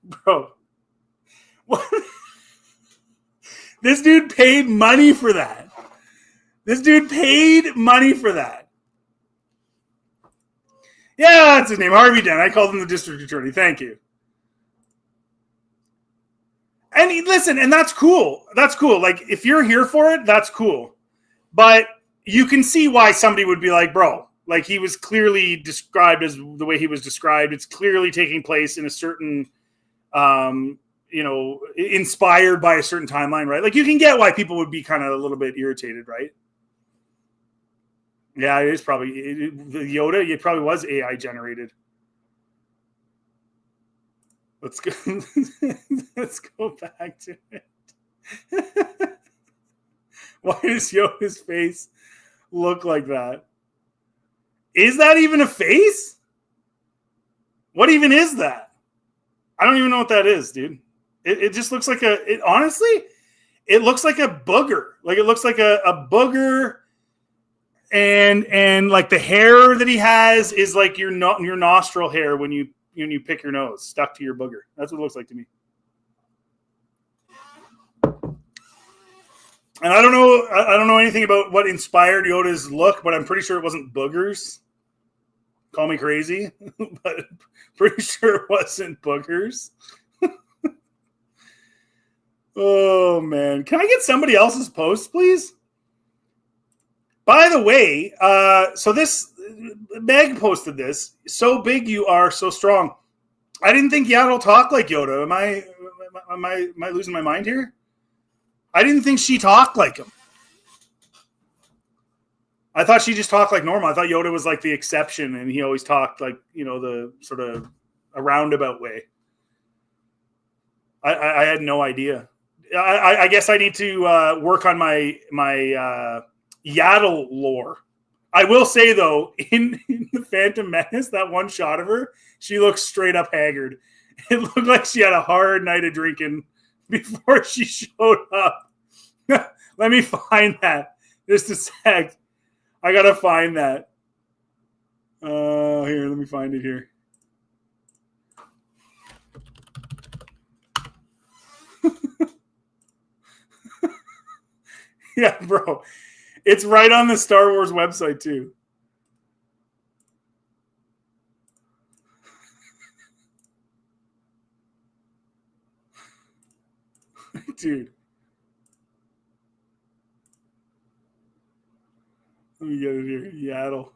Bro. What? This dude paid money for that. Yeah, that's his name. Harvey Dent. I called him the district attorney. Thank you. And listen, and that's cool. That's cool. If you're here for it, that's cool. But you can see why somebody would be bro, he was clearly described as the way he was described. It's clearly taking place in a certain inspired by a certain timeline, right? Like you can get why people would be kind of a little bit irritated, right? Yeah, it is probably the Yoda. It probably was AI generated. Let's go. Let's go back to it. Why does Yoda's face look like that? Is that even a face? What even is that? I don't even know what that is, dude. It just looks like honestly, it looks like a booger. Like it looks like a booger. And like the hair that he has is like your nostril hair when you pick your nose stuck to your booger. That's what it looks like to me. And I don't know anything about what inspired Yoda's look, but I'm pretty sure it wasn't boogers. Call me crazy, but pretty sure it wasn't boogers. Oh man, can I get somebody else's post, please? By the way, so this Meg posted this. So big you are, so strong. I didn't think Yaddle talked like Yoda. Am I losing my mind here? I didn't think she talked like him. I thought she just talked like normal. I thought Yoda was like the exception, and he always talked like the sort of a roundabout way. I had no idea. I guess I need to work on my Yaddle lore. I will say though, in the Phantom Menace, that one shot of her, she looks straight up haggard. It looked like she had a hard night of drinking before she showed up. Let me find that. Just a sec. I gotta find that. Here, let me find it here. Yeah, bro. It's right on the Star Wars website, too. Dude. Let me get it here. Yaddle.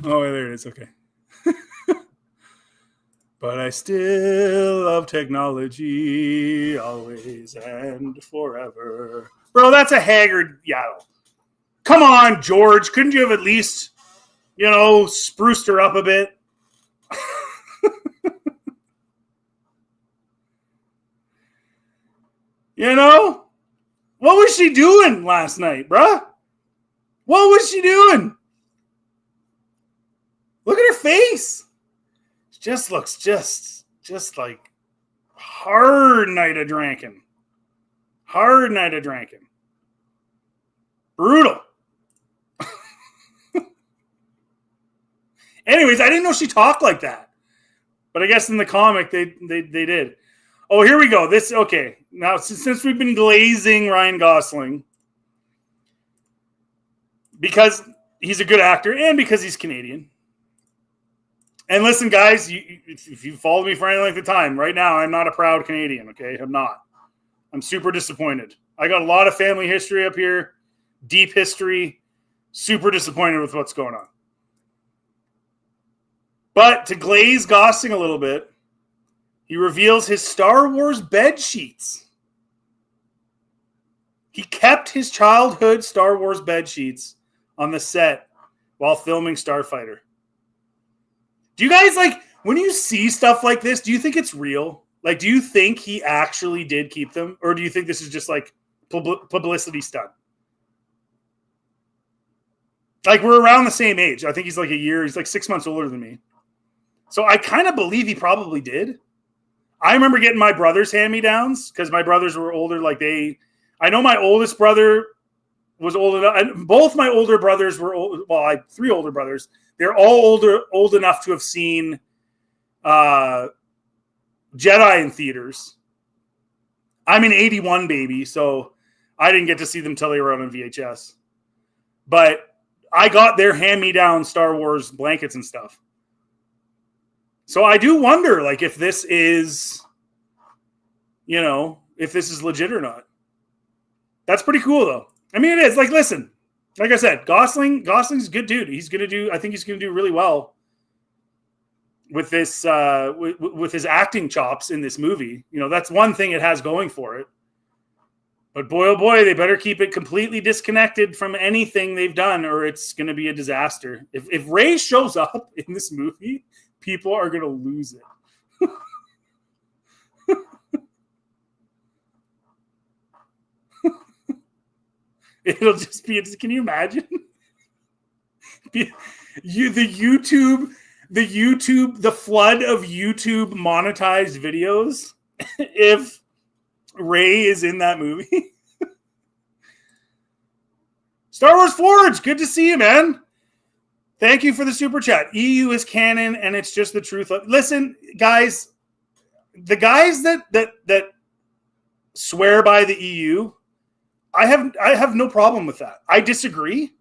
Oh, there it is. Okay. But I still love technology, always and forever. Bro, that's a haggard Yaddle. Come on, George. Couldn't you have at least, spruced her up a bit? What was she doing last night, bruh? What was she doing? Look at her face. Just looks just like hard night of drinking. Hard night of drinking. Brutal. Anyways, I didn't know she talked like that. But I guess in the comic they did. Oh, here we go. Okay. Now, since we've been glazing Ryan Gosling, because he's a good actor and because he's Canadian. And listen, guys, if you followed me for any length of time, right now, I'm not a proud Canadian, okay? I'm not. I'm super disappointed. I got a lot of family history up here, deep history, super disappointed with what's going on. But to glaze Gosling a little bit, he reveals his Star Wars bed sheets. He kept his childhood Star Wars bed sheets on the set while filming Starfighter. Do you guys, when you see stuff like this, do you think it's real? Like, do you think he actually did keep them? Or do you think this is just, publicity stunt? We're around the same age. I think he's he's 6 months older than me. So I kind of believe he probably did. I remember getting my brother's hand-me-downs because my brothers were older. I know my oldest brother was old enough, and both my older brothers were old. Well, I have 3 older brothers. They're all old enough to have seen Jedi in theaters. I'm an 81 baby, so I didn't get to see them till they were out on VHS. But I got their hand-me-down Star Wars blankets and stuff. So I do wonder, if this is, if this is legit or not. That's pretty cool, though. I mean, it is. Listen, Like I said, Gosling's a good dude. I think he's gonna do really well with this with his acting chops in this movie. You know, that's one thing it has going for it. But boy, oh boy, they better keep it completely disconnected from anything they've done, or it's going to be a disaster. If Ray shows up in this movie, people are going to lose it. It'll just be. Can you imagine? The flood of YouTube monetized videos if Ray is in that movie. Star Wars Forge, good to see you, man. Thank you for the super chat. EU is canon, and it's just the truth. Listen, guys, the guys that swear by the EU, I have no problem with that. I disagree.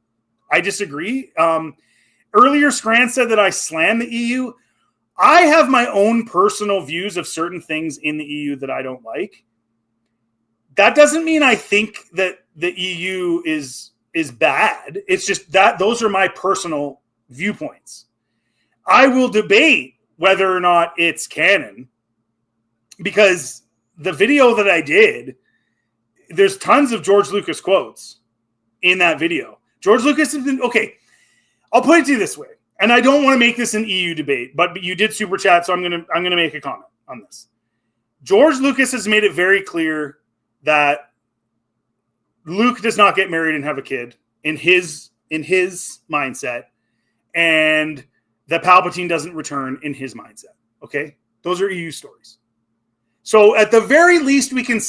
Earlier, Scran said that I slam the EU. I have my own personal views of certain things in the EU that I don't like. That doesn't mean I think that the EU is bad. It's just that those are my personal viewpoints. I will debate whether or not it's canon because the video that I did, there's tons of George Lucas quotes in that video. George Lucas has been, okay, I'll put it to you this way, and I don't want to make this an EU debate, but you did super chat, so I'm gonna make a comment on this. George Lucas has made it very clear that Luke does not get married and have a kid in his mindset, and that Palpatine doesn't return in his mindset. Okay, those are EU stories. So at the very least, we can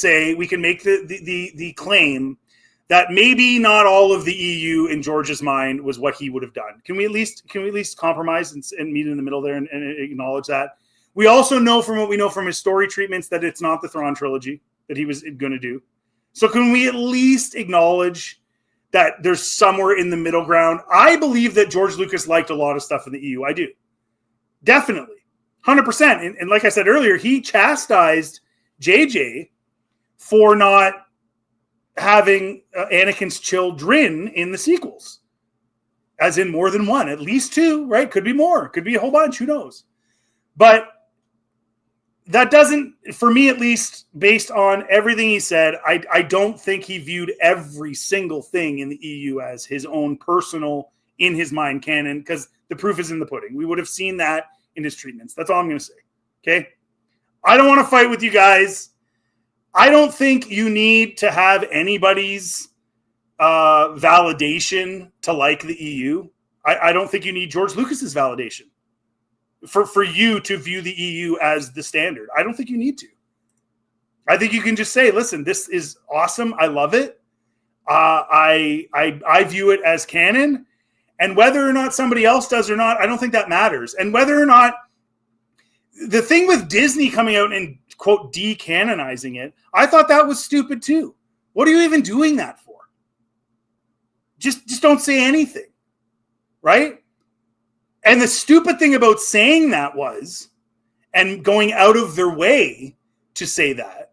make the claim that maybe not all of the EU in George's mind was what he would have done. Can we at least compromise and meet in the middle there and acknowledge that? We also know from what we know from his story treatments that it's not the Thrawn trilogy that he was going to do. So can we at least acknowledge that there's somewhere in the middle ground? I believe that George Lucas liked a lot of stuff in the EU. I do. Definitely. 100%. And like I said earlier, he chastised JJ for not having Anakin's children in the sequels. As in more than one. At least two, right? Could be more. Could be a whole bunch. Who knows? But that doesn't, for me at least, based on everything he said, I don't think he viewed every single thing in the EU as his own personal, in his mind, canon, because the proof is in the pudding. We would have seen that in his treatments. That's all I'm going to say. Okay? I don't want to fight with you guys. I don't think you need to have anybody's validation to like the EU. I don't think you need George Lucas's validation for you to view the EU as the standard. I don't think you need to. I think you can just say, listen, this is awesome. I love it. I view it as canon. And whether or not somebody else does or not, I don't think that matters. And whether or not the thing with Disney coming out and, quote, decanonizing it, I thought that was stupid too. What are you even doing that for? Just don't say anything, right? And the stupid thing about saying that was, and going out of their way to say that,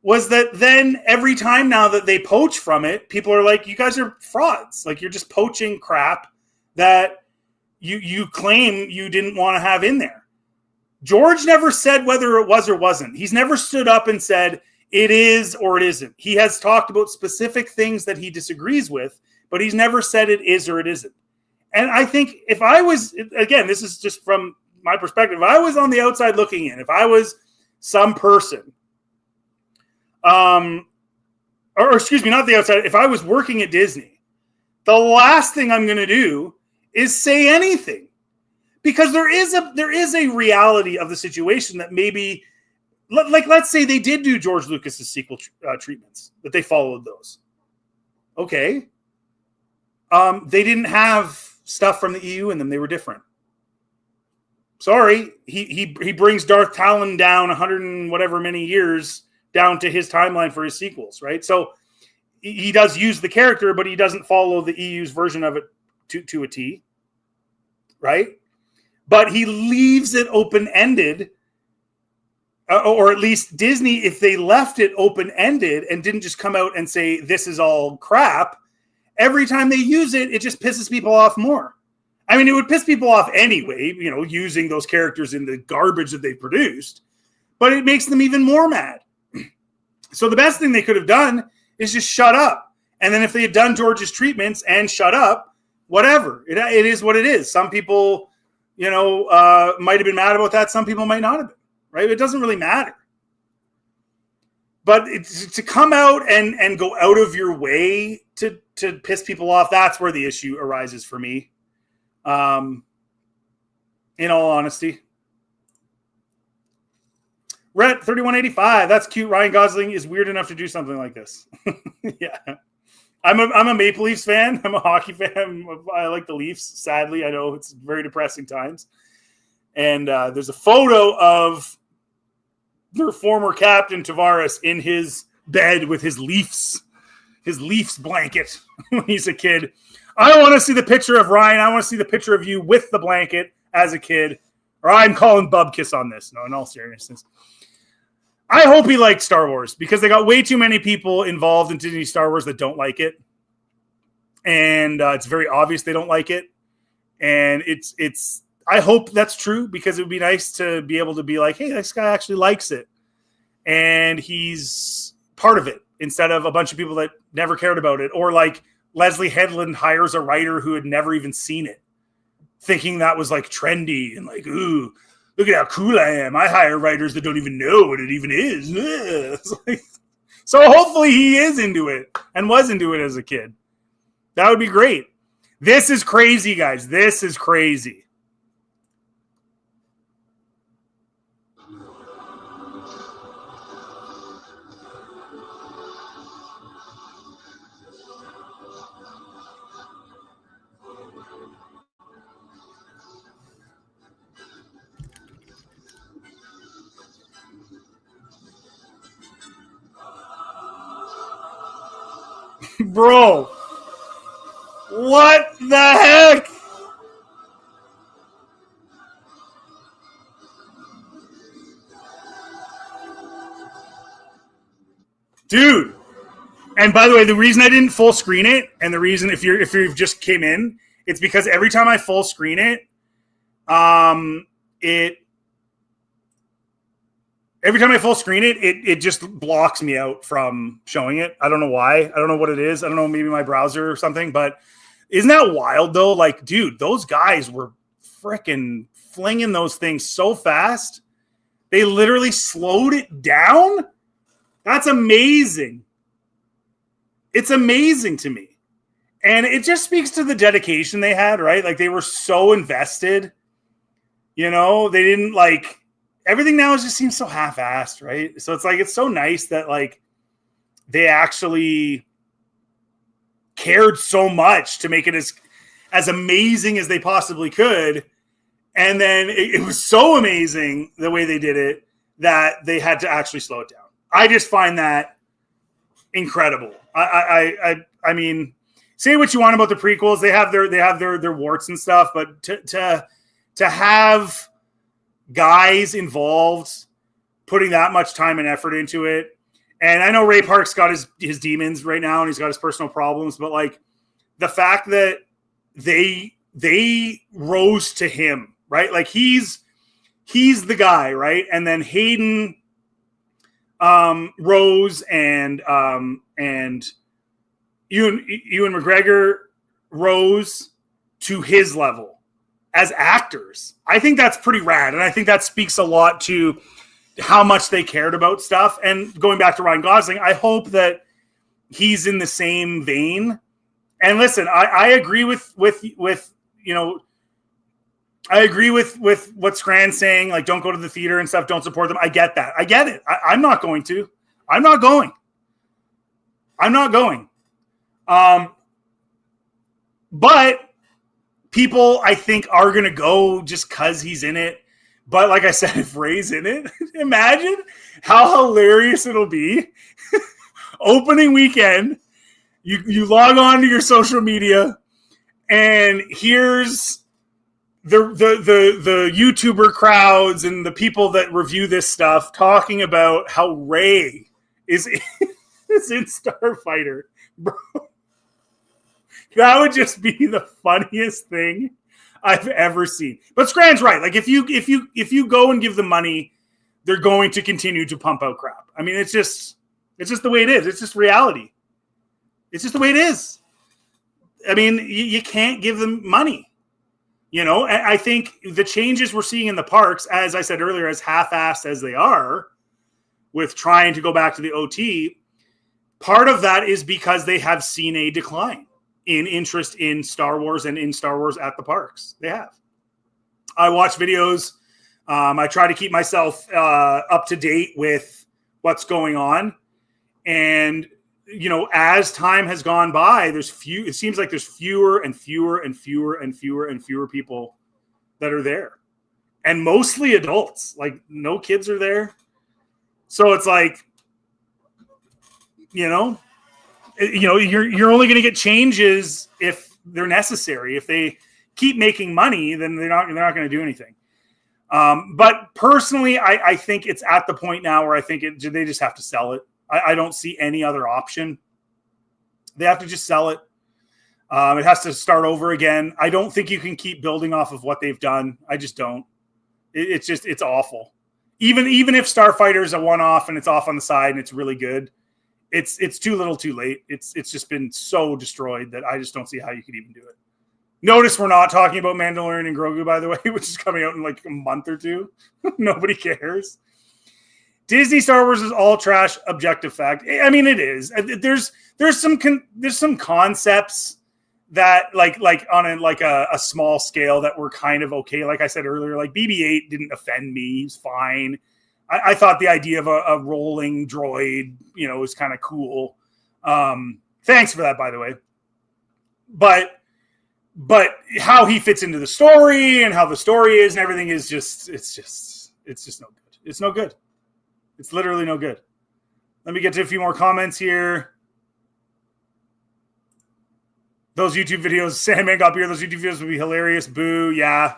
was that then every time now that they poach from it, people are like, you guys are frauds. Like, you're just poaching crap that you claim you didn't want to have in there. George never said whether it was or wasn't. He's never stood up and said it is or it isn't. He has talked about specific things that he disagrees with, but he's never said it is or it isn't. And I think if I was, again, this is just from my perspective, if I was on the outside looking in, if I was some person, or excuse me, not the outside, if I was working at Disney, the last thing I'm going to do is say anything. Because there is a reality of the situation that maybe, like, let's say they did do George Lucas's sequel treatments, that they followed those. Okay. They didn't have stuff from the EU in them. They were different. Sorry. He brings Darth Talon down 100 and whatever many years down to his timeline for his sequels, right? So he does use the character, but he doesn't follow the EU's version of it to a T, right? But he leaves it open-ended, or at least Disney, if they left it open-ended and didn't just come out and say, this is all crap, every time they use it, it just pisses people off more. I mean, it would piss people off anyway, you know, using those characters in the garbage that they produced, but it makes them even more mad. So the best thing they could have done is just shut up. And then if they had done George's treatments and shut up, whatever, it is what it is. Some people, you know, might have been mad about that. Some people might not have been, right? It doesn't really matter. But to come out and go out of your way to piss people off, that's where the issue arises for me. In all honesty. Rhett 3185, that's cute. Ryan Gosling is weird enough to do something like this. Yeah. I'm a Maple Leafs fan. I'm a hockey fan. I like the Leafs. Sadly, I know it's very depressing times. And there's a photo of their former captain Tavares in his bed with his Leafs blanket when he's a kid. I don't want to see the picture of Ryan. I want to see the picture of you with the blanket as a kid. Or I'm calling Bubkiss on this. No, in all seriousness. I hope he liked Star Wars because they got way too many people involved in Disney Star Wars that don't like it. And it's very obvious they don't like it. And it's. I hope that's true because it would be nice to be able to be like, hey, this guy actually likes it. And he's part of it instead of a bunch of people that never cared about it. Or like Leslie Headland hires a writer who had never even seen it, thinking that was like trendy and like, ooh, look at how cool I am. I hire writers that don't even know what it even is. So hopefully he is into it and was into it as a kid. That would be great. This is crazy, guys. This is crazy. Bro, what the heck? Dude. And by the way, the reason I didn't full screen it, and the reason if you've just came in, it's because every time I full screen it, it just blocks me out from showing it. I don't know why. I don't know what it is. I don't know, maybe my browser or something. But isn't that wild, though? Like, dude, those guys were freaking flinging those things so fast. They literally slowed it down. That's amazing. It's amazing to me. And it just speaks to the dedication they had, right? Like, they were so invested. You know, they didn't like... Everything now just seems so half-assed, right? So it's like, it's so nice that like they actually cared so much to make it as amazing as they possibly could. And then it was so amazing the way they did it that they had to actually slow it down. I just find that incredible. I mean, say what you want about the prequels. They have their warts and stuff, but to have guys involved putting that much time and effort into it. And I know Ray Park's got his demons right now and he's got his personal problems, but like the fact that they rose to him, right? Like he's the guy, right? And then Hayden rose and Ewan McGregor rose to his level as actors. I think that's pretty rad. And I think that speaks a lot to how much they cared about stuff. And going back to Ryan Gosling, I hope that he's in the same vein. And listen, I agree with you know, I agree with what Scran's saying, like, don't go to the theater and stuff, don't support them. I get that. I get it. I'm not going to. I'm not going. But people, I think, are going to go just because he's in it. But like I said, if Ray's in it, imagine how hilarious it'll be. Opening weekend, you log on to your social media, and here's the YouTuber crowds and the people that review this stuff talking about how Ray is in Starfighter. Bro. That would just be the funniest thing I've ever seen. But Scran's right. Like if you go and give them money, they're going to continue to pump out crap. I mean, it's just the way it is. It's just reality. It's just the way it is. I mean, you can't give them money. You know, I think the changes we're seeing in the parks, as I said earlier, as half-assed as they are, with trying to go back to the OT, part of that is because they have seen a decline in interest in Star Wars and in Star Wars at the parks. They have. I watch videos. I try to keep myself up to date with what's going on. And, you know, as time has gone by, it seems like there's fewer and fewer and fewer and fewer and fewer people that are there. And mostly adults. Like, no kids are there. So it's like, you're only going to get changes if they're necessary. If they keep making money, then they're not going to do anything. But personally, I think it's at the point now where I think they just have to sell it. I don't see any other option. They have to just sell it. It has to start over again. I don't think you can keep building off of what they've done. I just don't. It's awful. Even if Starfighter is a one-off and it's off on the side and it's really good, it's too little too late. It's just been so destroyed that I just don't see how you could even do it. Notice we're not talking about Mandalorian and Grogu, by the way, which is coming out in like a month or two. Nobody cares. Disney Star Wars is all trash. Objective fact. I mean, it is. There's some concepts that like on a small scale that were kind of okay. Like I said earlier, like BB-8 didn't offend me. He's fine. I thought the idea of a rolling droid, was kind of cool. Thanks for that, by the way. But how he fits into the story and how the story is and everything is just no good. It's no good. It's literally no good. Let me get to a few more comments here. Those YouTube videos, Sandman got beer. Those YouTube videos will be hilarious. Boo. Yeah,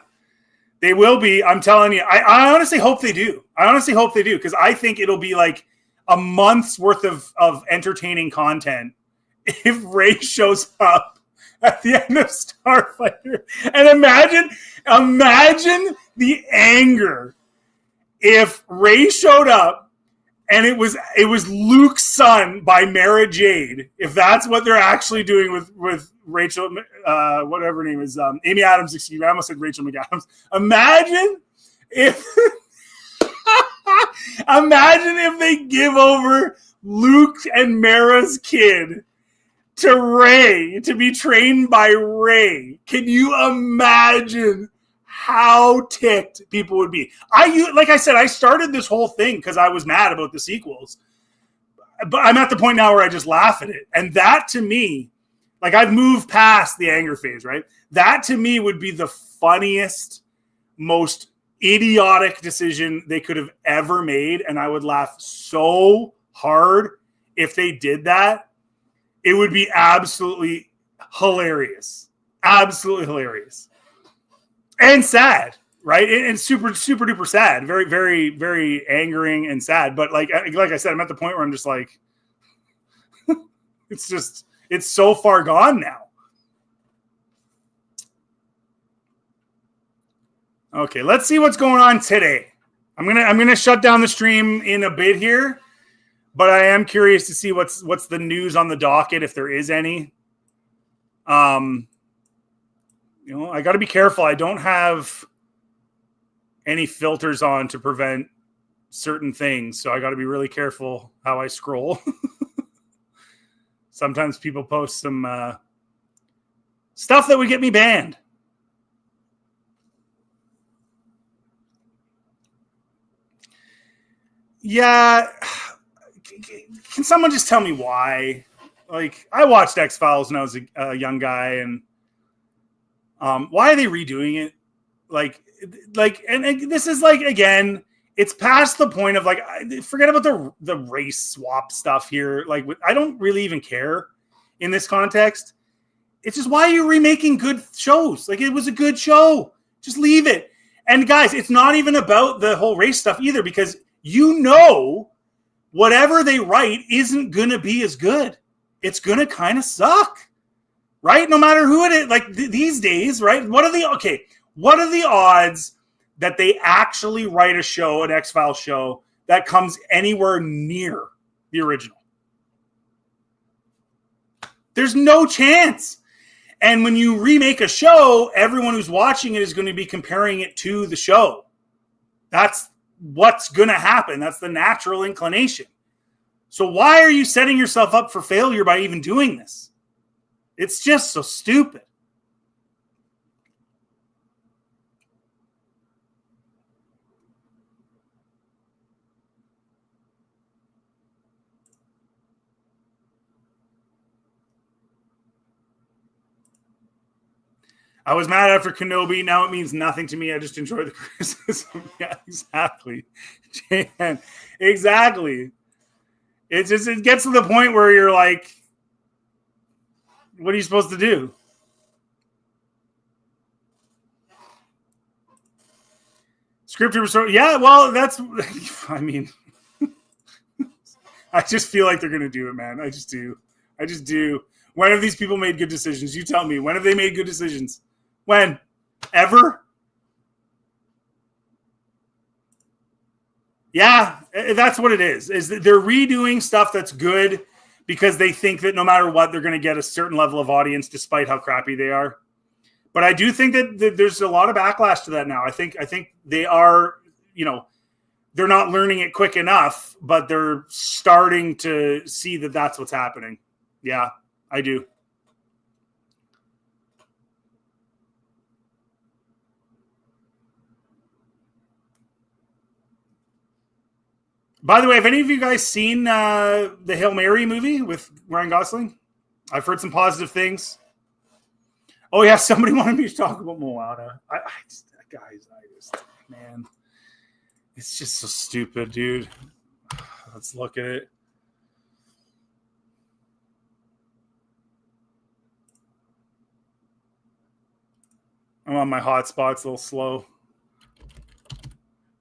they will be. I'm telling you. I honestly hope they do. Because I think it'll be like a month's worth of entertaining content if Rey shows up at the end of Starfighter. And imagine the anger if Rey showed up and it was Luke's son by Mara Jade. If that's what they're actually doing with Rachel, whatever her name is, Amy Adams. Excuse me, I almost said Rachel McAdams. Imagine if they give over Luke and Mara's kid to Rey to be trained by Rey. Can you imagine how ticked people would be? Like I said, I started this whole thing because I was mad about the sequels. But I'm at the point now where I just laugh at it. And that to me, like I've moved past the anger phase, right? That to me would be the funniest, most idiotic decision they could have ever made. And I would laugh so hard if they did that. It would be absolutely hilarious. Absolutely hilarious. And sad, right? And super, super duper sad. Very, very, very angering and sad. But like I said, I'm at the point where I'm just like, it's so far gone now. Okay, let's see what's going on today. I'm gonna shut down the stream in a bit here, but I am curious to see what's the news on the docket, if there is any. I got to be careful. I don't have any filters on to prevent certain things, so I got to be really careful how I scroll. Sometimes people post some stuff that would get me banned. Yeah. Can someone just tell me why? Like, I watched X-Files when I was a young guy, and why are they redoing it? And this is like, again, it's past the point of like, forget about the race swap stuff here. Like, I don't really even care in this context. It's just, why are you remaking good shows? Like, it was a good show. Just leave it. And guys, it's not even about the whole race stuff either, because whatever they write isn't going to be as good. It's going to kind of suck. right? No matter who it is, like these days, right? What are the odds that they actually write a show, an X-Files show, that comes anywhere near the original? There's no chance. And when you remake a show, everyone who's watching it is going to be comparing it to the show. That's what's going to happen. That's the natural inclination. So why are you setting yourself up for failure by even doing this? It's just so stupid. I was mad after Kenobi. Now it means nothing to me. I just enjoy the criticism. Yeah, exactly. Jan, exactly. It gets to the point where you're like, what are you supposed to do? Scripture restore. Yeah, well, that's, I mean, I just feel like they're going to do it, man. I just do. When have these people made good decisions? You tell me. When have they made good decisions? When? Ever? Yeah, that's what it is. Is that they're redoing stuff that's good because they think that no matter what, they're going to get a certain level of audience despite how crappy they are. But I do think that there's a lot of backlash to that now. I think they are, they're not learning it quick enough, but they're starting to see that that's what's happening. Yeah, I do. By the way, have any of you guys seen the Hail Mary movie with Ryan Gosling? I've heard some positive things. Oh, yeah, somebody wanted me to talk about Moana. Man, it's just so stupid, dude. Let's look at it. I'm on my hotspot. It's a little slow.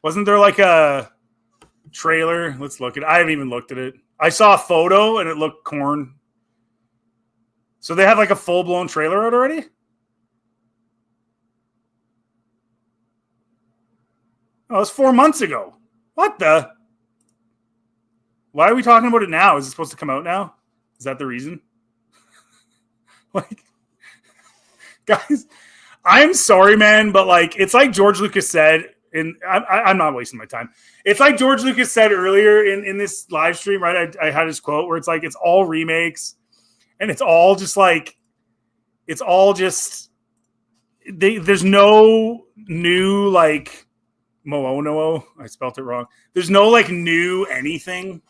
Wasn't there like a trailer? Let's look at it. I haven't even looked at it. I saw a photo and it looked corn. So they have like a full-blown trailer out already? Oh, it was 4 months ago. What the? Why are we talking about it now? Is it supposed to come out now? Is that the reason? Like, guys, I'm sorry, man, but like, it's like George Lucas said, and I'm not wasting my time. It's like George Lucas said earlier in this live stream, right? I had his quote where it's like, it's all remakes, and it's all just like, there's no new, like, Moana. I spelt it wrong. There's no like new anything.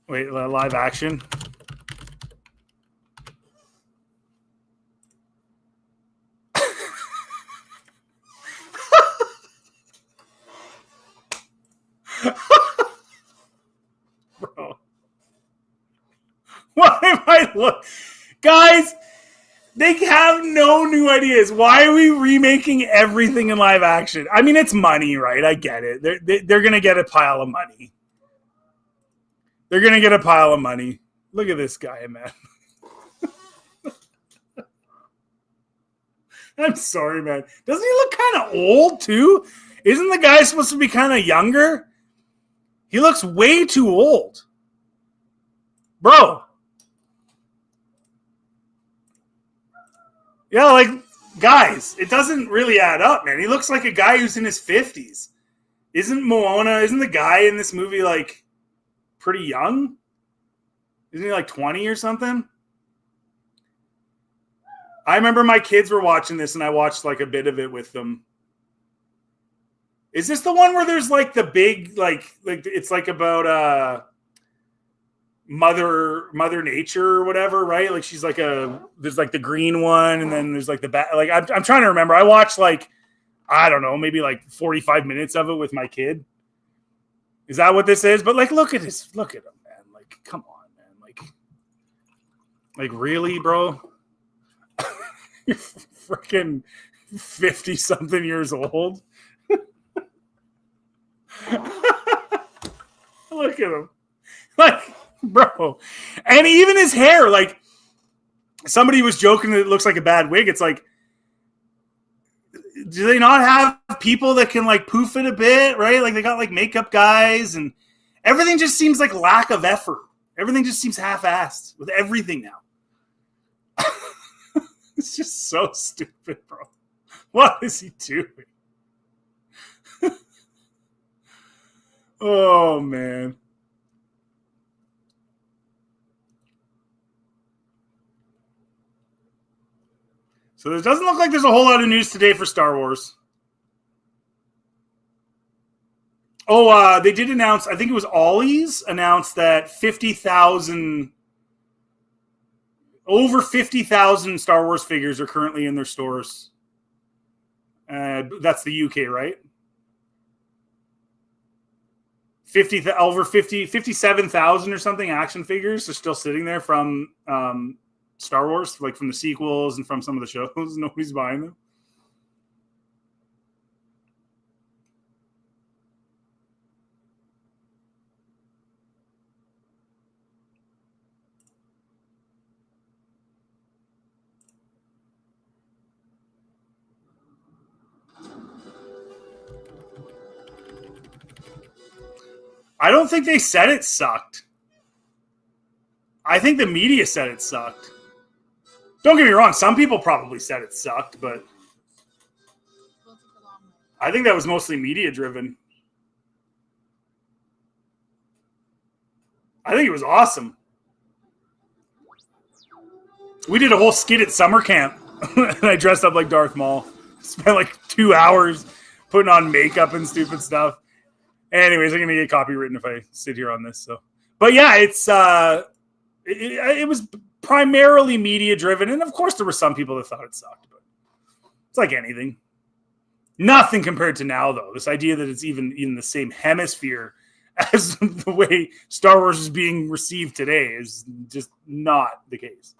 Wait, live action. Bro. Why am I look? Guys, they have no new ideas. Why are we remaking everything in live action? I mean, it's money, right? I get it. They're going to get a pile of money. They're going to get a pile of money. Look at this guy, man. I'm sorry, man. Doesn't he look kind of old, too? Isn't the guy supposed to be kind of younger? He looks way too old. Bro. Yeah, like, guys, it doesn't really add up, man. He looks like a guy who's in his 50s. Isn't the guy in this movie, like, pretty young? Isn't he, like, 20 or something? I remember my kids were watching this, and I watched, like, a bit of it with them. Is this the one where there's, like, the big, like it's, like, about, Mother Nature or whatever, right? Like she's like there's like the green one, and then there's like the like I'm trying to remember. I watched like, I don't know, maybe like 45 minutes of it with my kid. Is that what this is? But like, look at him, man. Like, come on, man. Like really, bro? You're freaking 50 something years old. Look at him. Like, Bro. And even his hair, like, somebody was joking that it looks like a bad wig. It's like, do they not have people that can like poof it a bit, right? Like they got like makeup guys, and everything just seems like lack of effort. Everything just seems half-assed with everything now. It's just so stupid, bro. What is he doing? Oh, man. So it doesn't look like there's a whole lot of news today for Star Wars. Oh, they did announce, I think it was Ollie's announced that over 50,000 Star Wars figures are currently in their stores. That's the UK, right? 57,000 or something action figures are still sitting there from Star Wars, like from the sequels and from some of the shows. Nobody's buying them. I don't think they said it sucked. I think the media said it sucked. Don't get me wrong. Some people probably said it sucked, but I think that was mostly media driven. I think it was awesome. We did a whole skit at summer camp, and I dressed up like Darth Maul. Spent like 2 hours putting on makeup and stupid stuff. Anyways, I'm gonna get copywritten if I sit here on this. So, but yeah, it was primarily media driven, and of course there were some people that thought it sucked, but it's like anything. Nothing compared to now, though. This idea that it's even in the same hemisphere as the way Star Wars is being received today is just not the case.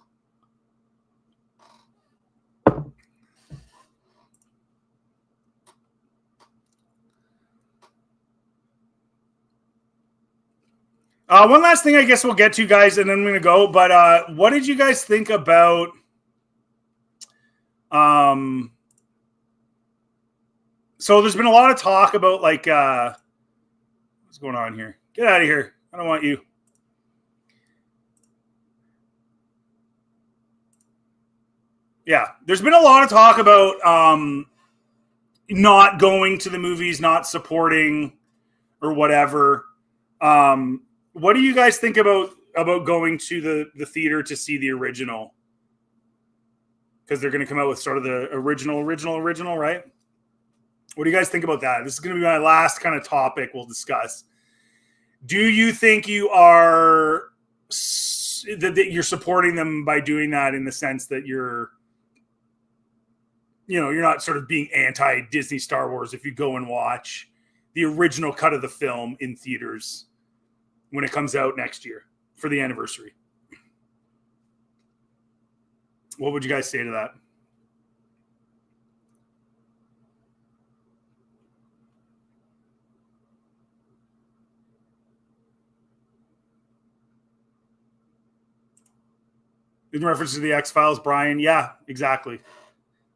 One last thing I guess we'll get to, guys, and then I'm going to go. But what did you guys think about so there's been a lot of talk about, like, what's going on here? Get out of here. I don't want you. Yeah, there's been a lot of talk about not going to the movies, not supporting or whatever. What do you guys think about going to the theater to see the original? Because they're going to come out with sort of the original, right? What do you guys think about that? This is going to be my last kind of topic we'll discuss. Do you think you are that you're supporting them by doing that, in the sense that you're not sort of being anti-Disney Star Wars if you go and watch the original cut of the film in theaters when it comes out next year for the anniversary? What would you guys say to that? In reference to the X-Files, Brian, yeah, exactly.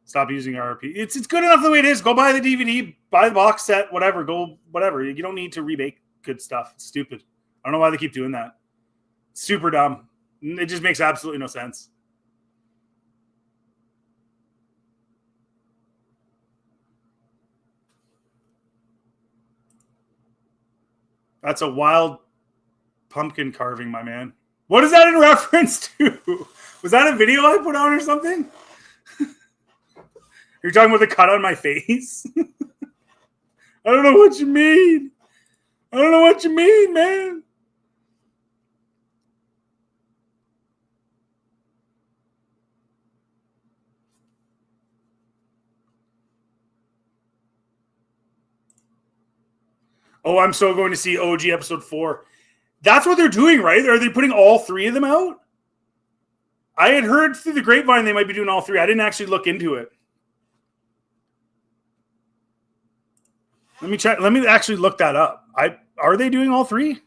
Stop using RRP. It's good enough the way it is. Go buy the DVD, buy the box set, whatever. Go whatever. You don't need to remake good stuff. It's stupid. I don't know why they keep doing that. It's super dumb. It just makes absolutely no sense. That's a wild pumpkin carving, my man. What is that in reference to? Was that a video I put on or something? You're talking about the cut on my face? I don't know what you mean. I don't know what you mean, man. Oh, I'm so going to see OG episode 4. That's what they're doing, right? Are they putting all 3 of them out? I had heard through the grapevine they might be doing all 3. I didn't actually look into it. Let me check. Let me actually look that up. Are they doing all 3?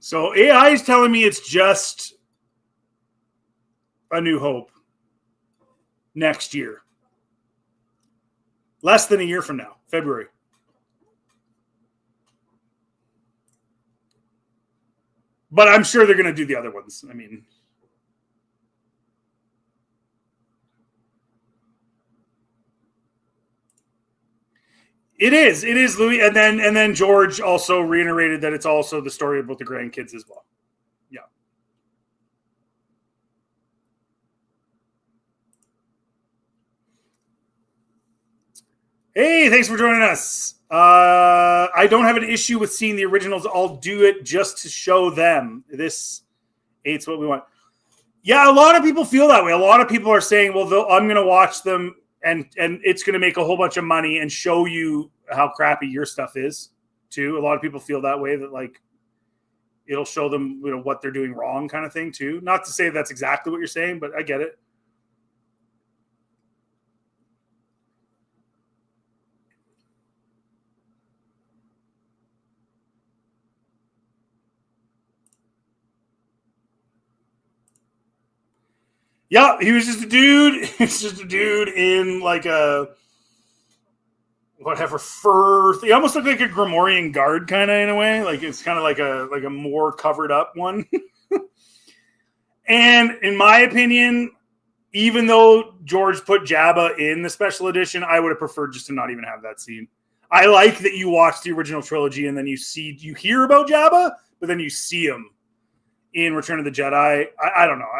So AI is telling me it's just A New Hope next year. Less than a year from now, February. But I'm sure they're going to do the other ones. I mean, it is, Louis. And then George also reiterated that it's also the story about the grandkids as well. Yeah. Hey, thanks for joining us. I don't have an issue with seeing the originals. I'll do it just to show them. This eight's what we want. Yeah, a lot of people feel that way. A lot of people are saying, well, I'm going to watch them and it's going to make a whole bunch of money and show you how crappy your stuff is too. A lot of people feel that way, that like it'll show them, you know, what they're doing wrong kind of thing too. Not to say that's exactly what you're saying, but I get it. Yeah, he was just a dude. He's just a dude in like a whatever fur. He almost looked like a Grimoire guard kind of in a way. Like it's kind of like a more covered up one. And in my opinion, even though George put Jabba in the special edition, I would have preferred just to not even have that scene. I like that you watch the original trilogy and then you hear about Jabba, but then you see him in Return of the Jedi. I don't know.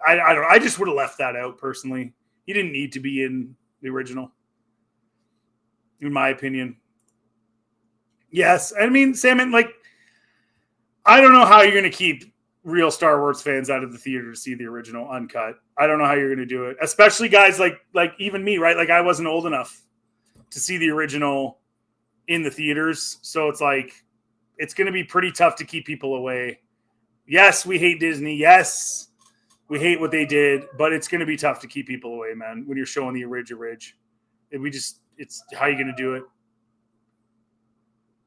I don't know. I just would have left that out personally. He didn't need to be in the original, in my opinion. Yes. I mean, Salmon, like, I don't know how you're going to keep real Star Wars fans out of the theater to see the original uncut. I don't know how you're going to do it, especially guys like even me, right? Like I wasn't old enough to see the original in the theaters. So it's like, it's going to be pretty tough to keep people away. Yes, we hate Disney. Yes, we hate what they did, but it's going to be tough to keep people away, man, when you're showing the Ridge. It's how are you going to do it?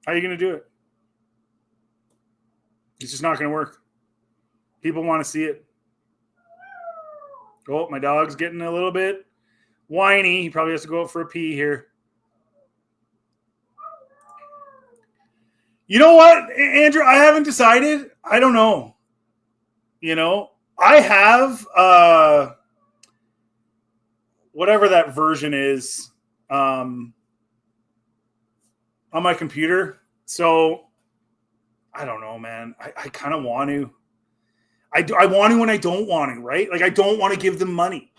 How are you going to do it? It's just not going to work. People want to see it. Oh, my dog's getting a little bit whiny. He probably has to go out for a pee here. You know what, Andrew? I haven't decided. I don't know. You know, I have whatever that version is on my computer. So I don't know, man. I kind of want to. I want to and I don't want to, right? Like I don't want to give them money.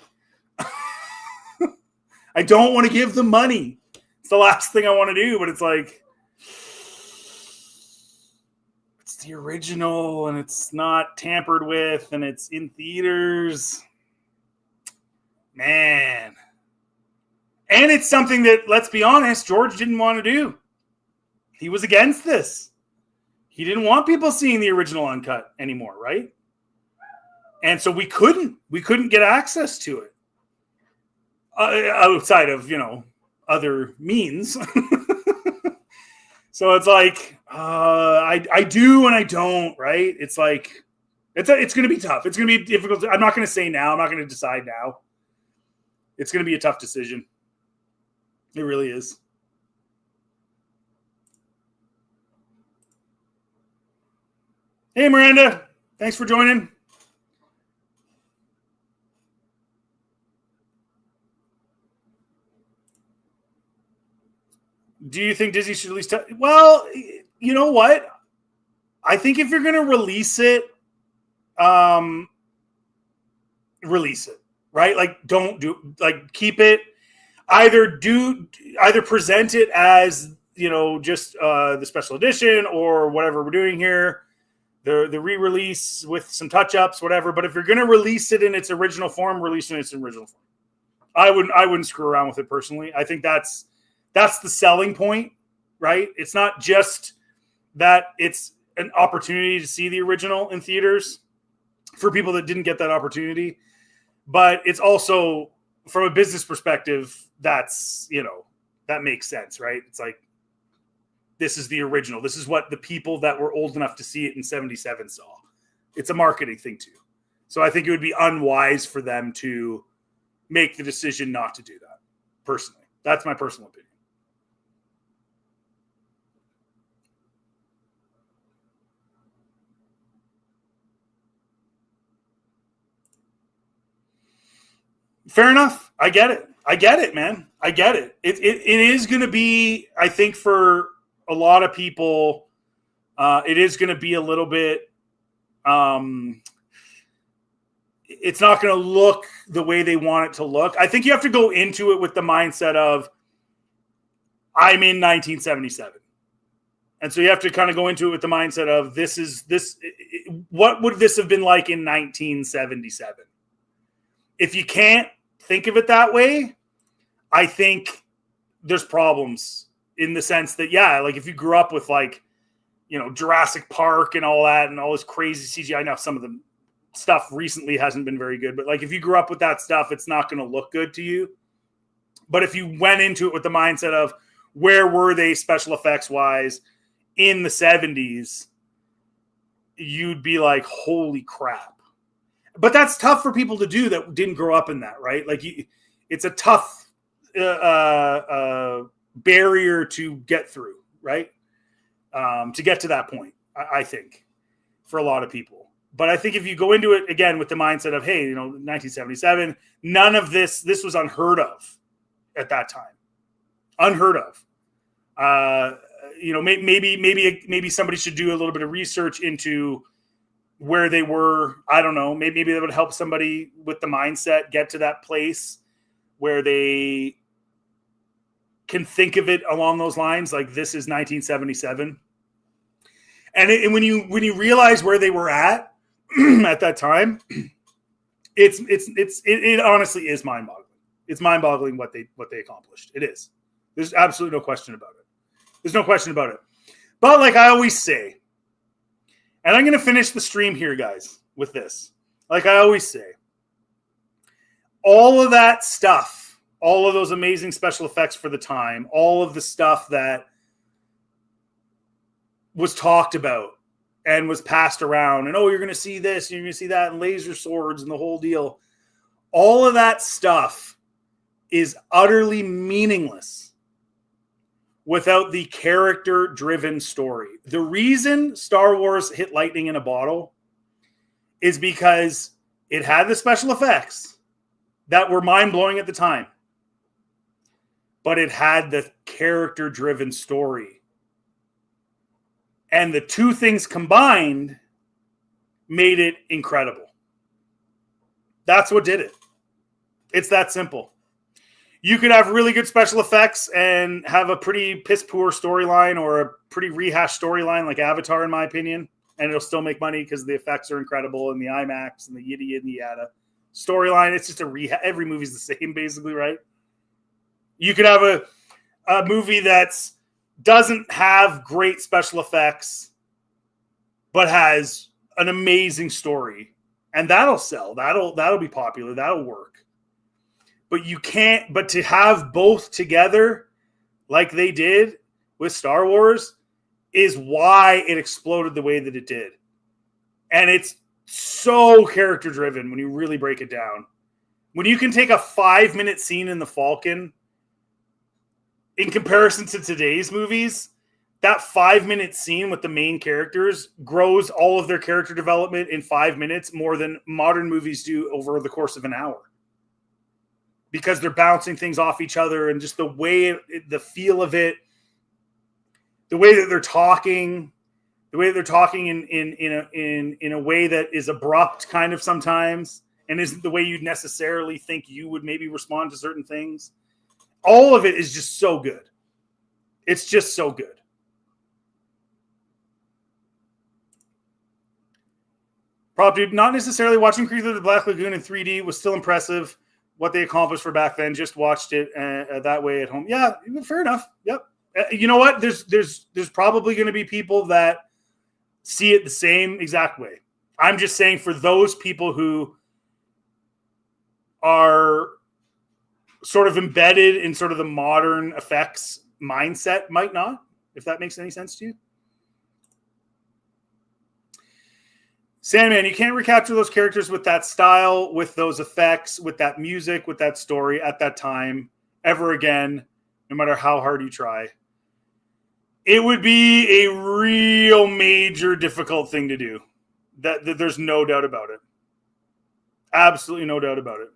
I don't want to give them money. It's the last thing I want to do, but it's like it's the original and it's not tampered with and it's in theaters. Man. And it's something that, let's be honest, George didn't want to do. He was against this. He didn't want people seeing the original uncut anymore, right? And so we couldn't get access to it outside of, you know, other means. So it's like, I do and I don't, right? It's like, it's going to be tough. It's going to be difficult. I'm not going to say now. I'm not going to decide now. It's going to be a tough decision. It really is. Hey, Miranda. Thanks for joining. Do you think Disney should release? Well, you know what? I think if you're going to release it, release it, right? Like, keep it. Either present it as, you know, just the special edition or whatever we're doing here, the re-release with some touch-ups, whatever. But if you're going to release it in its original form, release it in its original form. I wouldn't screw around with it personally. I think that's the selling point, right? It's not just that it's an opportunity to see the original in theaters for people that didn't get that opportunity, but it's also from a business perspective, that's, you know, that makes sense, right? It's like this is the original. This is what the people that were old enough to see it in 77 saw. It's a marketing thing too. So I think it would be unwise for them to make the decision not to do that, personally. That's my personal opinion. Fair enough. I get it. I get it, man. I get it. It is going to be, I think, for a lot of people, it is going to be a little bit, it's not going to look the way they want it to look. I think you have to go into it with the mindset of, I'm in 1977. And so you have to kind of go into it with the mindset of, what would this have been like in 1977? If you can't think of it that way, I think there's problems in the sense that, yeah, like if you grew up with like, you know, Jurassic Park and all that and all this crazy CGI, I know some of the stuff recently hasn't been very good, but like if you grew up with that stuff, it's not going to look good to you. But if you went into it with the mindset of where were they special effects wise in the 70s, you'd be like, holy crap. But that's tough for people to do that didn't grow up in that, right? Like it's a tough barrier to get through, right? To get to that point, I think, for a lot of people. But I think if you go into it again with the mindset of, hey, 1977, none of this was unheard of at that time. Unheard of. Maybe somebody should do a little bit of research into where they were. I don't know. Maybe that would help somebody with the mindset get to that place where they can think of it along those lines. Like, this is 1977. And when you realize where they were at that time, it honestly is mind-boggling. It's mind-boggling what they accomplished. It is. There's absolutely no question about it. There's no question about it. But like I always say, and I'm going to finish the stream here, guys, with this. Like I always say, all of that stuff, all of those amazing special effects for the time, all of the stuff that was talked about and was passed around, and you're going to see this, you're going to see that, and laser swords and the whole deal. All of that stuff is utterly meaningless without the character-driven story. The reason Star Wars hit lightning in a bottle is because it had the special effects that were mind-blowing at the time, but it had the character-driven story. And the two things combined made it incredible. That's what did it. It's that simple. You could have really good special effects and have a pretty piss-poor storyline or a pretty rehashed storyline like Avatar, in my opinion, and it'll still make money because the effects are incredible and the IMAX and the yada yada yada. Storyline, it's just a rehash. Every movie's the same, basically, right? You could have a movie that's doesn't have great special effects, but has an amazing story, and that'll sell. That'll be popular. That'll work. But you can't. But to have both together, like they did with Star Wars, is why it exploded the way that it did, and it's so character driven when you really break it down. When you can take a 5-minute scene in the Falcon, in comparison to today's movies, that 5-minute scene with the main characters grows all of their character development in 5 minutes more than modern movies do over the course of an hour. Because they're bouncing things off each other and just the way, the feel of it, the way that they're talking in a way that is abrupt kind of sometimes and isn't the way you'd necessarily think you would maybe respond to certain things. All of it is just so good. It's just so good. Probably not necessarily watching Creature of the Black Lagoon in 3D was still impressive. What they accomplished for back then, just watched it that way at home. Yeah, fair enough. Yep. You know what? There's probably going to be people that see it the same exact way. I'm just saying for those people who are sort of embedded in sort of the modern effects mindset, might not. if that makes any sense to you. Sandman, you can't recapture those characters with that style, with those effects, with that music, with that story at that time ever again, no matter how hard you try. It would be a real major difficult thing to do. That there's no doubt about it. Absolutely no doubt about it.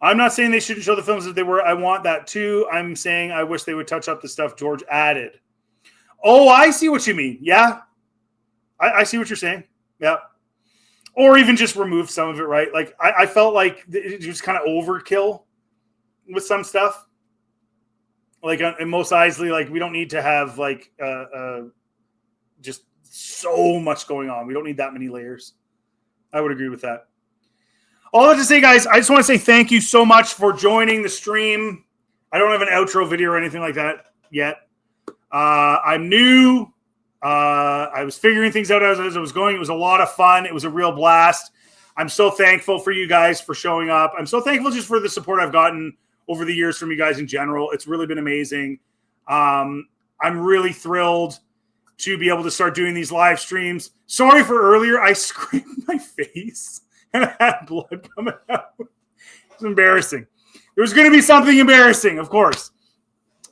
I'm not saying they shouldn't show the films as they were. I want that too. I'm saying I wish they would touch up the stuff George added. Oh, I see what you mean. Yeah. I see what you're saying. Yeah. Or even just remove some of it, right? Like, I felt like it was kind of overkill with some stuff. Like, in Mos Eisley, like, we don't need to have, like, just so much going on. We don't need that many layers. I would agree with that. All I have to say, guys, I just want to say thank you so much for joining the stream. I don't have an outro video or anything like that yet. I'm new. I was figuring things out as I was going. It was a lot of fun. It was a real blast. I'm so thankful for you guys for showing up. I'm so thankful just for the support I've gotten over the years from you guys in general. It's really been amazing. I'm really thrilled to be able to start doing these live streams. Sorry for earlier. I scraped my face and I had blood coming out. It's embarrassing. There was going to be something embarrassing, of course.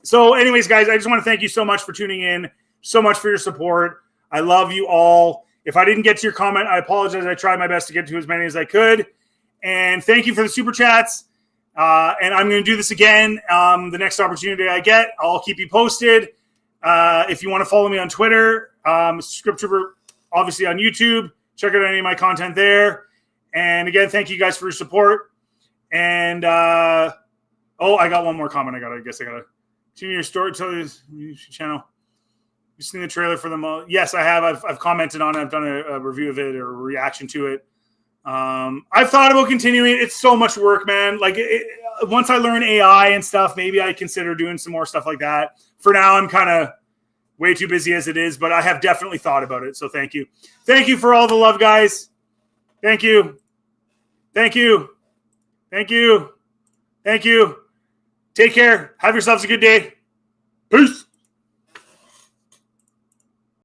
So anyways, guys, I just want to thank you so much for tuning in, so much for your support. I love you all. If I didn't get to your comment, I apologize. I tried my best to get to as many as I could. And thank you for the super chats. And I'm going to do this again. The next opportunity I get, I'll keep you posted. If you want to follow me on Twitter, Scripttrooper, obviously on YouTube. Check out any of my content there. And again, thank you guys for your support. And, I got one more comment. I guess I got to. Continue your storytelling channel. You've seen the trailer for them? Yes, I have. I've commented on it. I've done a review of it or a reaction to it. I've thought about continuing. It's so much work, man. Like once I learn AI and stuff, maybe I consider doing some more stuff like that. For now, I'm kind of way too busy as it is, but I have definitely thought about it. So thank you. Thank you for all the love, guys. Thank you. Thank you. Thank you. Thank you. Take care. Have yourselves a good day. Peace.